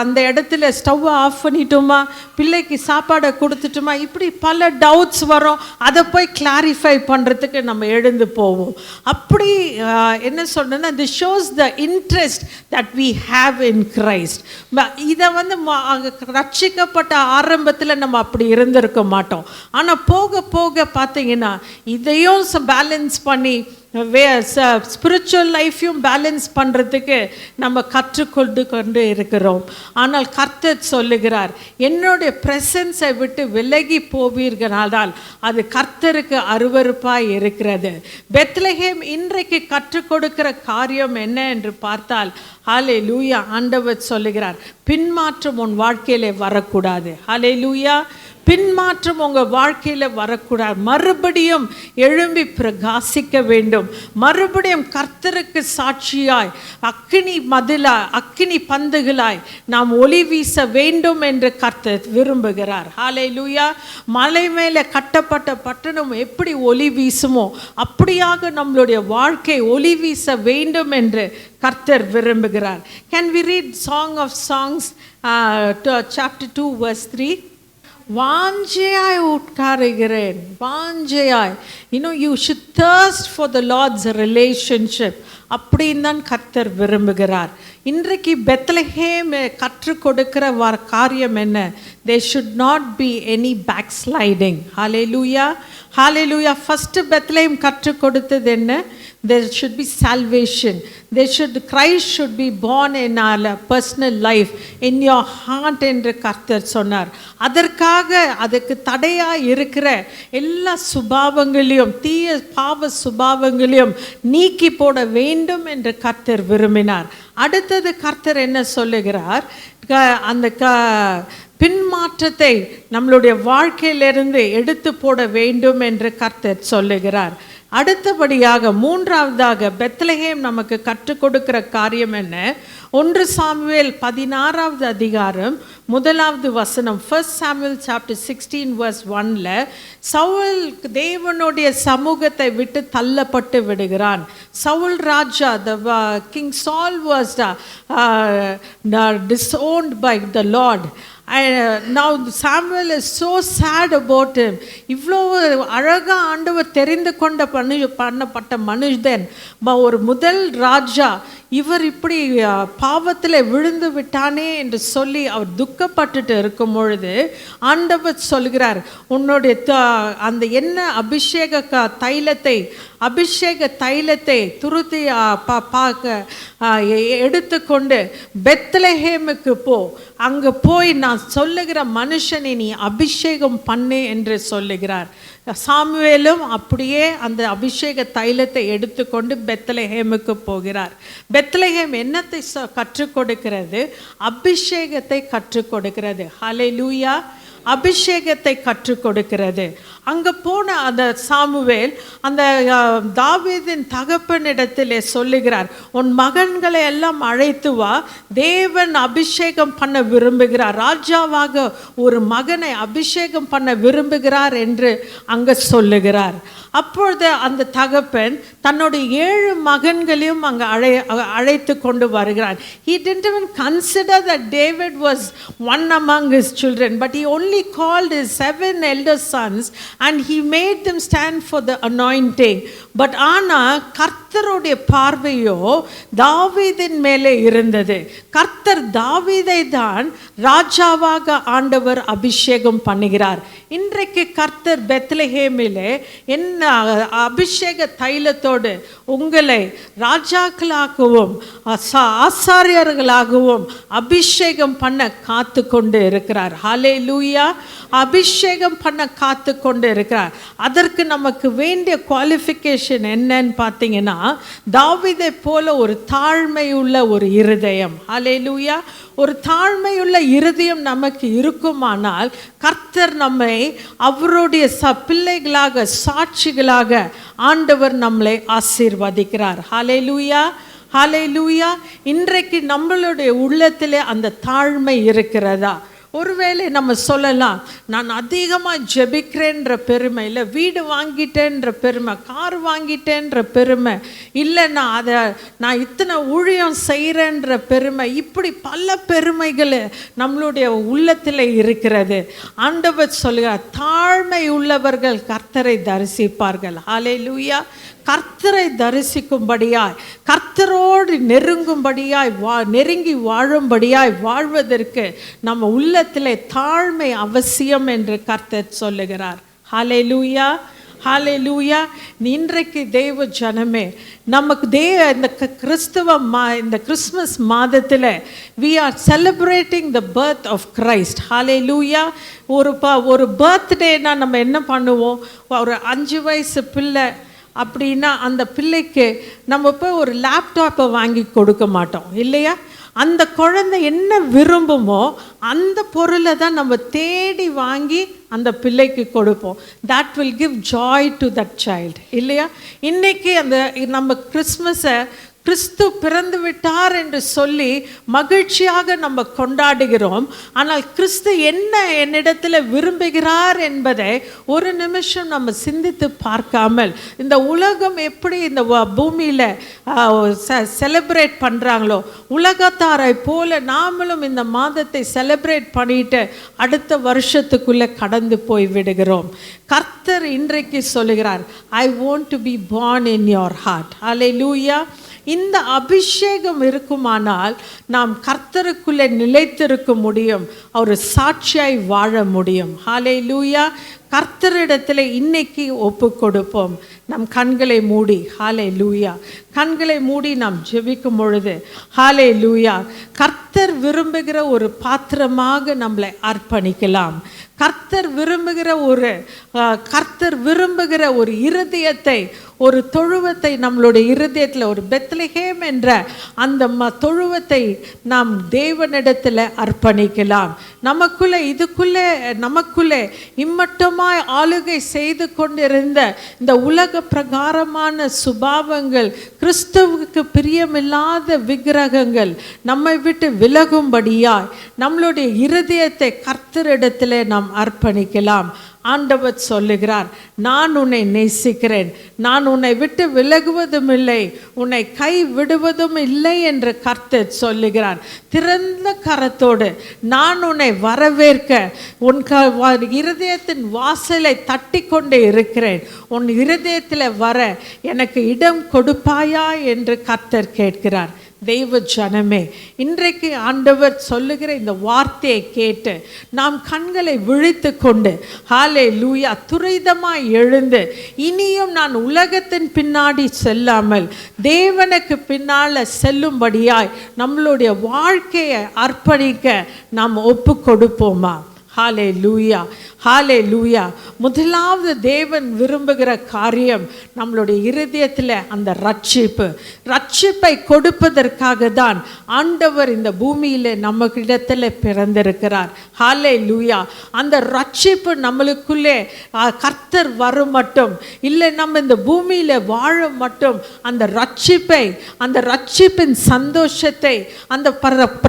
அந்த இடத்துல ஸ்டவ்வை ஆஃப் பண்ணிட்டோமா, பிள்ளைக்கு சாப்பாடை கொடுத்துட்டோமா, இப்படி பல டவுட்ஸ் வரும். அதை போய் கிளாரிஃபை பண்ணுறதுக்கு நம்ம எழுந்து போவோம். அப்படி என்ன சொல்கிறேன்னா, this shows the interest that we have in Christ. இதை ரட்சிக்கப்பட்ட ஆரம்பத்தில் நம்ம அப்படி இருந்திருக்க மாட்டோம். ஆனால் போக போக பார்த்தீங்கன்னா இதையும் பேலன்ஸ் பண்ணி ஸ்பிரிச்சுவல் லைஃப்பையும் பேலன்ஸ் பண்ணுறதுக்கு நம்ம கற்றுக்கொண்டு இருக்கிறோம். ஆனால் கர்த்தர் சொல்லுகிறார், என்னுடைய பிரசன்ஸை விட்டு விலகி போவீர்களானால் அது கர்த்தருக்கு அருவருப்பாய் இருக்கிறது. பெத்லகேம் இன்றைக்கு கற்றுக் கொடுக்கிற காரியம் என்ன என்று பார்த்தால், ஹல்லேலூயா, ஆண்டவர் சொல்லுகிறார், பின்மாற்றம் உன் வாழ்க்கையிலே வரக்கூடாது. ஹல்லேலூயா, பின்மாற்றம் உங்கள் வாழ்க்கையில் வரக்கூடாது. மறுபடியும் எழும்பி பிரகாசிக்க வேண்டும். மறுபடியும் கர்த்தருக்கு சாட்சியாய் அக்கினி பந்துகளாய் நாம் ஒளி வீச வேண்டும் என்று கர்த்தர் விரும்புகிறார். ஹல்லேலூயா. மலை மேலே கட்டப்பட்ட பட்டணம் எப்படி ஒளி வீசுமோ அப்படியாக நம்மளுடைய வாழ்க்கை ஒளி வீச வேண்டும் என்று கர்த்தர் விரும்புகிறார். Can we read Song of Songs chapter 2 verse 3? வாஞ்சையாய் உட்காருகிறேன், வாஞ்சையாய். you should thirst for the Lord's relationship. அப்படின்னு தான் கர்த்தர் விரும்புகிறார். இன்றைக்கு பெத்லகேம் கற்றுக் கொடுக்கிற காரியம் என்ன? There should not be any backsliding. Hallelujah, hallelujah. First Bethlehem கற்றுக் கொடுத்தது என்ன? There should be salvation. Christ should be born in our personal life, in your heart என்று கர்த்தர் சொன்னார். அதுக்கு தடையாக இருக்கிற எல்லா சுபாவங்களையும், தீய பாவ சுபாவங்களையும் நீக்கி போட வேண்டும் என்று கர்த்தர் விரும்பினார். அடுத்தது கர்த்தர் என்ன சொல்லுகிறார்? அந்த பின்மாற்றத்தை நம்மளுடைய வாழ்க்கையிலிருந்து எடுத்து போட வேண்டும் என்று கர்த்தர் சொல்லுகிறார். அடுத்தபடியாக மூன்றாவதாக பெத்லகேம் நமக்கு கற்றுக் கொடுக்கிற காரியம் என்ன? 1 சாமுவேல் 16வது அதிகாரம் முதலாவது வசனம் 1 Samuel chapter 16 verse 1ல சவுல் தேவனுடைய சமூகத்தை விட்டு தள்ளப்பட்டு விடுகிறான். சவுல் ராஜா, the king Saul was disowned by the Lord. Now Samuel is so sad about him. இவ்வளோ அழகா ஆண்டவர் தெரிந்து கொண்ட பண்ணப்பட்ட மனுஷன், ஒரு முதல் ராஜா, இவர் இப்படி பாவத்தில் விழுந்து விட்டானே என்று சொல்லி அவர் துக்கப்பட்டுட்டு இருக்கும் பொழுது ஆண்டவர் சொல்கிறார், உன்னுடைய அந்த என்ன அபிஷேக தைலத்தை துருத்தி எடுத்துக்கொண்டு பெத்லஹேமுக்கு போ, அங்கே போய் நான் சொல்லுகிற மனுஷனை நீ அபிஷேகம் பண்ணு என்று சொல்லுகிறார். சாமுவேலும் அப்படியே அந்த அபிஷேக தைலத்தை எடுத்துக்கொண்டு பெத்லஹேமுக்கு போகிறார். பெத்லஹேம் என்னத்தை கற்றுக் கொடுக்கிறது? அபிஷேகத்தை கற்றுக் கொடுக்கிறது. ஹல்லேலூயா. அபிஷேகத்தை கற்றுக் கொடுக்கிறது. அங்கே போன அந்த சாமுவேல் அந்த தாவீதின் தகப்பனிடத்திலே சொல்லுகிறார், உன் மகன்களை எல்லாம் அழைத்து வா, தேவன் அபிஷேகம் பண்ண விரும்புகிறார், ராஜாவாக ஒரு மகனை அபிஷேகம் பண்ண விரும்புகிறார் என்று அங்கே சொல்லுகிறார். அப்பொழுது அந்த தகப்பன் தன்னுடைய 7 மகன்களையும் அங்கே அழைத்து கொண்டு வருகிறார். He didn't even consider that David was one among his children, but he only called his 7 elder sons and he made them stand for the anointing. But ஆனால் கர்த்தருடைய பார்வையோ தாவீதின் மேலே இருந்தது. கர்த்தர் தாவீதை தான் ராஜாவாக ஆண்டவர் அபிஷேகம் பண்ணுகிறார். இன்றைக்கு கர்த்தர் பெத்லஹேமிலே என்ன அபிஷேக தைலத்தோடு உங்களை ராஜாக்களாகவும் ஆசாரியர்களாகவும் அபிஷேகம் பண்ண காத்து கொண்டு இருக்கிறார். ஹல்லேலூயா. அபிஷேகம் பண்ண காத்து கொண்டு இருக்கிறார். அதற்கு நமக்கு வேண்டிய குவாலிஃபிகேஷன் என்னன்னு பார்த்தீங்கன்னா, தாவீதை போல ஒரு தாழ்மையுள்ள ஒரு இருதயம். ஹல்லேலூயா. ஒரு தாழ்மையுள்ள இருதயம் நமக்கு இருக்குமானால் கர்த்தர் நம்மை அவருடைய பிள்ளைகளாக சாட்சிகளாக ஆண்டவர் நம்மளை ஆசீர்வதிக்கிறார். ஹல்லேலூயா. ஹல்லேலூயா. இன்றைக்கு நம்மளுடைய உள்ளத்திலே அந்த தாழ்மை இருக்கிறதா? ஒருவேளை நம்ம சொல்லலாம், நான் அதிகமாக ஜெபிக்கிறேன்ற பெருமை, இல்லை வீடு வாங்கிட்டேன்ற பெருமை, கார் வாங்கிட்டேன்ற பெருமை, இல்லை நான் இத்தனை ஊழியம் செய்கிறேன்ற பெருமை, இப்படி பல பெருமைகள் நம்மளுடைய உள்ளத்தில் இருக்கிறது. ஆண்டவர் சொல்கிறார், தாழ்மை உள்ளவர்கள் கர்த்தரை தரிசிப்பார்கள். ஹல்லேலூயா. கர்த்தரை தரிசிக்கும்படியாய், கர்த்தரோடு நெருங்கி வாழும்படியாய் வாழ்வதற்கு நம்ம உள்ளத்திலே தாழ்மை அவசியம் என்று கர்த்தர் சொல்லுகிறார். ஹல்லேலூயா. ஹல்லேலூயா. இன்றைக்கு தேவ ஜனமே, நமக்கு இந்த இந்த கிறிஸ்மஸ் மாதத்தில் we are celebrating the birth of Christ. ஹல்லேலூயா. ஒரு பர்த்டேனா நம்ம என்ன பண்ணுவோம்? ஒரு 5 வயசு பிள்ளை அப்படின்னா அந்த பிள்ளைக்கு நம்ம போய் ஒரு லேப்டாப்பை வாங்கி கொடுக்க மாட்டோம், இல்லையா? அந்த குழந்தை என்ன விரும்புமோ அந்த பொருளை தான் நம்ம தேடி வாங்கி அந்த பிள்ளைக்கு கொடுப்போம். that will give joy to that child, இல்லையா? இன்னைக்கு நம்ம கிறிஸ்மஸை கிறிஸ்து பிறந்து விட்டார் என்று சொல்லி மகிழ்ச்சியாக நம்ம கொண்டாடுகிறோம். ஆனால் கிறிஸ்து என்ன என்னிடத்தில் விரும்புகிறார் என்பதை ஒரு நிமிஷம் நம்ம சிந்தித்து பார்க்காமல், இந்த உலகம் எப்படி இந்த பூமியில் செலிப்ரேட் பண்ணுறாங்களோ, உலகத்தாரை போல நாமளும் இந்த மாதத்தை செலிப்ரேட் பண்ணிட்டு அடுத்த வருஷத்துக்குள்ளே கடந்து போய் விடுகிறோம். கர்த்தர் இன்றைக்கு சொல்லுகிறார், I want to be born in your heart. ஹல்லேலூயா. இந்த அபிஷேகம் இருக்குமானால் நாம் கர்த்தருக்குள்ளே நிலைத்திருக்க முடியும், அவர் சாட்சியாய் வாழ முடியும். ஹல்லேலூயா. கர்த்தரிடத்தில் இன்னைக்கு ஒப்பு கொடுப்போம். நம் கண்களை மூடி, ஹல்லேலூயா, கண்களை மூடி நாம் ஜெபிக்கும் பொழுது, ஹல்லேலூயா, கர்த்தர் விரும்புகிற ஒரு பாத்திரமாக நம்மளை அர்ப்பணிக்கலாம். கர்த்தர் விரும்புகிற ஒரு இருதயத்தை, ஒரு தொழுவத்தை நம்மளுடைய இருதயத்தில், ஒரு பெத்லஹேம் என்ற அந்த தொழுவத்தை நாம் தேவனிடத்தில் அர்ப்பணிக்கலாம். நமக்குள்ளே இம்மட்டுமாய் ஆளுகை செய்து கொண்டிருந்த இந்த உலக பிரகாரமான சுபாவங்கள், கிறிஸ்துவுக்கு பிரியமில்லாத விக்கிரகங்கள் நம்மை விட்டு விலகும்படியாய் நம்மளுடைய இருதயத்தை கர்த்தரிடத்திலே நாம் அர்ப்பணிக்கலாம். ஆண்டவர் சொல்லுகிறார், நான் உன்னை நேசிக்கிறேன், நான் உன்னை விட்டு விலகுவதும் இல்லை, உன்னை கை விடுவதும் இல்லை என்று கர்த்தர் சொல்லுகிறார். திறந்த கரத்தோடு நான் உன்னை வரவேற்க உன் இருதயத்தின் வாசலை தட்டி கொண்டே இருக்கிறேன். உன் இருதயத்தில் வர எனக்கு இடம் கொடுப்பாயா என்று கர்த்தர் கேட்கிறார். தெய்வ ஜனமே, இன்றைக்கு ஆண்டவர் சொல்லுகிற இந்த வார்த்தையை கேட்டு நாம் கண்களை விழித்து கொண்டு ஹல்லேலூயா துரிதமாய் எழுந்து இனியும் நான் உலகத்தின் பின்னாடி செல்லாமல் தேவனுக்கு பின்னால் செல்லும்படியாய் நம்மளுடைய வாழ்க்கையை அர்ப்பணிக்க நாம் ஒப்பு கொடுப்போமா? ஹல்லேலூயா, ஹல்லேலூயா. முதலாவது தேவன் விரும்புகிற காரியம் நம்மளுடைய இருதயத்தில் அந்த ரட்சிப்பை கொடுப்பதற்காக தான் ஆண்டவர் இந்த பூமியில் நமக்கிடத்தில் பிறந்திருக்கிறார். ஹல்லேலூயா. அந்த ரட்சிப்பு நம்மளுக்குள்ளே கர்த்தர் வரும் மட்டும் இல்லை, நம்ம இந்த பூமியில் வாழ மட்டும் அந்த ரட்சிப்பின் சந்தோஷத்தை, அந்த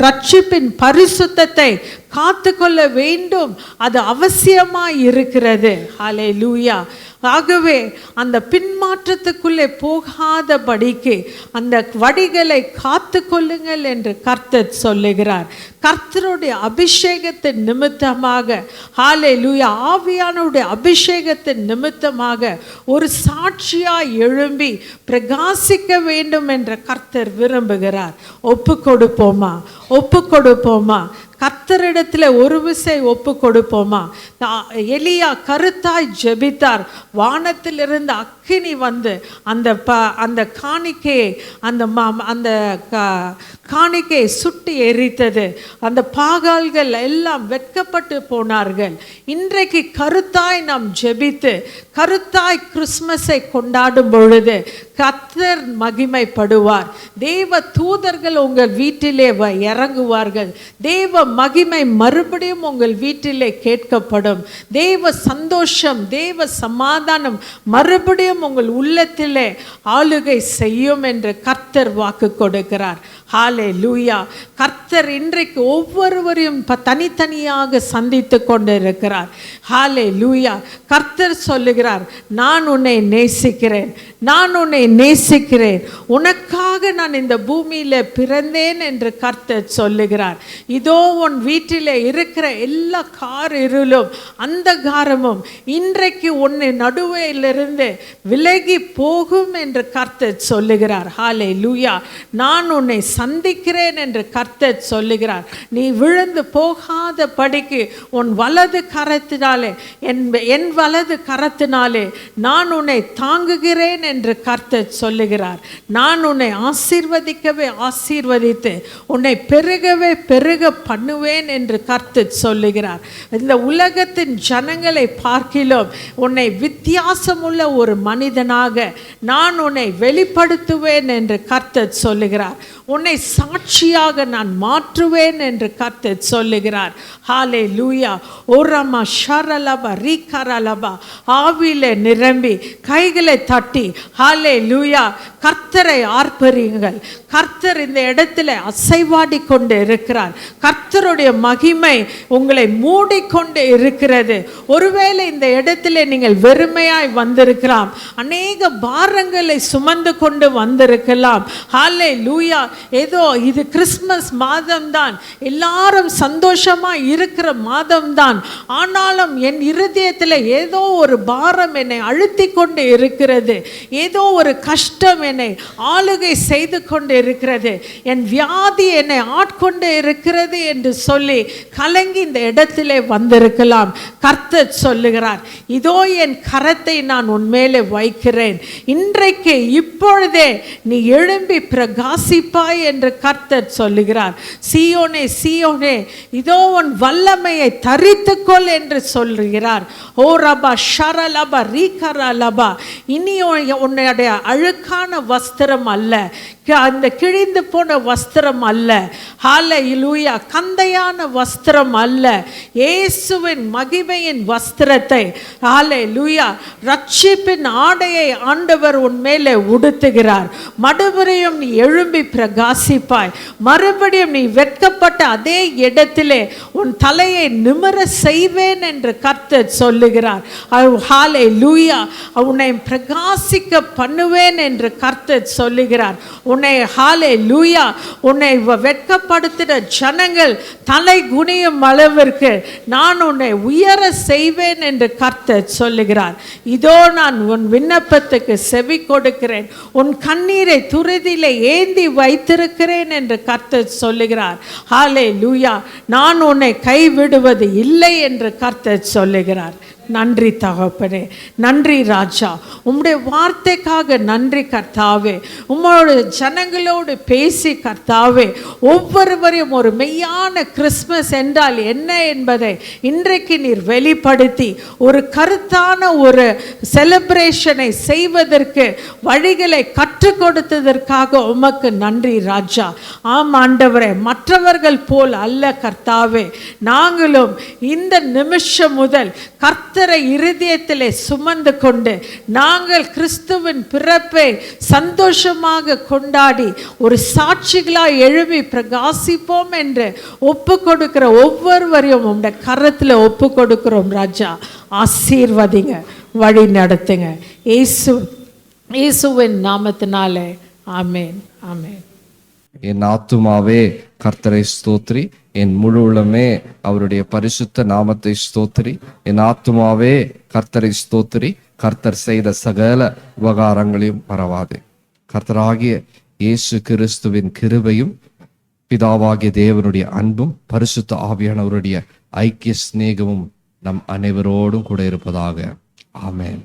ரட்சிப்பின் பரிசுத்தத்தை காத்து கொள்ள வேண்டும். அது அவசியமாய் இருக்கிறது. ஹல்லேலூயா. ஆகவே அந்த பின்மாற்றத்துக்குள்ளே போகாதபடிக்கு அந்த வடிகளை காத்து கொள்ளுங்கள் என்று கர்த்தர் சொல்லுகிறார். கர்த்தருடைய அபிஷேகத்தின் நிமித்தமாக, ஹல்லேலூயா, ஆவியானவருடைய அபிஷேகத்தின் நிமித்தமாக ஒரு சாட்சியாய் எழும்பி பிரகாசிக்க வேண்டும் என்ற கர்த்தர் விரும்புகிறார். ஒப்பு கொடுப்போமா? கர்த்தரிடத்தில் ஒரு விசை ஒப்பு கொடுப்போமா? எலியா கருத்தாய் ஜெபித்தார். வானத்திலிருந்து அக்கினி வந்து அந்த காணிக்கையை சுட்டி எரித்தது. அந்த பாகால்கள் எல்லாம் வெட்கப்பட்டு போனார்கள். இன்றைக்கு கருத்தாய் நாம் ஜெபித்து கருத்தாய் கிறிஸ்மஸை கொண்டாடும் பொழுது கர்த்தர் மகிமைப்படுவார். தேவ தூதர்கள் உங்கள் வீட்டிலே இறங்குவார்கள். தேவ மகிமை மறுபடியும் உங்கள் வீட்டிலே கேட்கப்படும். தேவ சந்தோஷம், தேவ சமாதானம் மறுபடியும் உங்கள் உள்ளத்திலே ஆளுகை செய்யும் என்று கர்த்தர் வாக்கு கொடுக்கிறார். ஹல்லேலூயா. கர்த்தர் இன்றைக்கு ஒவ்வொருவரையும் தனித்தனியாக சந்தித்து கொண்டு இருக்கிறார். ஹல்லேலூயா. கர்த்தர் சொல்லுகிறார், நான் உன்னை நேசிக்கிறேன், உனக்காக நான் இந்த பூமியில பிறந்தேன் என்று கர்த்தர் சொல்லுகிறார். இதோ உன் வீட்டிலே இருக்கிற எல்லா இருளும் அந்தகாரமும் இன்றைக்கு உன்னை நடுவிலிருந்து விலகி போகும் என்று கர்த்தர் சொல்லுகிறார். ஹல்லேலூயா. நான் உன்னை சந்திக்கிறேன் என்று கர்த்தர் சொல்லுகிறார். நீ விழுந்து போகாத படிக்கு உன் வலது கரத்தினாலே, என் வலது கரத்தினாலே நான் உன்னை தாங்குகிறேன் என்று கர்த்தர் சொல்லுகிறார். நான் உன்னை ஆசீர்வதித்து உன்னை பெருக பண்ணுவேன் என்று கர்த்தர் சொல்லுகிறார். இந்த உலகத்தின் ஜனங்களை பார்க்கிலும் உன்னை வித்தியாசமுள்ள ஒரு மனிதனாக நான் உன்னை வெளிப்படுத்துவேன் என்று கர்த்தர் சொல்லுகிறார். உன்னை சாட்சியாக நான் மாற்றுவேன் என்று கர்த்தர் சொல்லுகிறார். ஹல்லேலூயா. ஓரமா ஷரலபா ரீகரலபா. ஆவியிலே நிரம்பி கைகளை தட்டி ஹல்லேலூயா கர்த்தரை ஆர்ப்பரியுங்கள். கர்த்தர் இந்த இடத்துல அசைவாடி கொண்டு இருக்கிறார். கர்த்தருடைய மகிமை உங்களை மூடிக்கொண்டு இருக்கிறது. ஒருவேளை இந்த இடத்துல நீங்கள் வெறுமையாய் வந்திருக்கலாம், அநேக பாரங்களை சுமந்து கொண்டு வந்திருக்கலாம். ஹல்லேலூயா. ஏதோ இது கிறிஸ்மஸ் மாதம்தான், எல்லாரும் சந்தோஷமா இருக்கிற மாதம்தான், ஆனாலும் என் இருதயத்தில் ஏதோ ஒரு பாரம் என்னை அழுத்தி கொண்டு இருக்கிறது, ஏதோ ஒரு கஷ்டம் என்னை ஆளுகை செய்து கொண்டு இருக்கிறது, என் வியாதி என்னை ஆட்கொண்டு இருக்கிறது என்று சொல்லி கலங்கி இந்த இடத்திலே வந்திருக்கலாம். கர்த்தர் சொல்லுகிறார், இதோ என் கரத்தை நான் உன்மேலே வைக்கிறேன், இன்றைக்கு இப்பொழுதே நீ எழும்பி பிரகாசிப்பாய் என்று கர்த்தர் சொல்லுகிறார். சீயோனே சீயோனே, இதோ உன் வல்லமையை தரித்துக்கொள் என்று சொல்லுகிறார். ஓ ரபா ஷரலபா ரீகரலபா. இனி உன்னுடைய அழுக்கான வஸ்திரம் அல்ல, அந்த கிழிந்து போன வஸ்திரம் அல்ல, ஹல்லேலூயா, கந்தையான வஸ்திரம் அல்ல, இயேசுவின் மகிமையின் வஸ்திரத்தை, ஹல்லேலூயா, ரட்சிப்பின் ஆடையை ஆண்டவர் உன் மேலே உடுத்துகிறார். மறுபடியும் நீ எழும்பி பிரகாசிப்பாய். மறுபடியும் நீ வெட்கப்பட்ட அதே இடத்திலே உன் தலையை நிமிர செய்வேன் என்று கர்த்தர் சொல்லுகிறார். ஹல்லேலூயா, உன்னை பிரகாசிக்க பண்ணுவேன் என்று கர்த்தர் சொல்லுகிறார். உன்னை ஹல்லேலூயா, உன்னை வெட்கப்படுத்தின ஜனங்கள் தலை குனியும் அளவிற்கு நான் உன்னை உயர செய்வேன் என்று கர்த்தர் சொல்லுகிறார். இதோ நான் உன் விண்ணப்பத்துக்கு செவி கொடுக்கிறேன், உன் கண்ணீரை துருதியிலே ஏந்தி வைத்திருக்கிறேன் என்று கர்த்தர் சொல்லுகிறார். ஹல்லேலூயா, நான் உன்னை கைவிடுவது இல்லை என்று கர்த்தர் சொல்லுகிறார். நன்றி தகப்பனே, நன்றி ராஜா, உம்முடைய வார்த்தைக்காக நன்றி கர்த்தாவே. உம்மோட ஜனங்களோடு பேசி கர்த்தாவே ஒவ்வொருவரையும் ஒரு மெய்யான கிறிஸ்மஸ் என்றால் என்ன என்பதை இன்றைக்கு நீர் வெளிப்படுத்தி ஒரு கருத்தான ஒரு செலிப்ரேஷனை செய்வதற்கு வழிகளை கற்றுக் கொடுத்ததற்காக உமக்கு நன்றி ராஜா. ஆம் ஆண்டவரே, மற்றவர்கள் போல் அல்ல கர்த்தாவே, நாங்களும் இந்த நிமிஷம் முதல் கர்த்தரை இருதயத்திலே சுமந்து கொண்டு நாங்கள் கிறிஸ்துவின் பிறப்பை சந்தோஷமாக கொண்டாடி ஒரு சாட்சிகளாய் எழுப்பி பிரகாசிப்போம் என்று ஒப்பு கொடுக்கிற ஒவ்வொருவரையும் உங்களுடைய கரத்தில் ஒப்பு கொடுக்கிறோம் ராஜா. ஆசீர்வதிங்க, வழி நடத்துங்க, இயேசுவின் நாமத்தினாலே ஆமேன், ஆமேன். என் ஆத்துமாவே கர்த்தரை ஸ்தோத்திரி, என் முழு உள்ளமே அவருடைய பரிசுத்த நாமத்தை ஸ்தோத்திரி. என் ஆத்துமாவே கர்த்தரை ஸ்தோத்திரி, கர்த்தர் செய்த சகல உபகாரங்களையும் மறவாதே. கர்த்தராகிய இயேசு கிறிஸ்துவின் கிருபையும் பிதாவாகிய தேவனுடைய அன்பும் பரிசுத்த ஆவியானவருடைய ஐக்கிய சிநேகமும் நம் அனைவரோடும் கூட இருப்பதாக. ஆமென்.